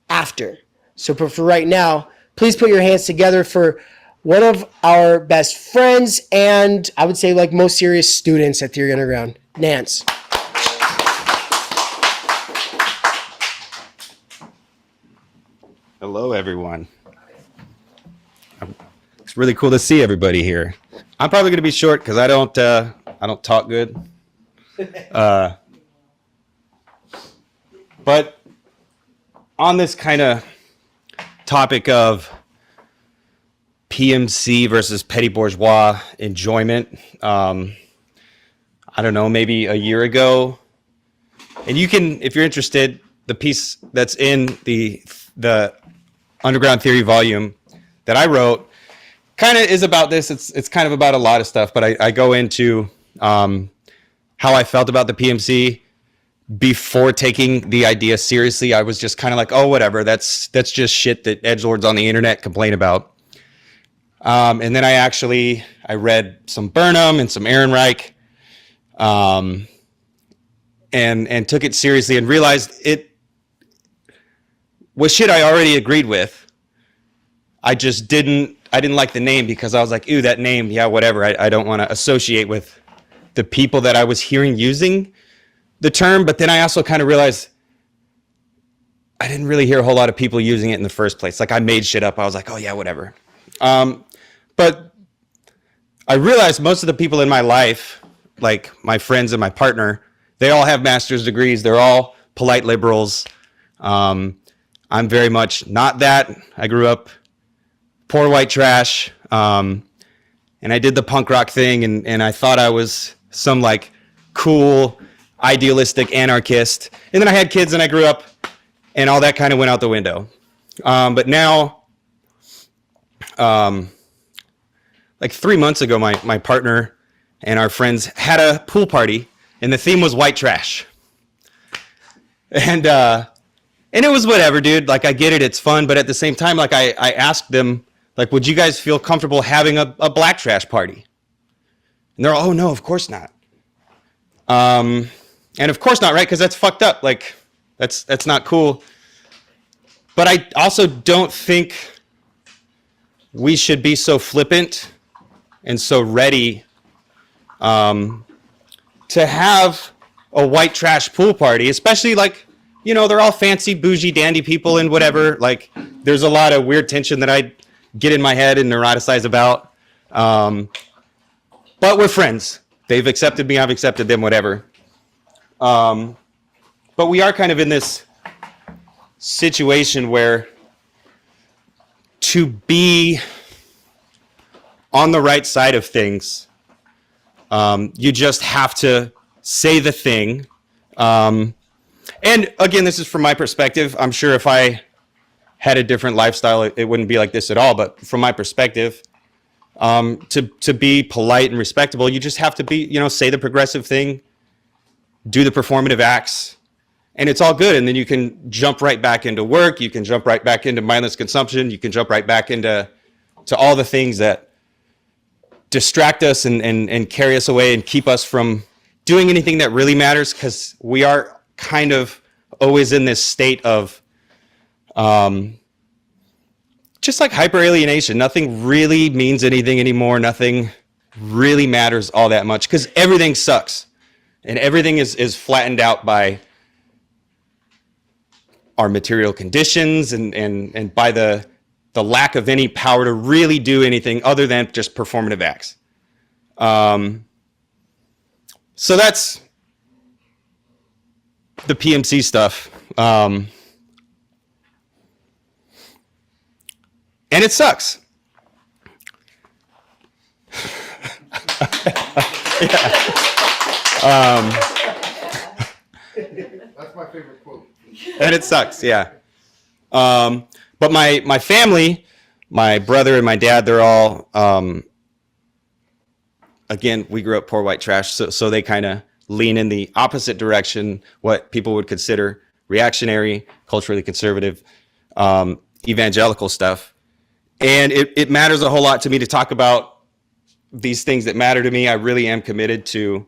after. So for right now, please put your hands together for one of our best friends and I would say like most serious students at Theory Underground, Nance. Hello, everyone. It's really cool to see everybody here. I'm probably going to be short because I don't talk good. But on this kind of topic of PMC versus petty bourgeois enjoyment, I don't know, maybe a year ago. And you can, if you're interested, the piece that's in the Underground Theory volume that I wrote kind of is about this. It's kind of about a lot of stuff, but I go into how I felt about the PMC before taking the idea seriously. I was just kind of like, oh, whatever. That's just shit that edgelords on the internet complain about. And then I read some Burnham and some Ehrenreich, and took it seriously and realized it was shit I already agreed with. I didn't like the name because I was like, ew, that name, yeah, whatever. I don't want to associate with the people that I was hearing using the term. But then I also kind of realized I didn't really hear a whole lot of people using it in the first place. Like I made shit up. I was like, oh yeah, whatever. But I realized most of the people in my life, like my friends and my partner, they all have master's degrees. They're all polite liberals. I'm very much not that. I grew up poor white trash. And I did the punk rock thing and I thought I was some like cool, idealistic anarchist. And then I had kids and I grew up and all that kind of went out the window. But now, like 3 months ago, my partner and our friends had a pool party and the theme was white trash. And it was whatever, dude. Like I get it, it's fun, but at the same time, like I asked them, like, would you guys feel comfortable having a black trash party? And they're all, oh no, of course not. And of course not, right? Because that's fucked up. Like that's not cool. But I also don't think we should be so flippant and so ready to have a white trash pool party, especially like, you know, they're all fancy, bougie, dandy people and whatever. Like there's a lot of weird tension that I get in my head and neuroticize about. But we're friends. They've accepted me, I've accepted them, whatever. But we are kind of in this situation where to be on the right side of things, you just have to say the thing. And again, this is from my perspective. I'm sure if I had a different lifestyle, it wouldn't be like this at all. But from my perspective, to be polite and respectable, you just have to be, you know, say the progressive thing, do the performative acts, and it's all good. And then you can jump right back into work. You can jump right back into mindless consumption. You can jump right back into all the things that distract us and carry us away and keep us from doing anything that really matters, because we are kind of always in this state of just like hyper alienation. Nothing really means anything anymore. Nothing really matters all that much because everything sucks and everything is flattened out by our material conditions and by the lack of any power to really do anything other than just performative acts. So that's the PMC stuff. And it sucks. That's my favorite quote. And it sucks, yeah. But my family, my brother and my dad, they're all, again, we grew up poor white trash, so they kind of lean in the opposite direction, what people would consider reactionary, culturally conservative, evangelical stuff. And it matters a whole lot to me to talk about these things that matter to me. I really am committed to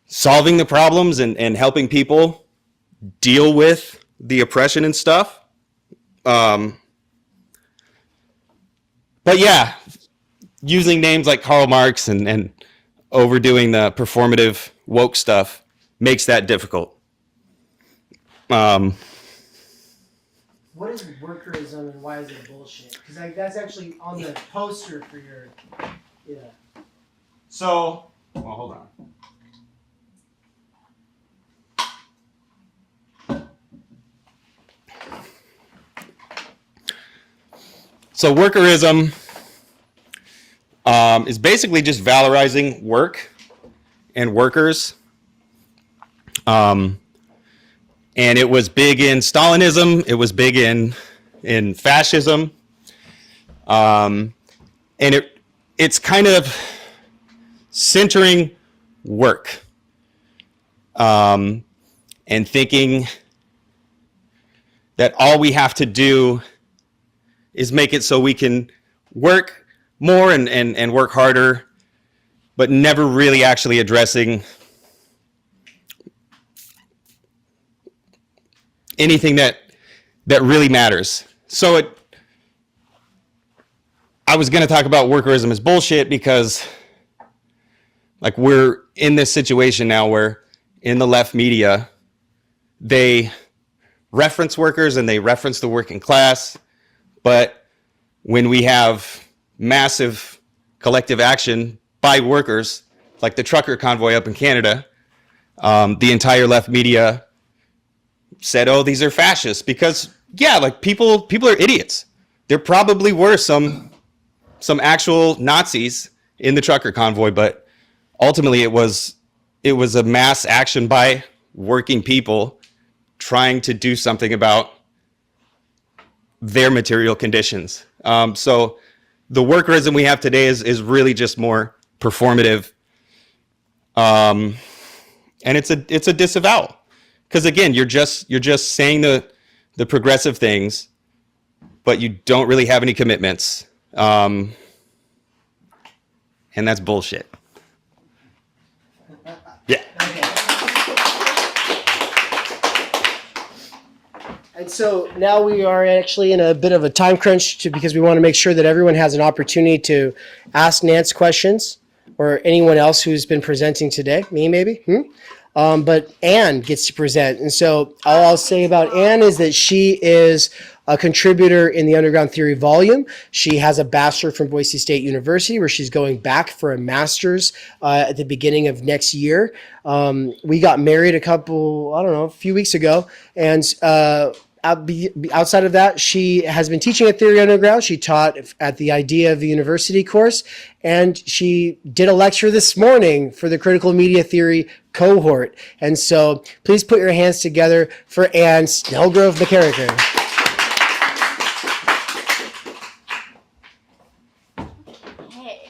solving the problems and helping people deal with the oppression and stuff. But yeah, using names like Karl Marx and overdoing the performative woke stuff makes that difficult. What is workerism and why is it bullshit? Because that's actually on the poster for your, yeah. So, well, hold on. So workerism is basically just valorizing work and workers. And it was big in Stalinism. It was big in fascism. And it's kind of centering work and thinking that all we have to do is make it so we can work more and work harder, but never really actually addressing anything that really matters. So I was going to talk about workerism as bullshit because like we're in this situation now where in the left media, they reference workers and they reference the working class. But when we have massive collective action by workers, like the trucker convoy up in Canada, the entire left media said, oh, these are fascists because, yeah, like people are idiots. There probably were some actual Nazis in the trucker convoy, but ultimately it was a mass action by working people trying to do something about their material conditions. So the workerism we have today is really just more performative. And it's a disavowal. Because again, you're just saying the progressive things, but you don't really have any commitments. And that's bullshit. Yeah. And so now we are actually in a bit of a time crunch because we want to make sure that everyone has an opportunity to ask Nance questions or anyone else who's been presenting today. Me, maybe? But Anne gets to present. And so all I'll say about Anne is that she is a contributor in the Underground Theory volume. She has a bachelor from Boise State University where she's going back for a master's at the beginning of next year. We got married a few weeks ago. And outside of that, she has been teaching at Theory Underground. She taught at the Idea of the University course. And she did a lecture this morning for the Critical Media Theory cohort. And so please put your hands together for Anne Snellgrove McKerracher. Hey.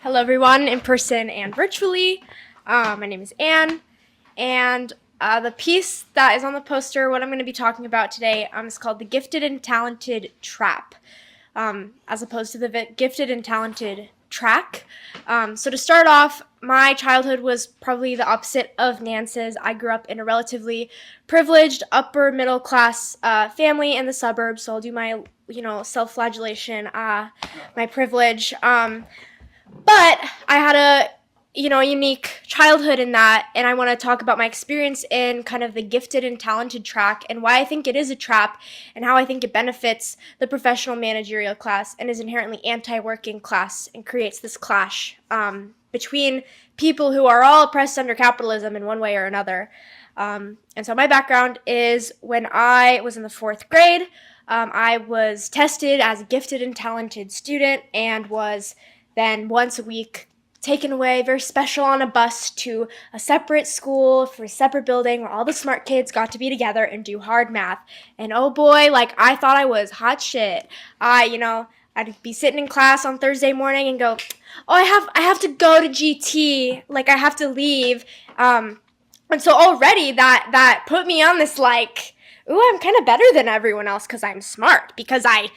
Hello everyone in person and virtually. My name is Anne, and the piece that is on the poster, what I'm going to be talking about today, is called The Gifted and Talented Trap, as opposed to the Gifted and Talented Track. So to start off, my childhood was probably the opposite of Nance's. I grew up in a relatively privileged upper middle class family in the suburbs, so I'll do my self-flagellation, my privilege. But I had a unique childhood in that, and I want to talk about my experience in kind of the gifted and talented track and why I think it is a trap and how I think it benefits the professional managerial class and is inherently anti-working class and creates this clash between people who are all oppressed under capitalism in one way or another. And so my background is when I was in the 4th grade, I was tested as a gifted and talented student and was then once a week taken away, very special, on a bus to a separate school for a separate building where all the smart kids got to be together and do hard math. And oh boy, like I thought I was hot shit. I'd be sitting in class on Thursday morning and go, oh, I have to go to GT, like I have to leave. And so already that put me on this like, ooh, I'm kind of better than everyone else because I'm smart, because I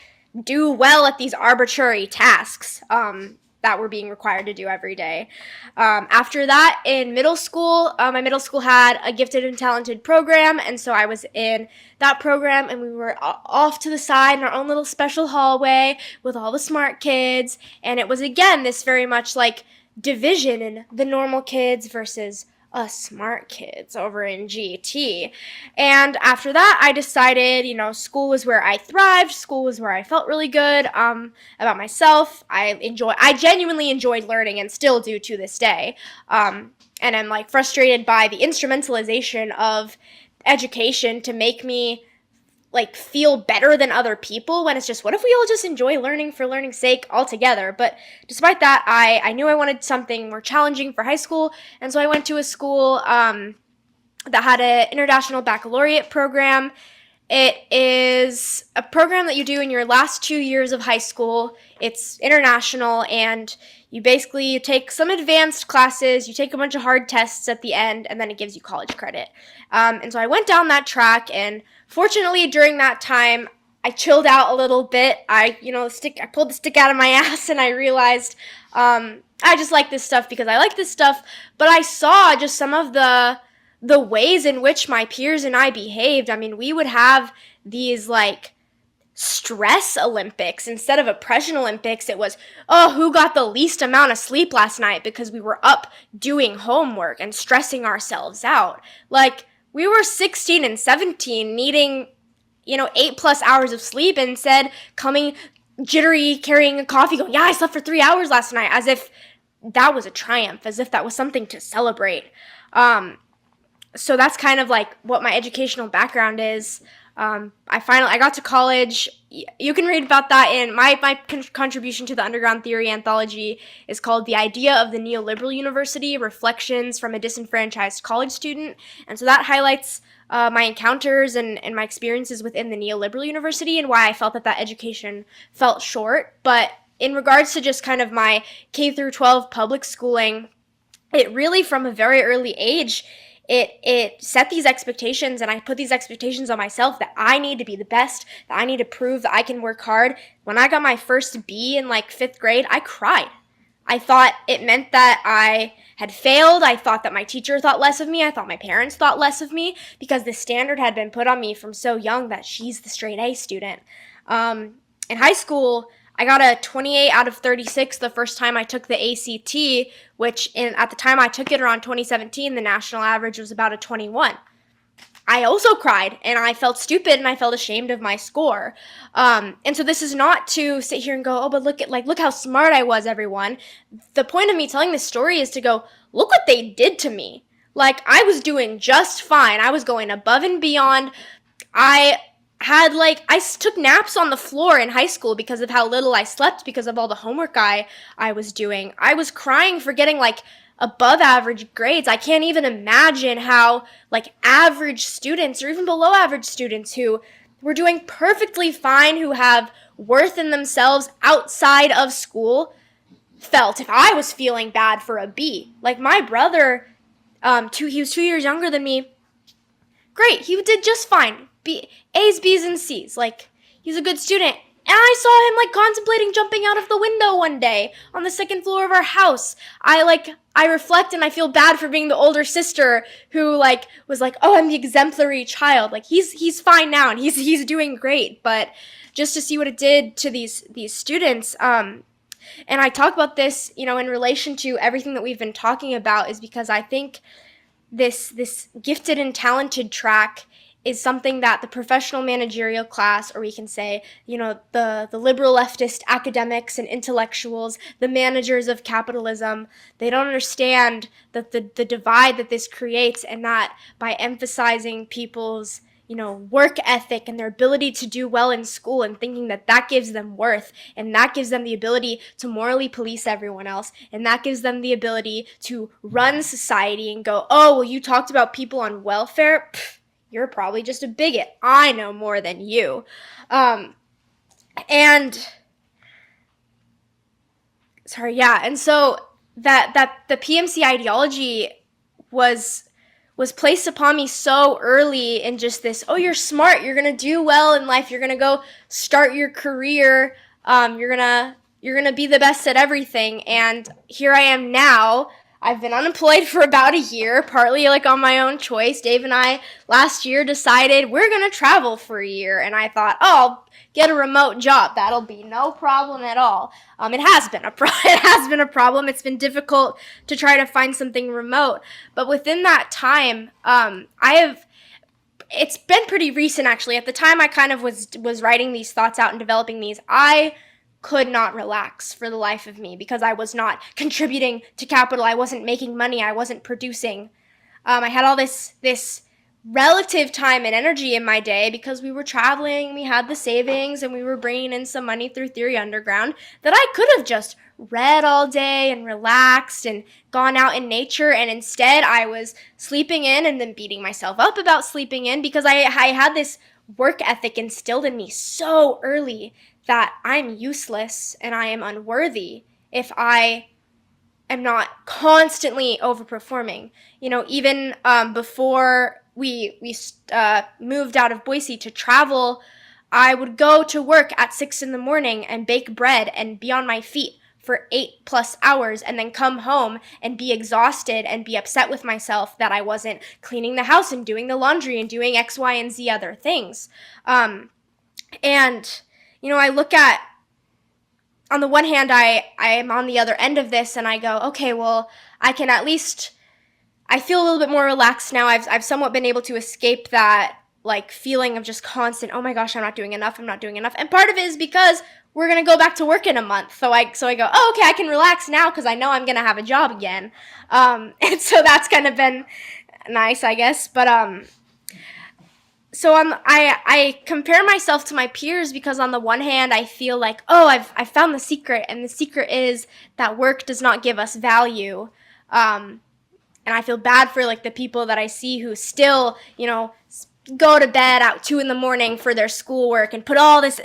do well at these arbitrary tasks that we're being required to do every day. After that, in middle school, my middle school had a gifted and talented program, and so I was in that program, and we were off to the side in our own little special hallway with all the smart kids, and it was, again, this very much like division in the normal kids versus us smart kids over in GT. And after that, I decided, school was where I thrived. School was where I felt really good about myself. I genuinely enjoyed learning and still do to this day. And I'm like frustrated by the instrumentalization of education to make me like feel better than other people, when it's just, what if we all just enjoy learning for learning's sake altogether? But despite that, I knew I wanted something more challenging for high school, and so I went to a school that had an international baccalaureate program. It is a program that you do in your last 2 years of high school. It's international, and you basically take some advanced classes, you take a bunch of hard tests at the end, and then it gives you college credit. And so I went down that track, and fortunately during that time, I chilled out a little bit. I pulled the stick out of my ass, and I realized I just like this stuff because I like this stuff, but I saw just some of the ways in which my peers and I behaved. I mean, we would have these like stress Olympics instead of oppression Olympics. It was, oh, who got the least amount of sleep last night because we were up doing homework and stressing ourselves out. Like, we were 16 and 17 needing, 8+ hours of sleep, and instead coming jittery, carrying a coffee, going, yeah, I slept for 3 hours last night, as if that was a triumph, as if that was something to celebrate. So that's kind of like what my educational background is. I got to college. You can read about that in my contribution to the Underground Theory anthology is called The Idea of the Neoliberal University, Reflections from a Disenfranchised College Student. And so that highlights my encounters and my experiences within the neoliberal university and why I felt that education felt short. But in regards to just kind of my K through 12 public schooling, it really, from a very early age, it set these expectations, and I put these expectations on myself that I need to be the best, that I need to prove that I can work hard. When I got my first B in like 5th grade, I cried. I thought it meant that I had failed. I thought that my teacher thought less of me. I thought my parents thought less of me because the standard had been put on me from so young that she's the straight A student. In high school, I got a 28 out of 36 the first time I took the ACT, which at the time I took it around 2017, the national average was about a 21. I also cried, and I felt stupid, and I felt ashamed of my score. And so this is not to sit here and go, oh, but look how smart I was, everyone. The point of me telling this story is to go, look what they did to me. Like, I was doing just fine. I was going above and beyond. I took naps on the floor in high school because of how little I slept, because of all the homework I was doing. I was crying for getting above average grades. I can't even imagine how average students or even below average students who were doing perfectly fine, who have worth in themselves outside of school, felt if I was feeling bad for a B. Like my brother, he was 2 years younger than me. Great, he did just fine. A's, B's, and C's. He's a good student. And I saw him contemplating jumping out of the window one day on the 2nd floor of our house. I reflect and I feel bad for being the older sister who was oh, I'm the exemplary child. He's fine now and he's doing great. But just to see what it did to these students, and I talk about this, in relation to everything that we've been talking about, is because I think this gifted and talented track is something that the professional managerial class, or we can say, the liberal leftist academics and intellectuals, the managers of capitalism, they don't understand that the divide that this creates, and that by emphasizing people's work ethic and their ability to do well in school and thinking that that gives them worth, and that gives them the ability to morally police everyone else, and that gives them the ability to run society and go, oh, well, you talked about people on welfare? Pfft, you're probably just a bigot. I know more than you. And so that the PMC ideology was placed upon me so early in just this, oh, you're smart, you're going to do well in life, you're going to go start your career, you're going to be the best at everything. And here I am now. I've been unemployed for about a year, partly like on my own choice. Dave and I last year decided we're going to travel for a year, and I thought, oh, I'll get a remote job. That'll be no problem at all. It has been a problem. It's been difficult to try to find something remote, but within that time, it's been pretty recent actually. At the time I kind of was writing these thoughts out and developing these, I could not relax for the life of me because I was not contributing to capital. I wasn't making money. I wasn't producing. I had all this relative time and energy in my day because we were traveling, we had the savings, and we were bringing in some money through Theory Underground that I could have just read all day and relaxed and gone out in nature, and instead I was sleeping in and then beating myself up about sleeping in because I had this work ethic instilled in me so early that I'm useless and I am unworthy if I am not constantly overperforming. Even before we moved out of Boise to travel, I would go to work at 6 a.m. and bake bread and be on my feet for 8+ hours and then come home and be exhausted and be upset with myself that I wasn't cleaning the house and doing the laundry and doing X, Y, and Z other things. I look at, on the one hand, I am on the other end of this and I go, okay, well, I can at least, I feel a little bit more relaxed now. I've somewhat been able to escape that feeling of just constant, oh my gosh, I'm not doing enough. And part of it is because we're going to go back to work in a month. So I go, oh, okay, I can relax now because I know I'm going to have a job again. And so that's kind of been nice, I guess. But, so I compare myself to my peers because on the one hand, I feel like, oh, I've found the secret, and the secret is that work does not give us value. And I feel bad for the people that I see who still, go to bed at 2 a.m. for their schoolwork and put all this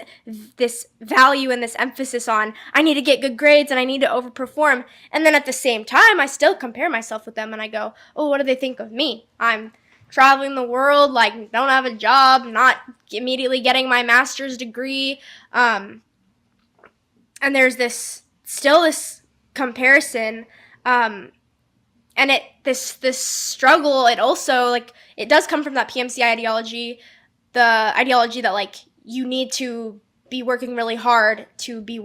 value and this emphasis on, I need to get good grades and I need to overperform. And then at the same time, I still compare myself with them and I go, oh, what do they think of me? I'm traveling the world, don't have a job, not immediately getting my master's degree. And there's this comparison. And this struggle, it also, it does come from that PMC ideology, the ideology that, you need to be working really hard to be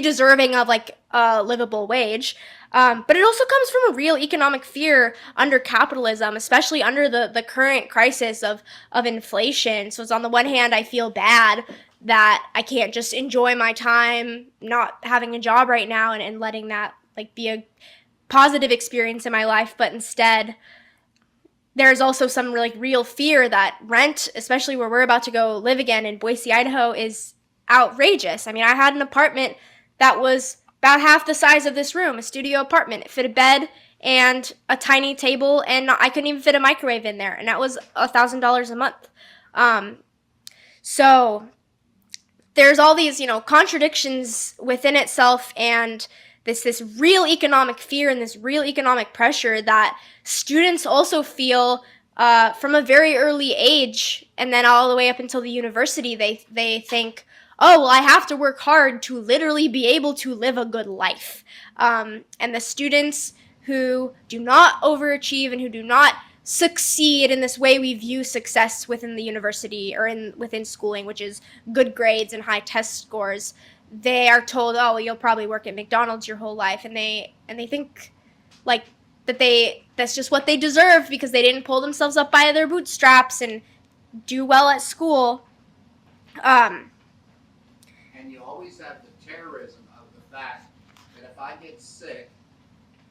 deserving of, a livable wage. But it also comes from a real economic fear under capitalism, especially under the current crisis of inflation. So it's on the one hand, I feel bad that I can't just enjoy my time not having a job right now and letting that be a positive experience in my life. But instead, there's also some real fear that rent, especially where we're about to go live again in Boise, Idaho, is outrageous. I mean, I had an apartment that was about half the size of this room, a studio apartment. It fit a bed and a tiny table, and I couldn't even fit a microwave in there, and that was $1,000 a month. So there's all these, contradictions within itself, and this real economic fear and this real economic pressure that students also feel from a very early age, and then all the way up until the university. They think, oh, well, I have to work hard to literally be able to live a good life. And the students who do not overachieve and who do not succeed in this way we view success within the university or within schooling, which is good grades and high test scores, they are told, oh, well, you'll probably work at McDonald's your whole life. And they think that's just what they deserve because they didn't pull themselves up by their bootstraps and do well at school. And you always have the terrorism of the fact that if I get sick,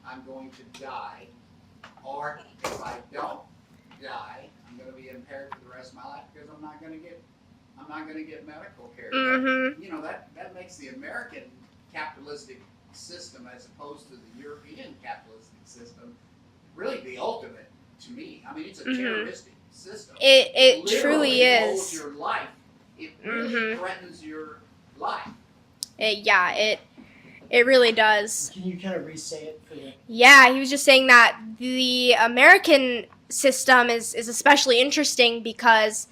I'm going to die, or if I don't die, I'm going to be impaired for the rest of my life because I'm not going to get medical care. Mm-hmm. You know, that makes the American capitalistic system as opposed to the European capitalistic system really the ultimate to me. I mean, it's a terroristic system. It literally truly is. holds your life. It really threatens your life. It really does. Can you kind of re-say it for the? Yeah, he was just saying that the American system is especially interesting because,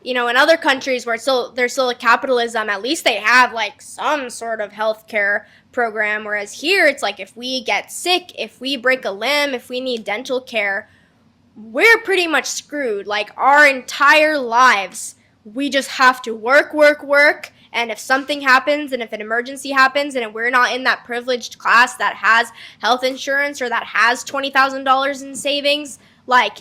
you know, in other countries where there's still a capitalism, at least they have like some sort of healthcare program. Whereas here, it's like if we get sick, if we break a limb, if we need dental care, we're pretty much screwed. Like our entire lives, we just have to work. And if something happens and if an emergency happens and we're not in that privileged class that has health insurance or that has $20,000 in savings, like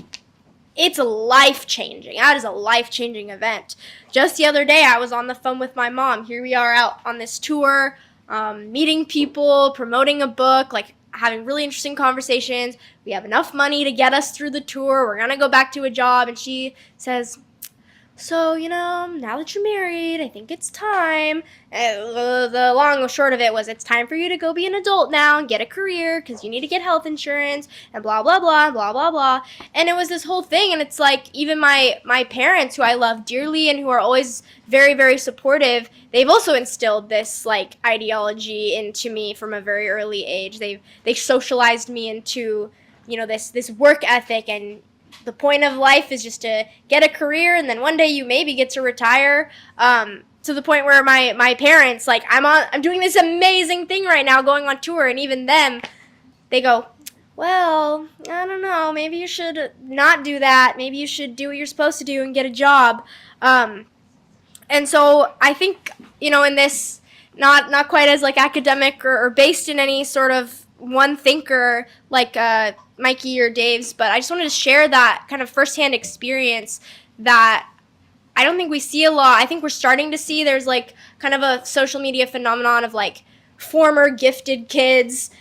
it's life-changing. That is a life-changing event. Just the other day, I was on the phone with my mom. Here we are out on this tour, meeting people, promoting a book, like having really interesting conversations. We have enough money to get us through the tour. We're going to go back to a job. And she says, so, you know, now that you're married, I think it's time. The long and short of it was it's time for you to go be an adult now and get a career because you need to get health insurance and blah, blah, blah, blah, blah, blah. And it was this whole thing. And it's like even my parents, who I love dearly and who are always very, very supportive, they've also instilled this like ideology into me from a very early age. They socialized me into, you know, this work ethic, and the point of life is just to get a career, and then one day you maybe get to retire. To the point where my parents, like, I'm doing this amazing thing right now, going on tour, and even them, they go, well, I don't know, maybe you should not do that. Maybe you should do what you're supposed to do and get a job. And so I think, you know, in this, not quite as like academic or based in any sort of one thinker like Mikey or Dave's, but I just wanted to share that kind of firsthand experience that I don't think we see a lot. I think we're starting to see there's like kind of a social media phenomenon of like former gifted kids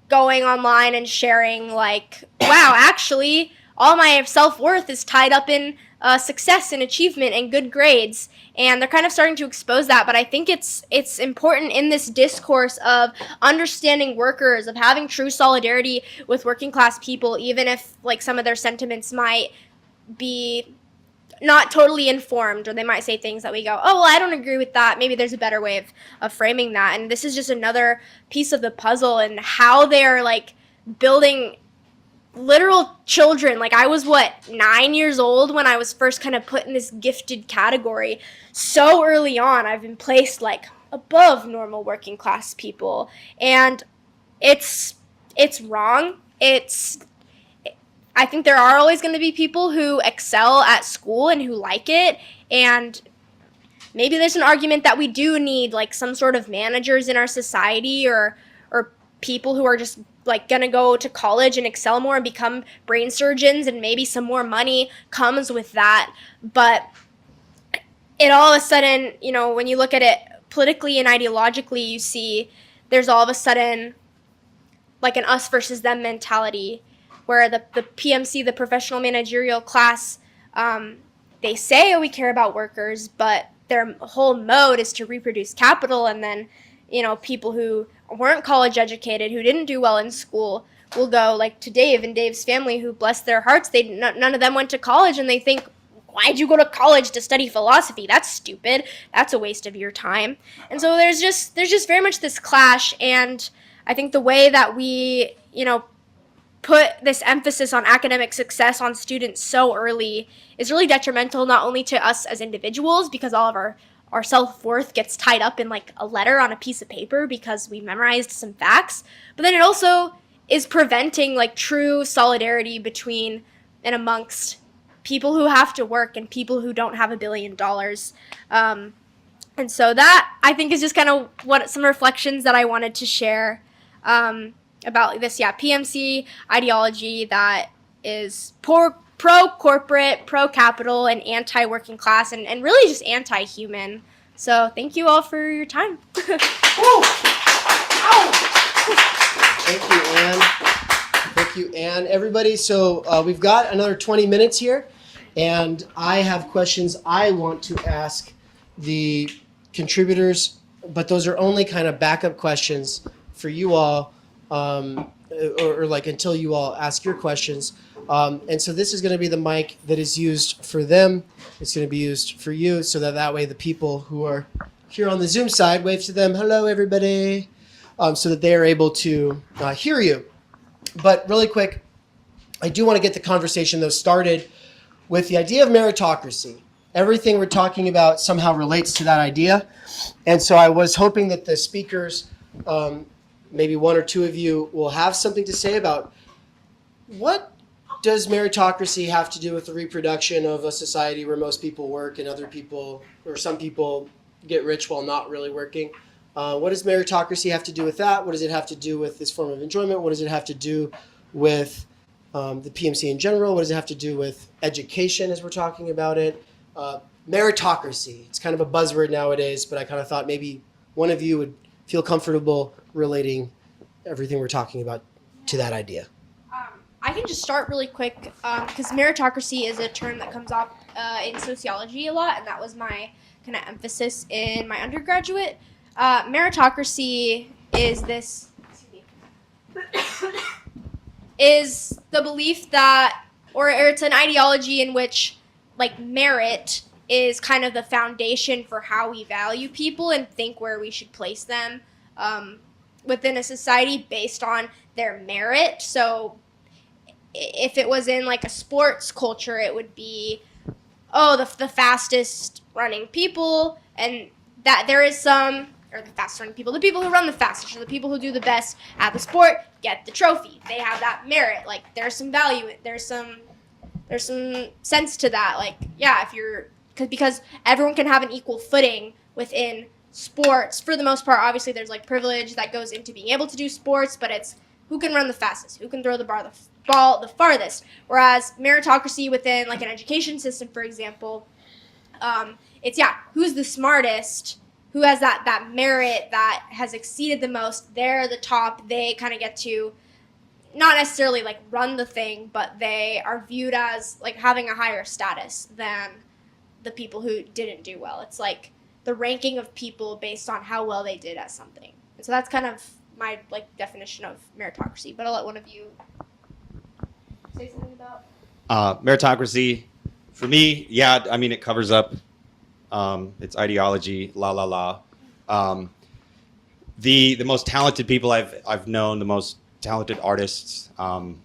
going online and sharing like, wow, actually all my self-worth is tied up in success and achievement and good grades. And they're kind of starting to expose that. But I think it's important in this discourse of understanding workers, of having true solidarity with working class people, even if like some of their sentiments might be not totally informed, or they might say things that we go, oh, well, I don't agree with that. Maybe there's a better way of framing that. And this is just another piece of the puzzle and how they're like building literal children. Like I was 9 years old when I was first kind of put in this gifted category. So early on, I've been placed like above normal working class people, and it's wrong. I think there are always going to be people who excel at school and who like it, and maybe there's an argument that we do need like some sort of managers in our society or people who are just like gonna go to college and excel more and become brain surgeons, and maybe some more money comes with that. But it all of a sudden, you know, when you look at it politically and ideologically, you see there's all of a sudden like an us versus them mentality, where the PMC, the professional managerial class, they say, oh, we care about workers, but their whole mode is to reproduce capital. And then, you know, people who weren't college educated, who didn't do well in school, will go like to Dave and Dave's family, who bless their hearts, none of them went to college, and they think, why'd you go to college to study philosophy? That's stupid. That's a waste of your time. And so there's just very much this clash, and I think the way that we, you know, put this emphasis on academic success on students so early is really detrimental, not only to us as individuals, because all of our self-worth gets tied up in like a letter on a piece of paper because we memorized some facts, but then it also is preventing like true solidarity between and amongst people who have to work and people who don't have $1 billion. And so that, I think, is just kind of what some reflections that I wanted to share. about this, PMC ideology that is pro-corporate, pro-capital, and anti-working class, and really just anti-human. So thank you all for your time. Thank you, Anne. Thank you, Anne. Everybody, so we've got another 20 minutes here, and I have questions I want to ask the contributors, but those are only kind of backup questions for you all, or like until you all ask your questions. And so this is going to be the mic that is used for them. It's going to be used for you, so that way the people who are here on the Zoom side, wave to them, hello, everybody, so that they are able to hear you. But really quick, I do want to get the conversation, though, started with the idea of meritocracy. Everything we're talking about somehow relates to that idea. And so I was hoping that the speakers, maybe one or two of you, will have something to say about what does meritocracy have to do with the reproduction of a society where most people work and other people, or some people, get rich while not really working? What does meritocracy have to do with that? What does it have to do with this form of enjoyment? What does it have to do with the PMC in general? What does it have to do with education as we're talking about it? Meritocracy. It's kind of a buzzword nowadays, but I kind of thought maybe one of you would feel comfortable relating everything we're talking about to that idea. I can just start really quick because meritocracy is a term that comes up in sociology a lot, and that was my kind of emphasis in my undergraduate. Meritocracy is this, is the belief that, or it's an ideology in which like merit is kind of the foundation for how we value people and think where we should place them within a society based on their merit. So if it was in like a sports culture, it would be, the fastest running people, and that there is some, or the fastest running people, the people who run the fastest, or the people who do the best at the sport get the trophy. They have that merit. Like there's some value, there's some sense to that. Like, if you're, because everyone can have an equal footing within sports for the most part. Obviously there's like privilege that goes into being able to do sports, but it's who can run the fastest, who can throw the ball the farthest. Whereas meritocracy within like an education system, for example, it's who's the smartest, who has that merit that has exceeded the most. They're the top. They kind of get to not necessarily like run the thing, but they are viewed as like having a higher status than the people who didn't do well. It's like the ranking of people based on how well they did at something. And so that's kind of my like definition of meritocracy. But I'll let one of you say something about meritocracy. For me, I mean, it covers up its ideology, la. The most talented people I've known, the most talented artists, some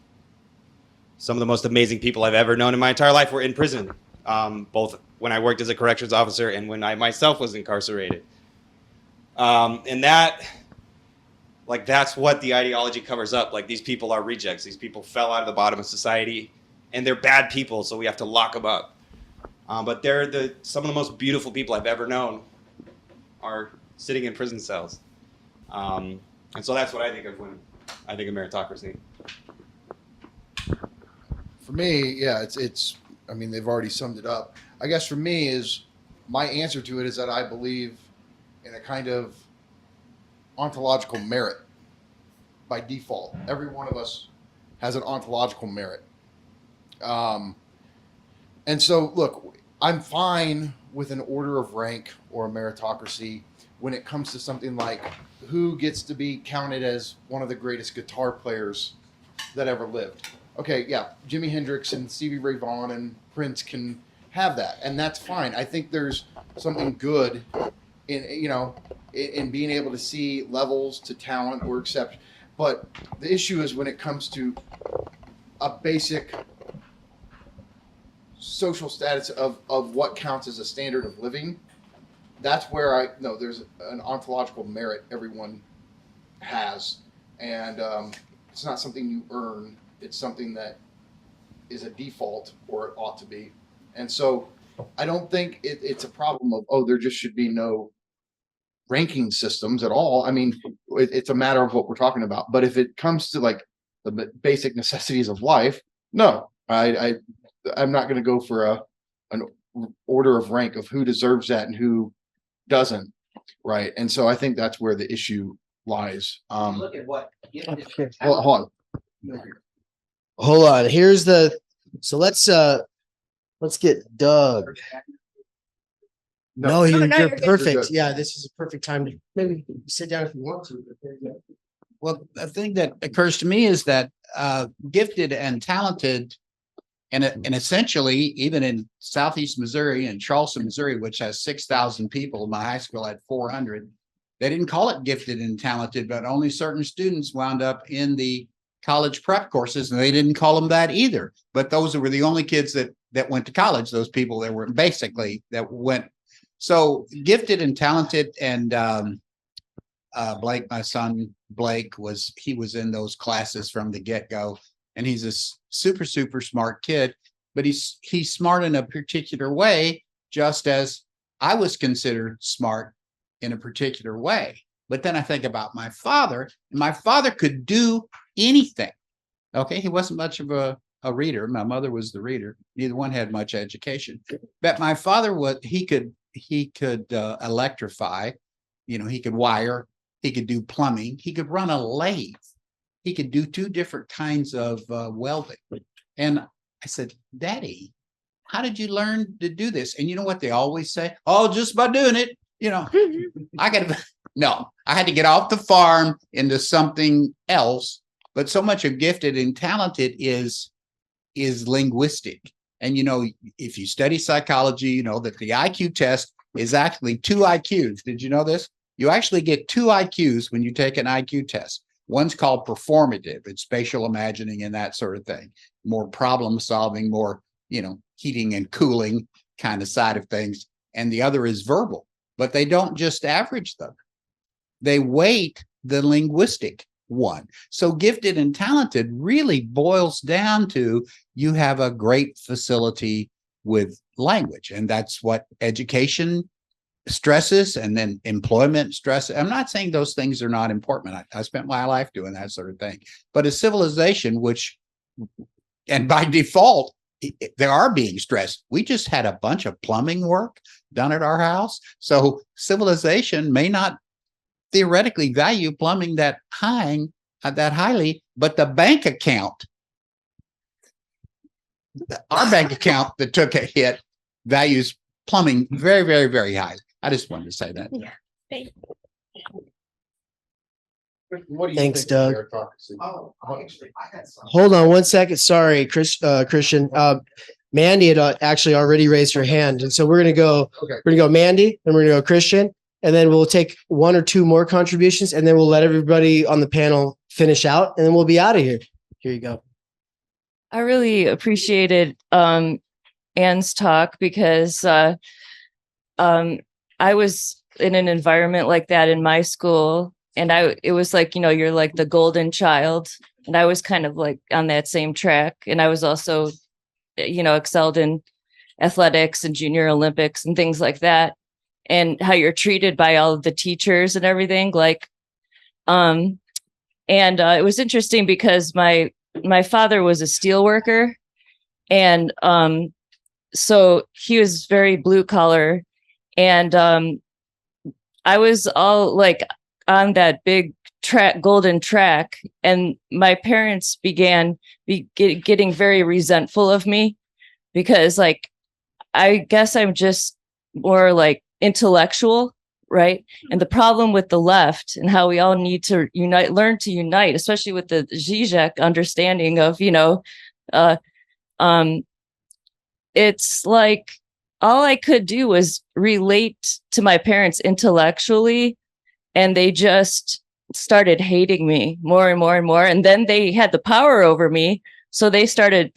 of the most amazing people I've ever known in my entire life were in prison, both when I worked as a corrections officer and when I myself was incarcerated. And that's what the ideology covers up. Like, these people are rejects. These people fell out of the bottom of society, and they're bad people, so we have to lock them up. But they're some of the most beautiful people I've ever known are sitting in prison cells. And so that's what I think of when I think of meritocracy. For me, it's. I mean, they've already summed it up. I guess for me is my answer to it is that I believe in a kind of ontological merit by default. Every one of us has an ontological merit. And so, look, I'm fine with an order of rank or a meritocracy when it comes to something like who gets to be counted as one of the greatest guitar players that ever lived. Okay, Jimi Hendrix and Stevie Ray Vaughan and Prince can have that, and that's fine. I think there's something good in being able to see levels to talent or exception. But the issue is when it comes to a basic social status of what counts as a standard of living, that's where there's an ontological merit everyone has. And it's not something you earn. It's something that is a default, or it ought to be. And so I don't think it's a problem of, there just should be no ranking systems at all. I mean, it's a matter of what we're talking about. But if it comes to like the basic necessities of life, no, I'm not going to go for an order of rank of who deserves that and who doesn't. Right. And so I think that's where the issue lies. Look at what. Okay. Hold on. Hold on. So let's get Doug. No, you're you're perfect. Yeah, this is a perfect time to maybe sit down if you want to. But there you go. Well, the thing that occurs to me is that gifted and talented, and essentially, even in Southeast Missouri and Charleston, Missouri, which has 6,000 people, my high school had 400. They didn't call it gifted and talented, but only certain students wound up in the college prep courses, and they didn't call them that either. But those were the only kids that went to college. Those people that were basically that went. So gifted and talented, and Blake, my son Blake, was in those classes from the get-go, and he's a super smart kid, but he's smart in a particular way, just as I was considered smart in a particular way. But then I think about my father, and my father could do anything. Okay, he wasn't much of a reader. My mother was the reader. Neither one had much education, but my father he could electrify, he could wire, he could do plumbing, he could run a lathe, he could do 2 different kinds of welding. And I said, Daddy, how did you learn to do this? And you know what they always say? Oh, just by doing it. I had to get off the farm into something else. But so much of gifted and talented is linguistic. And, if you study psychology, you know that the IQ test is actually 2 IQs. Did you know this? You actually get 2 IQs when you take an IQ test. One's called performative. It's spatial imagining and that sort of thing. More problem solving, more, heating and cooling kind of side of things. And the other is verbal. But they don't just average them. They weight the linguistic one. So gifted and talented really boils down to you have a great facility with language. And that's what education stresses, and then employment stress. I'm not saying those things are not important. I spent my life doing that sort of thing. But a civilization and by default, they are being stressed. We just had a bunch of plumbing work done at our house. So civilization may not theoretically value plumbing that highly, but the bank account, our bank account that took a hit, values plumbing very, very, very high. I just wanted to say that. Yeah. What do you Thanks, think Doug. of meritocracy? Oh, actually, I got some. Hold on 1 second. Sorry, Christian. Mandy had actually already raised her hand, and so we're gonna go. Okay. We're gonna go Mandy, then we're gonna go Christian, and then we'll take 1 or 2 more contributions, and then we'll let everybody on the panel finish out, and then we'll be out of here. Here you go. I really appreciated Anne's talk because I was in an environment like that in my school, and it was like, you're like the golden child, and I was kind of like on that same track, and I was also, excelled in athletics and junior Olympics and things like that, and how you're treated by all of the teachers and everything, and it was interesting because my father was a steel worker, and so he was very blue collar, and I was all like on that big golden track, and my parents began getting very resentful of me because, like, I guess I'm just more like intellectual, right? And the problem with the left and how we all need to learn to unite, especially with the Žižek understanding of, it's like all I could do was relate to my parents intellectually, and they just started hating me more and more and more. And then they had the power over me. So they said,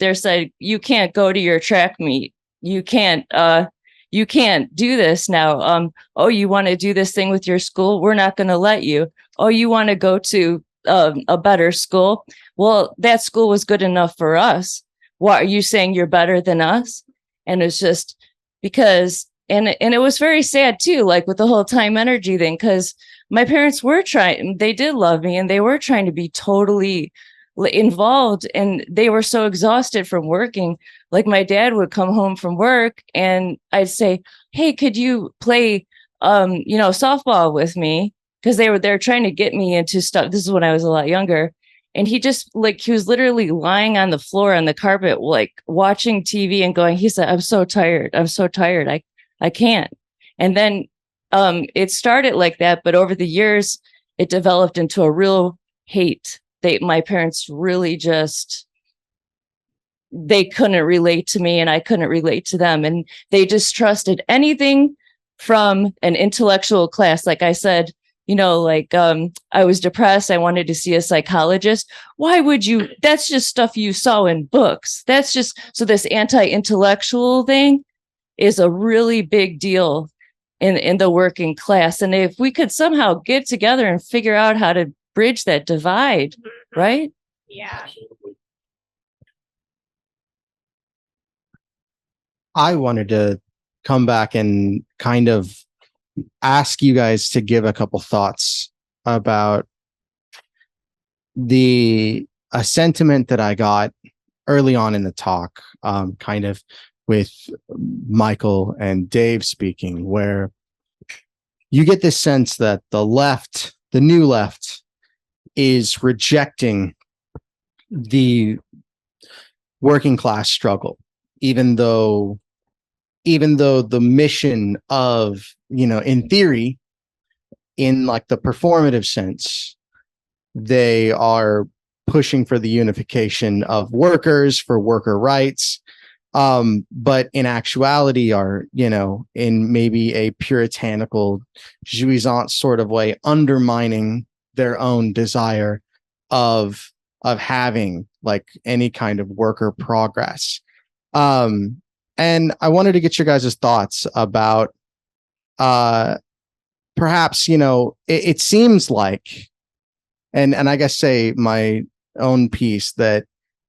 you can't go to your track meet. You can't do this now. Oh, you want to do this thing with your school? We're not going to let you. Oh, you want to go to a better school? Well, that school was good enough for us. What are you saying? You're better than us? And it's just because and it was very sad too, like with the whole Timenergy thing, because my parents were trying, they did love me, and they were trying to be totally involved, and they were so exhausted from working. Like my dad would come home from work and I'd say, hey, could you play softball with me? Because they're trying to get me into stuff. This is when I was a lot younger. And he was literally lying on the floor on the carpet, like watching TV and going, he said, I'm so tired. I can't. And then it started like that, but over the years it developed into a real hate. My parents really they couldn't relate to me and I couldn't relate to them. And they distrusted anything from an intellectual class. Like I said, I was depressed. I wanted to see a psychologist. Why would you? That's just stuff you saw in books. So this anti-intellectual thing is a really big deal in the working class. And if we could somehow get together and figure out how to bridge that divide, right? Yeah. I wanted to come back and kind of ask you guys to give a couple thoughts about a sentiment that I got early on in the talk, kind of with Michael and Dave speaking, where you get this sense that the new left, is rejecting the working class struggle, even though the mission of, in theory, in like the performative sense, they are pushing for the unification of workers, for worker rights, but in actuality are, in maybe a puritanical juizens sort of way, undermining their own desire of having like any kind of worker progress. And I wanted to get your guys' thoughts about perhaps, it seems like, and I guess say my own piece, that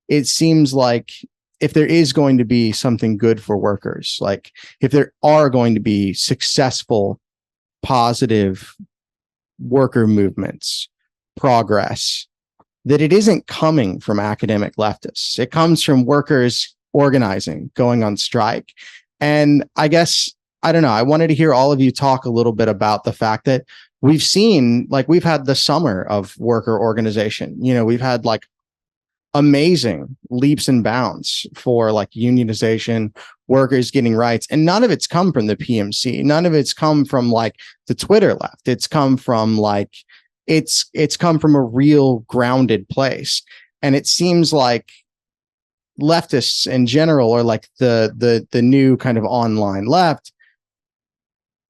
it seems like if there is going to be something good for workers, like if there are going to be successful, positive worker movements, progress, that it isn't coming from academic leftists. It comes from workers organizing, going on strike. And I guess, I don't know, I wanted to hear all of you talk a little bit about the fact that we've had the summer of worker organization. We've had like amazing leaps and bounds for like unionization, workers getting rights, and none of it's come from the PMC. None of it's come from like the Twitter left. It's come from like, it's come from a real grounded place. And it seems like leftists in general are like the new kind of online left.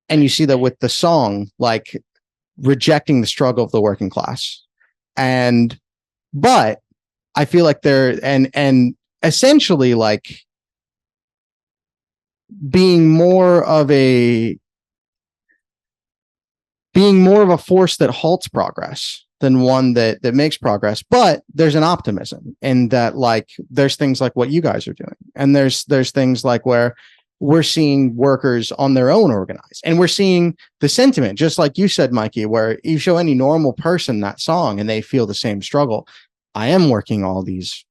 And you see that with the song, like rejecting the struggle of the working class. But I feel like they're, and essentially like being more of a force that halts progress than one that makes progress. But there's an optimism in that, like, there's things like what you guys are doing. And there's things like where we're seeing workers on their own organize. And we're seeing the sentiment, just like you said, Mikey, where you show any normal person that song and they feel the same struggle. I am working all these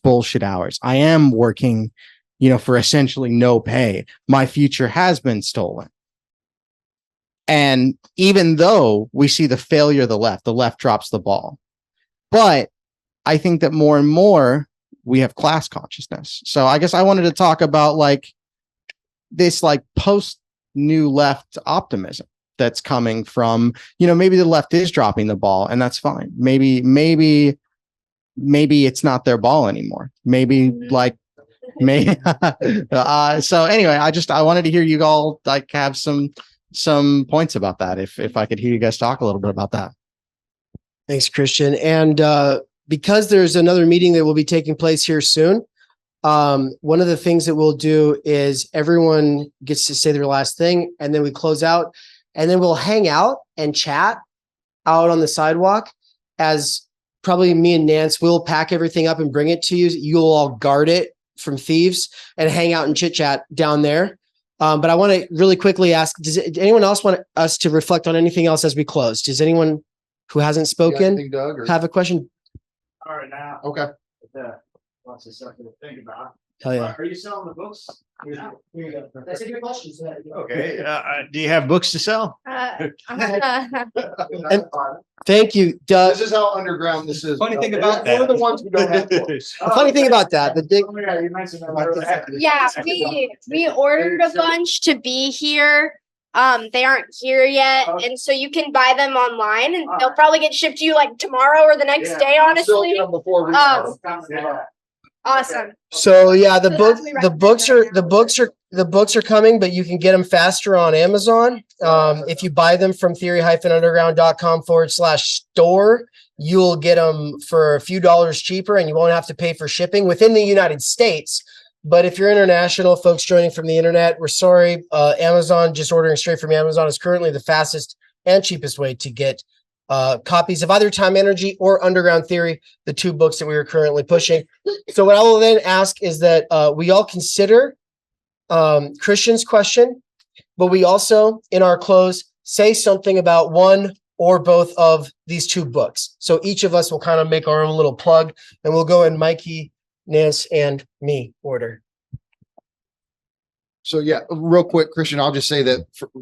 bullshit hours. I am working, for essentially no pay. My future has been stolen. And even though we see the failure of the left drops the ball. But I think that more and more we have class consciousness. So I guess I wanted to talk about like this like post new left optimism that's coming from, maybe the left is dropping the ball, and that's fine. Maybe it's not their ball anymore. Maybe like so anyway, I wanted to hear you all like have some points about that. If I could hear you guys talk a little bit about that. Thanks, Christian. And because there's another meeting that will be taking place here soon, one of the things that we'll do is everyone gets to say their last thing, and then we close out, and then we'll hang out and chat out on the sidewalk. As probably me and Nance will pack everything up and bring it to you. You'll all guard it from thieves and hang out and chit chat down there. But I want to really quickly ask, does anyone else want us to reflect on anything else as we close? Does anyone who hasn't You got spoken anything, Doug, or- have a question? All right, now. Okay. Lots of stuff to think about. Hell yeah. Are you selling the books? That's a good question. Okay, do you have books to sell? And thank you, Doug. This is how underground this is. Funny thing about We're that. the ones who don't have books. The funny thing about that, Yeah, we ordered a bunch to be here. They aren't here yet, and so you can buy them online, and they'll probably get shipped to you like tomorrow or the next day. Honestly, awesome. So yeah, the books are coming, but you can get them faster on Amazon. If you buy them from theory-underground.com/store, you'll get them for a few dollars cheaper, and you won't have to pay for shipping within the United States. But if you're international, folks joining from the internet, we're sorry. Amazon, just ordering straight from Amazon is currently the fastest and cheapest way to get copies of either Time Energy or Underground Theory, the two books that we are currently pushing. So what I will then ask is that we all consider Christian's question, but we also, in our close, say something about one or both of these two books. So each of us will kind of make our own little plug, and we'll go in Mikey, Nance, and me order. So yeah, real quick, Christian, I'll just say that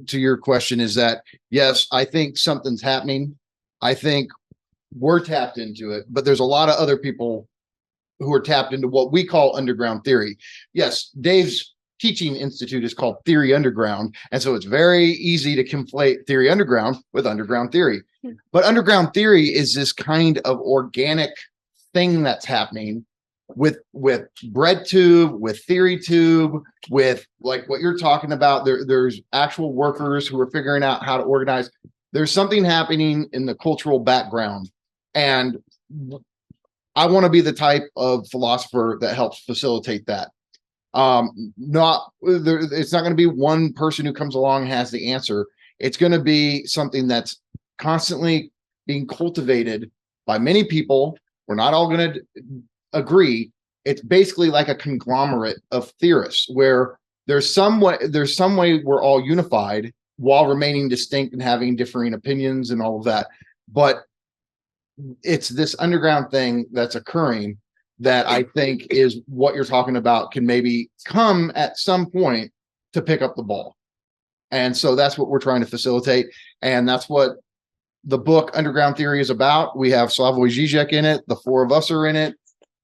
to your question is that, yes, I think something's happening. I think we're tapped into it, but there's a lot of other people who are tapped into what we call underground theory. Yes, Dave's teaching institute is called Theory Underground. And so it's very easy to conflate Theory Underground with underground theory. But underground theory is this kind of organic thing that's happening with bread tube, with theory tube, with like what you're talking about. There's actual workers who are figuring out how to organize. There's something happening in the cultural background, and I want to be the type of philosopher that helps facilitate that. It's not going to be one person who comes along and has the answer. It's going to be something that's constantly being cultivated by many people. We're not all going to agree. It's basically like a conglomerate of theorists where there's some way we're all unified while remaining distinct and having differing opinions and all of that. But it's this underground thing that's occurring that I think is what you're talking about can maybe come at some point to pick up the ball. And so that's what we're trying to facilitate. And that's what the book Underground Theory is about. We have Slavoj Žižek in it. The four of us are in it.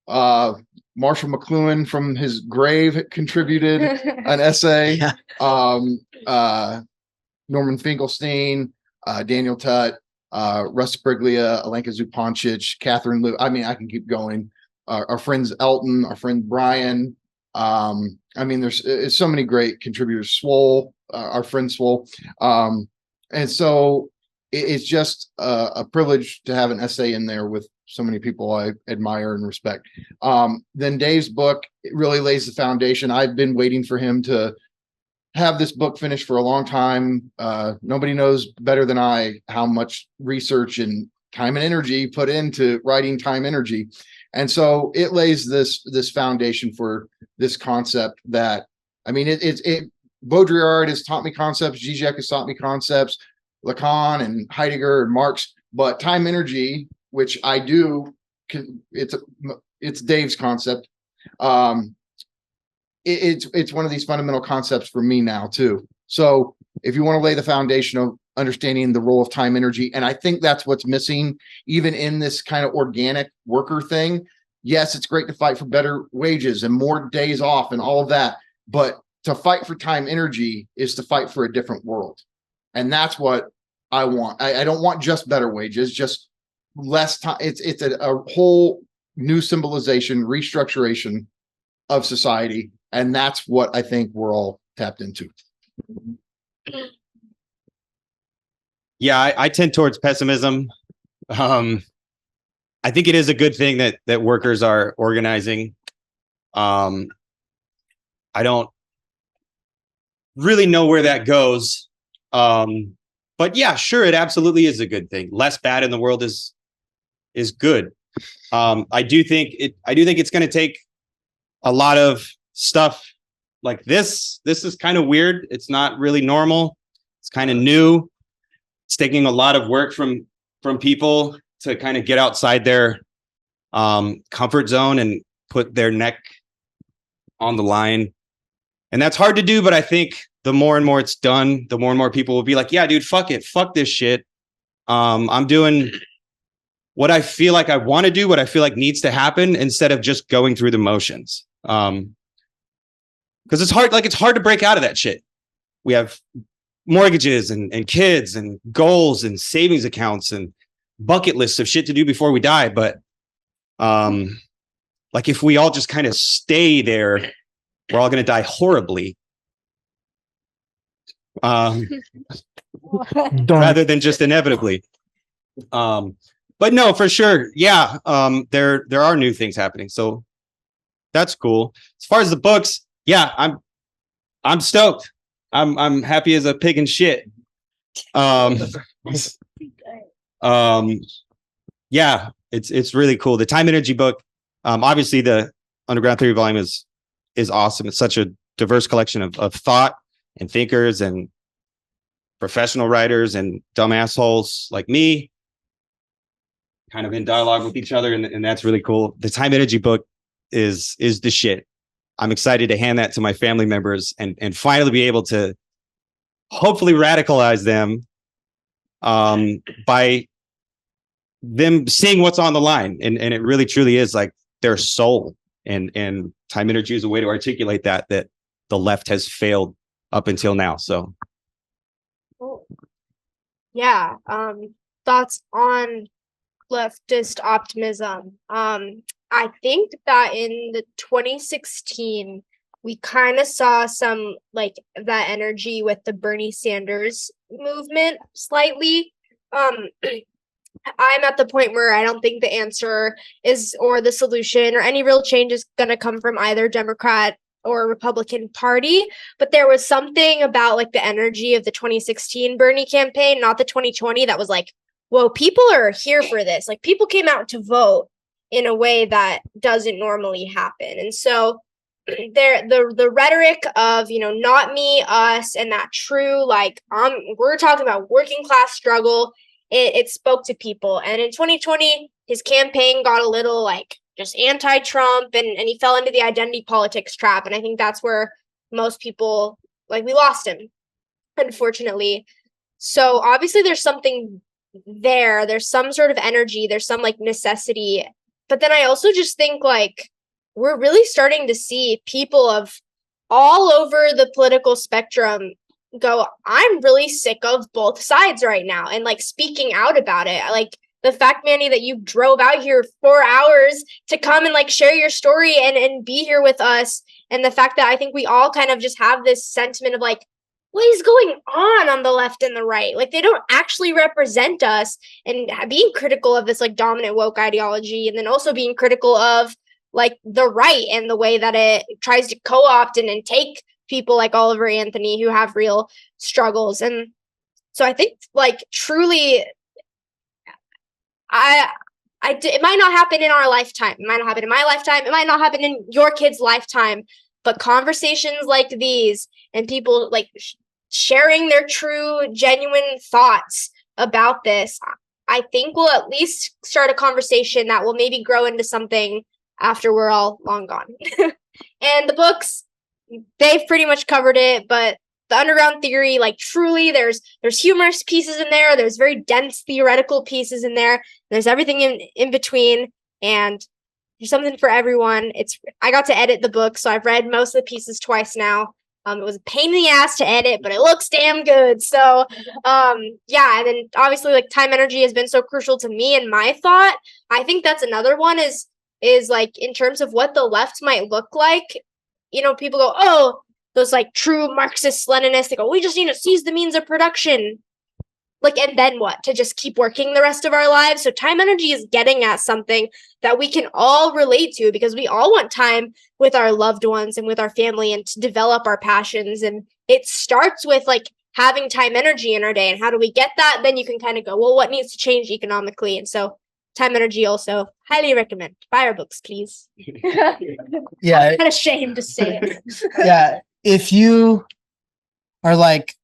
Marshall McLuhan from his grave contributed an essay. Norman Finkelstein, Daniel Tutt, Russ Briglia, Alenka Zupancic, Catherine Liu. I mean, I can keep going. Our friends Elton, our friend Brian. I mean, there's so many great contributors. Swole, our friend Swole. And so it's just a privilege to have an essay in there with so many people I admire and respect. Then Dave's book, it really lays the foundation. I've been waiting for him to have this book finished for a long time. Nobody knows better than I how much research and time and energy put into writing Time Energy. And so it lays this foundation for this concept that, I mean, Baudrillard has taught me concepts, Žižek has taught me concepts, Lacan and Heidegger and Marx, but Time Energy, which I do, it's Dave's concept. It's one of these fundamental concepts for me now too. So if you want to lay the foundation of understanding the role of time energy, and I think that's what's missing even in this kind of organic worker thing. Yes, it's great to fight for better wages and more days off and all of that, but to fight for time energy is to fight for a different world. And that's what I want. I don't want just better wages, just less time. It's a whole new symbolization, restructuration of society. And that's what I think we're all tapped into. Yeah, I tend towards pessimism. I think it is a good thing that workers are organizing. I don't really know where that goes. But yeah, sure, it absolutely is a good thing. Less bad in the world is good. I do think it's going to take a lot of stuff like this is kind of weird. It's not really normal. It's kind of new. It's taking a lot of work from people to kind of get outside their comfort zone and put their neck on the line. And that's hard to do, but I think the more and more it's done, the more and more people will be like, yeah, dude, fuck it. Fuck this shit. I'm doing what I feel like I want to do, what I feel like needs to happen, instead of just going through the motions. Because it's hard to break out of that shit. We have mortgages and kids and goals and savings accounts and bucket lists of shit to do before we die. But like if we all just kind of stay there, we're all going to die horribly. Rather than just inevitably. But no, for sure. Yeah. There are new things happening. So that's cool. As far as the books, yeah, I'm stoked. I'm happy as a pig in shit. Yeah, it's really cool. The Timenergy book, obviously the Underground Theory volume is awesome. It's such a diverse collection of thought and thinkers and professional writers and dumb assholes like me, kind of in dialogue with each other, and that's really cool. The Timenergy book is the shit. I'm excited to hand that to my family members and finally be able to hopefully radicalize them by them seeing what's on the line. And it really truly is like their soul. And Timenergy is a way to articulate that the left has failed up until now. So yeah, thoughts on leftist optimism. I think that in the 2016, we kind of saw some like that energy with the Bernie Sanders movement slightly. I'm at the point where I don't think the answer is, or the solution, or any real change is going to come from either Democrat or Republican Party. But there was something about like the energy of the 2016 Bernie campaign, not the 2020, that was like, whoa, people are here for this. Like people came out to vote in a way that doesn't normally happen. And so the rhetoric of, not me, us, and that true, like, we're talking about working class struggle. It spoke to people. And in 2020, his campaign got a little like just anti-Trump and he fell into the identity politics trap. And I think that's where most people, like, we lost him, unfortunately. So obviously there's something there. There's some sort of energy. There's some like necessity. But then I also just think like we're really starting to see people of all over the political spectrum go, I'm really sick of both sides right now, and like speaking out about it. Like the fact, Manny, that you drove out here 4 hours to come and like share your story and be here with us. And the fact that I think we all kind of just have this sentiment of like, what is going on the left and the right? Like they don't actually represent us, and being critical of this like dominant woke ideology, and then also being critical of like the right and the way that it tries to co-opt and take people like Oliver Anthony who have real struggles. And so I think like truly it might not happen in our lifetime. It might not happen in my lifetime. It might not happen in your kid's lifetime. But conversations like these and people like sharing their true, genuine thoughts about this, I think will at least start a conversation that will maybe grow into something after we're all long gone. And the books, they've pretty much covered it, but the Underground Theory, like truly there's humorous pieces in there. There's very dense theoretical pieces in there. There's everything in between, and there's something for everyone. I got to edit the book, so I've read most of the pieces twice now. It was a pain in the ass to edit, but it looks damn good. So, yeah. And then obviously like Timenergy has been so crucial to me and my thought. I think that's another one is like in terms of what the left might look like. People go, oh, those like true Marxist Leninists, they go, we just need to seize the means of production. Like, and then what? To just keep working the rest of our lives? So Timenergy is getting at something that we can all relate to, because we all want time with our loved ones and with our family and to develop our passions. And it starts with like having time, energy in our day. And how do we get that? Then you can kind of go, well, what needs to change economically? And so Timenergy also highly recommend. Buy our books, please. Yeah. I'm kind of ashamed to say it. Yeah. if you are like,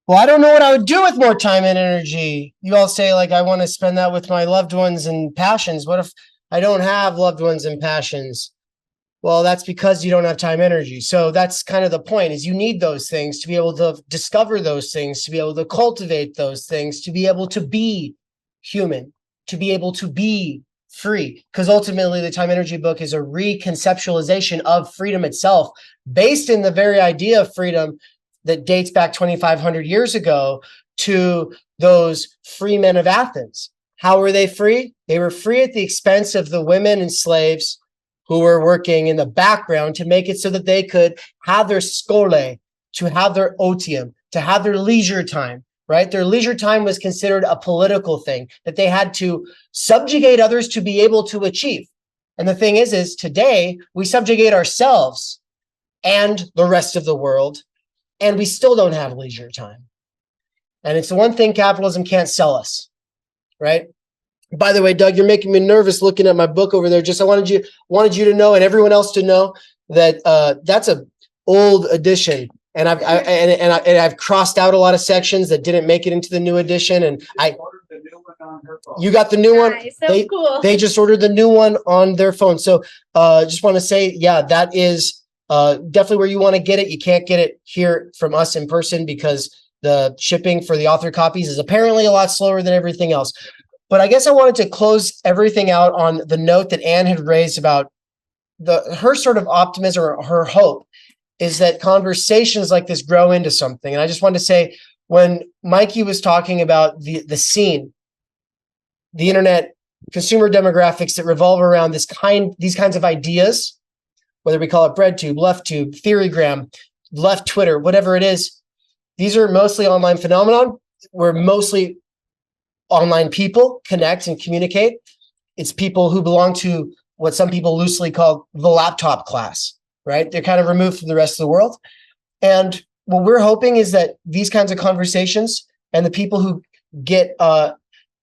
well, I don't know what I would do with more time and energy. You all say, like, I want to spend that with my loved ones and passions. What if I don't have loved ones and passions? Well, that's because you don't have time energy. So that's kind of the point, is you need those things to be able to discover those things, to be able to cultivate those things, to be able to be human, to be able to be free. Because ultimately the time energy book is a reconceptualization of freedom itself, based in the very idea of freedom that dates back 2,500 years ago to those free men of Athens. How were they free? They were free at the expense of the women and slaves who were working in the background to make it so that they could have their skole, to have their otium, to have their leisure time, right? Their leisure time was considered a political thing that they had to subjugate others to be able to achieve. And the thing is today we subjugate ourselves and the rest of the world, and we still don't have leisure time. And it's the one thing capitalism can't sell us, right? By the way, Doug, you're making me nervous looking at my book over there. Just I wanted you to know, and everyone else to know, that that's a old edition, and I've crossed out a lot of sections that didn't make it into the new edition. And you got the new one. Nice, that's cool. They just ordered the new one on their phone. So just want to say, yeah, that is definitely where you want to get it. You can't get it here from us in person because the shipping for the author copies is apparently a lot slower than everything else. But I guess I wanted to close everything out on the note that Anne had raised about her sort of optimism, or her hope, is that conversations like this grow into something. And I just wanted to say, when Mikey was talking about the scene, the internet, consumer demographics that revolve around these kinds of ideas, whether we call it BreadTube, LeftTube, Theorygram, left Twitter, whatever it is, these are mostly online phenomenon. We're mostly online people connect and communicate. It's people who belong to what some people loosely call the laptop class, right? They're kind of removed from the rest of the world. And what we're hoping is that these kinds of conversations and the people who get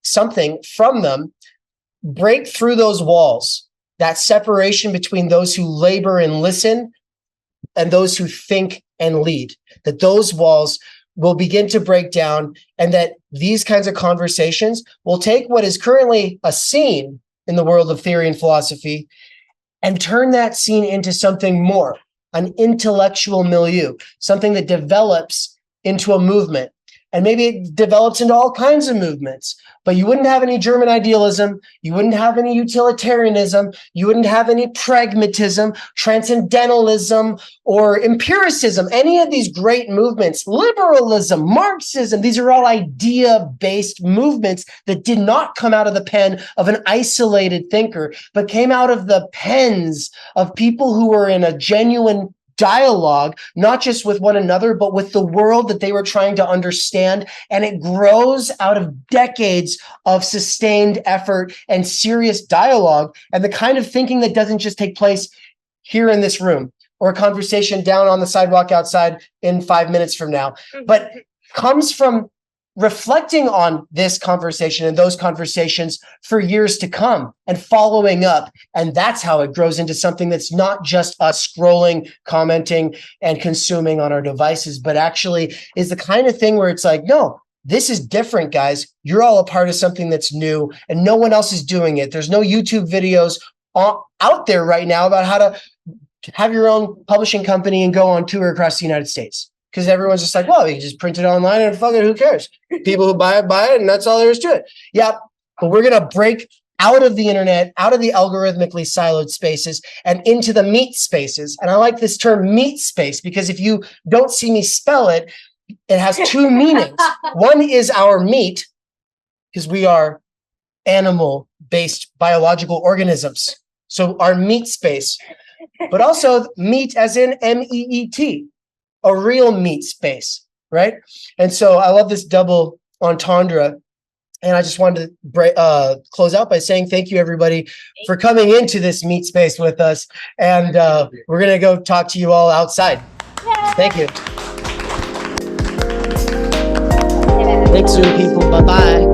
something from them break through those walls, that separation between those who labor and listen and those who think and lead, that those walls will begin to break down, and that these kinds of conversations will take what is currently a scene in the world of theory and philosophy and turn that scene into something more, an intellectual milieu, something that develops into a movement. And maybe it develops into all kinds of movements, but you wouldn't have any German idealism, you wouldn't have any utilitarianism, you wouldn't have any pragmatism, transcendentalism, or empiricism, any of these great movements, liberalism, Marxism. These are all idea-based movements that did not come out of the pen of an isolated thinker, but came out of the pens of people who were in a genuine dialogue, not just with one another, but with the world that they were trying to understand. And it grows out of decades of sustained effort and serious dialogue, and the kind of thinking that doesn't just take place here in this room or a conversation down on the sidewalk outside in 5 minutes from now, but comes from reflecting on this conversation and those conversations for years to come and following up. And that's how it grows into something that's not just us scrolling, commenting, and consuming on our devices, but actually is the kind of thing where it's like, no, this is different, guys. You're all a part of something that's new and no one else is doing it. There's no YouTube videos out there right now about how to have your own publishing company and go on tour across the United States. Because everyone's just like, well, you can just print it online and fuck it, who cares? People who buy it, and that's all there is to it. Yeah, but we're going to break out of the internet, out of the algorithmically siloed spaces and into the meat spaces. And I like this term meat space because if you don't see me spell it, it has two meanings. One is our meat, because we are animal-based biological organisms. So our meat space, but also meat as in MEET. A real meat space, right? And so I love this double entendre. And I just wanted to close out by saying thank you, everybody, for coming into this meat space with us. And we're going to go talk to you all outside. Yay. Thank you. Thanks, Zoom people. Bye-bye.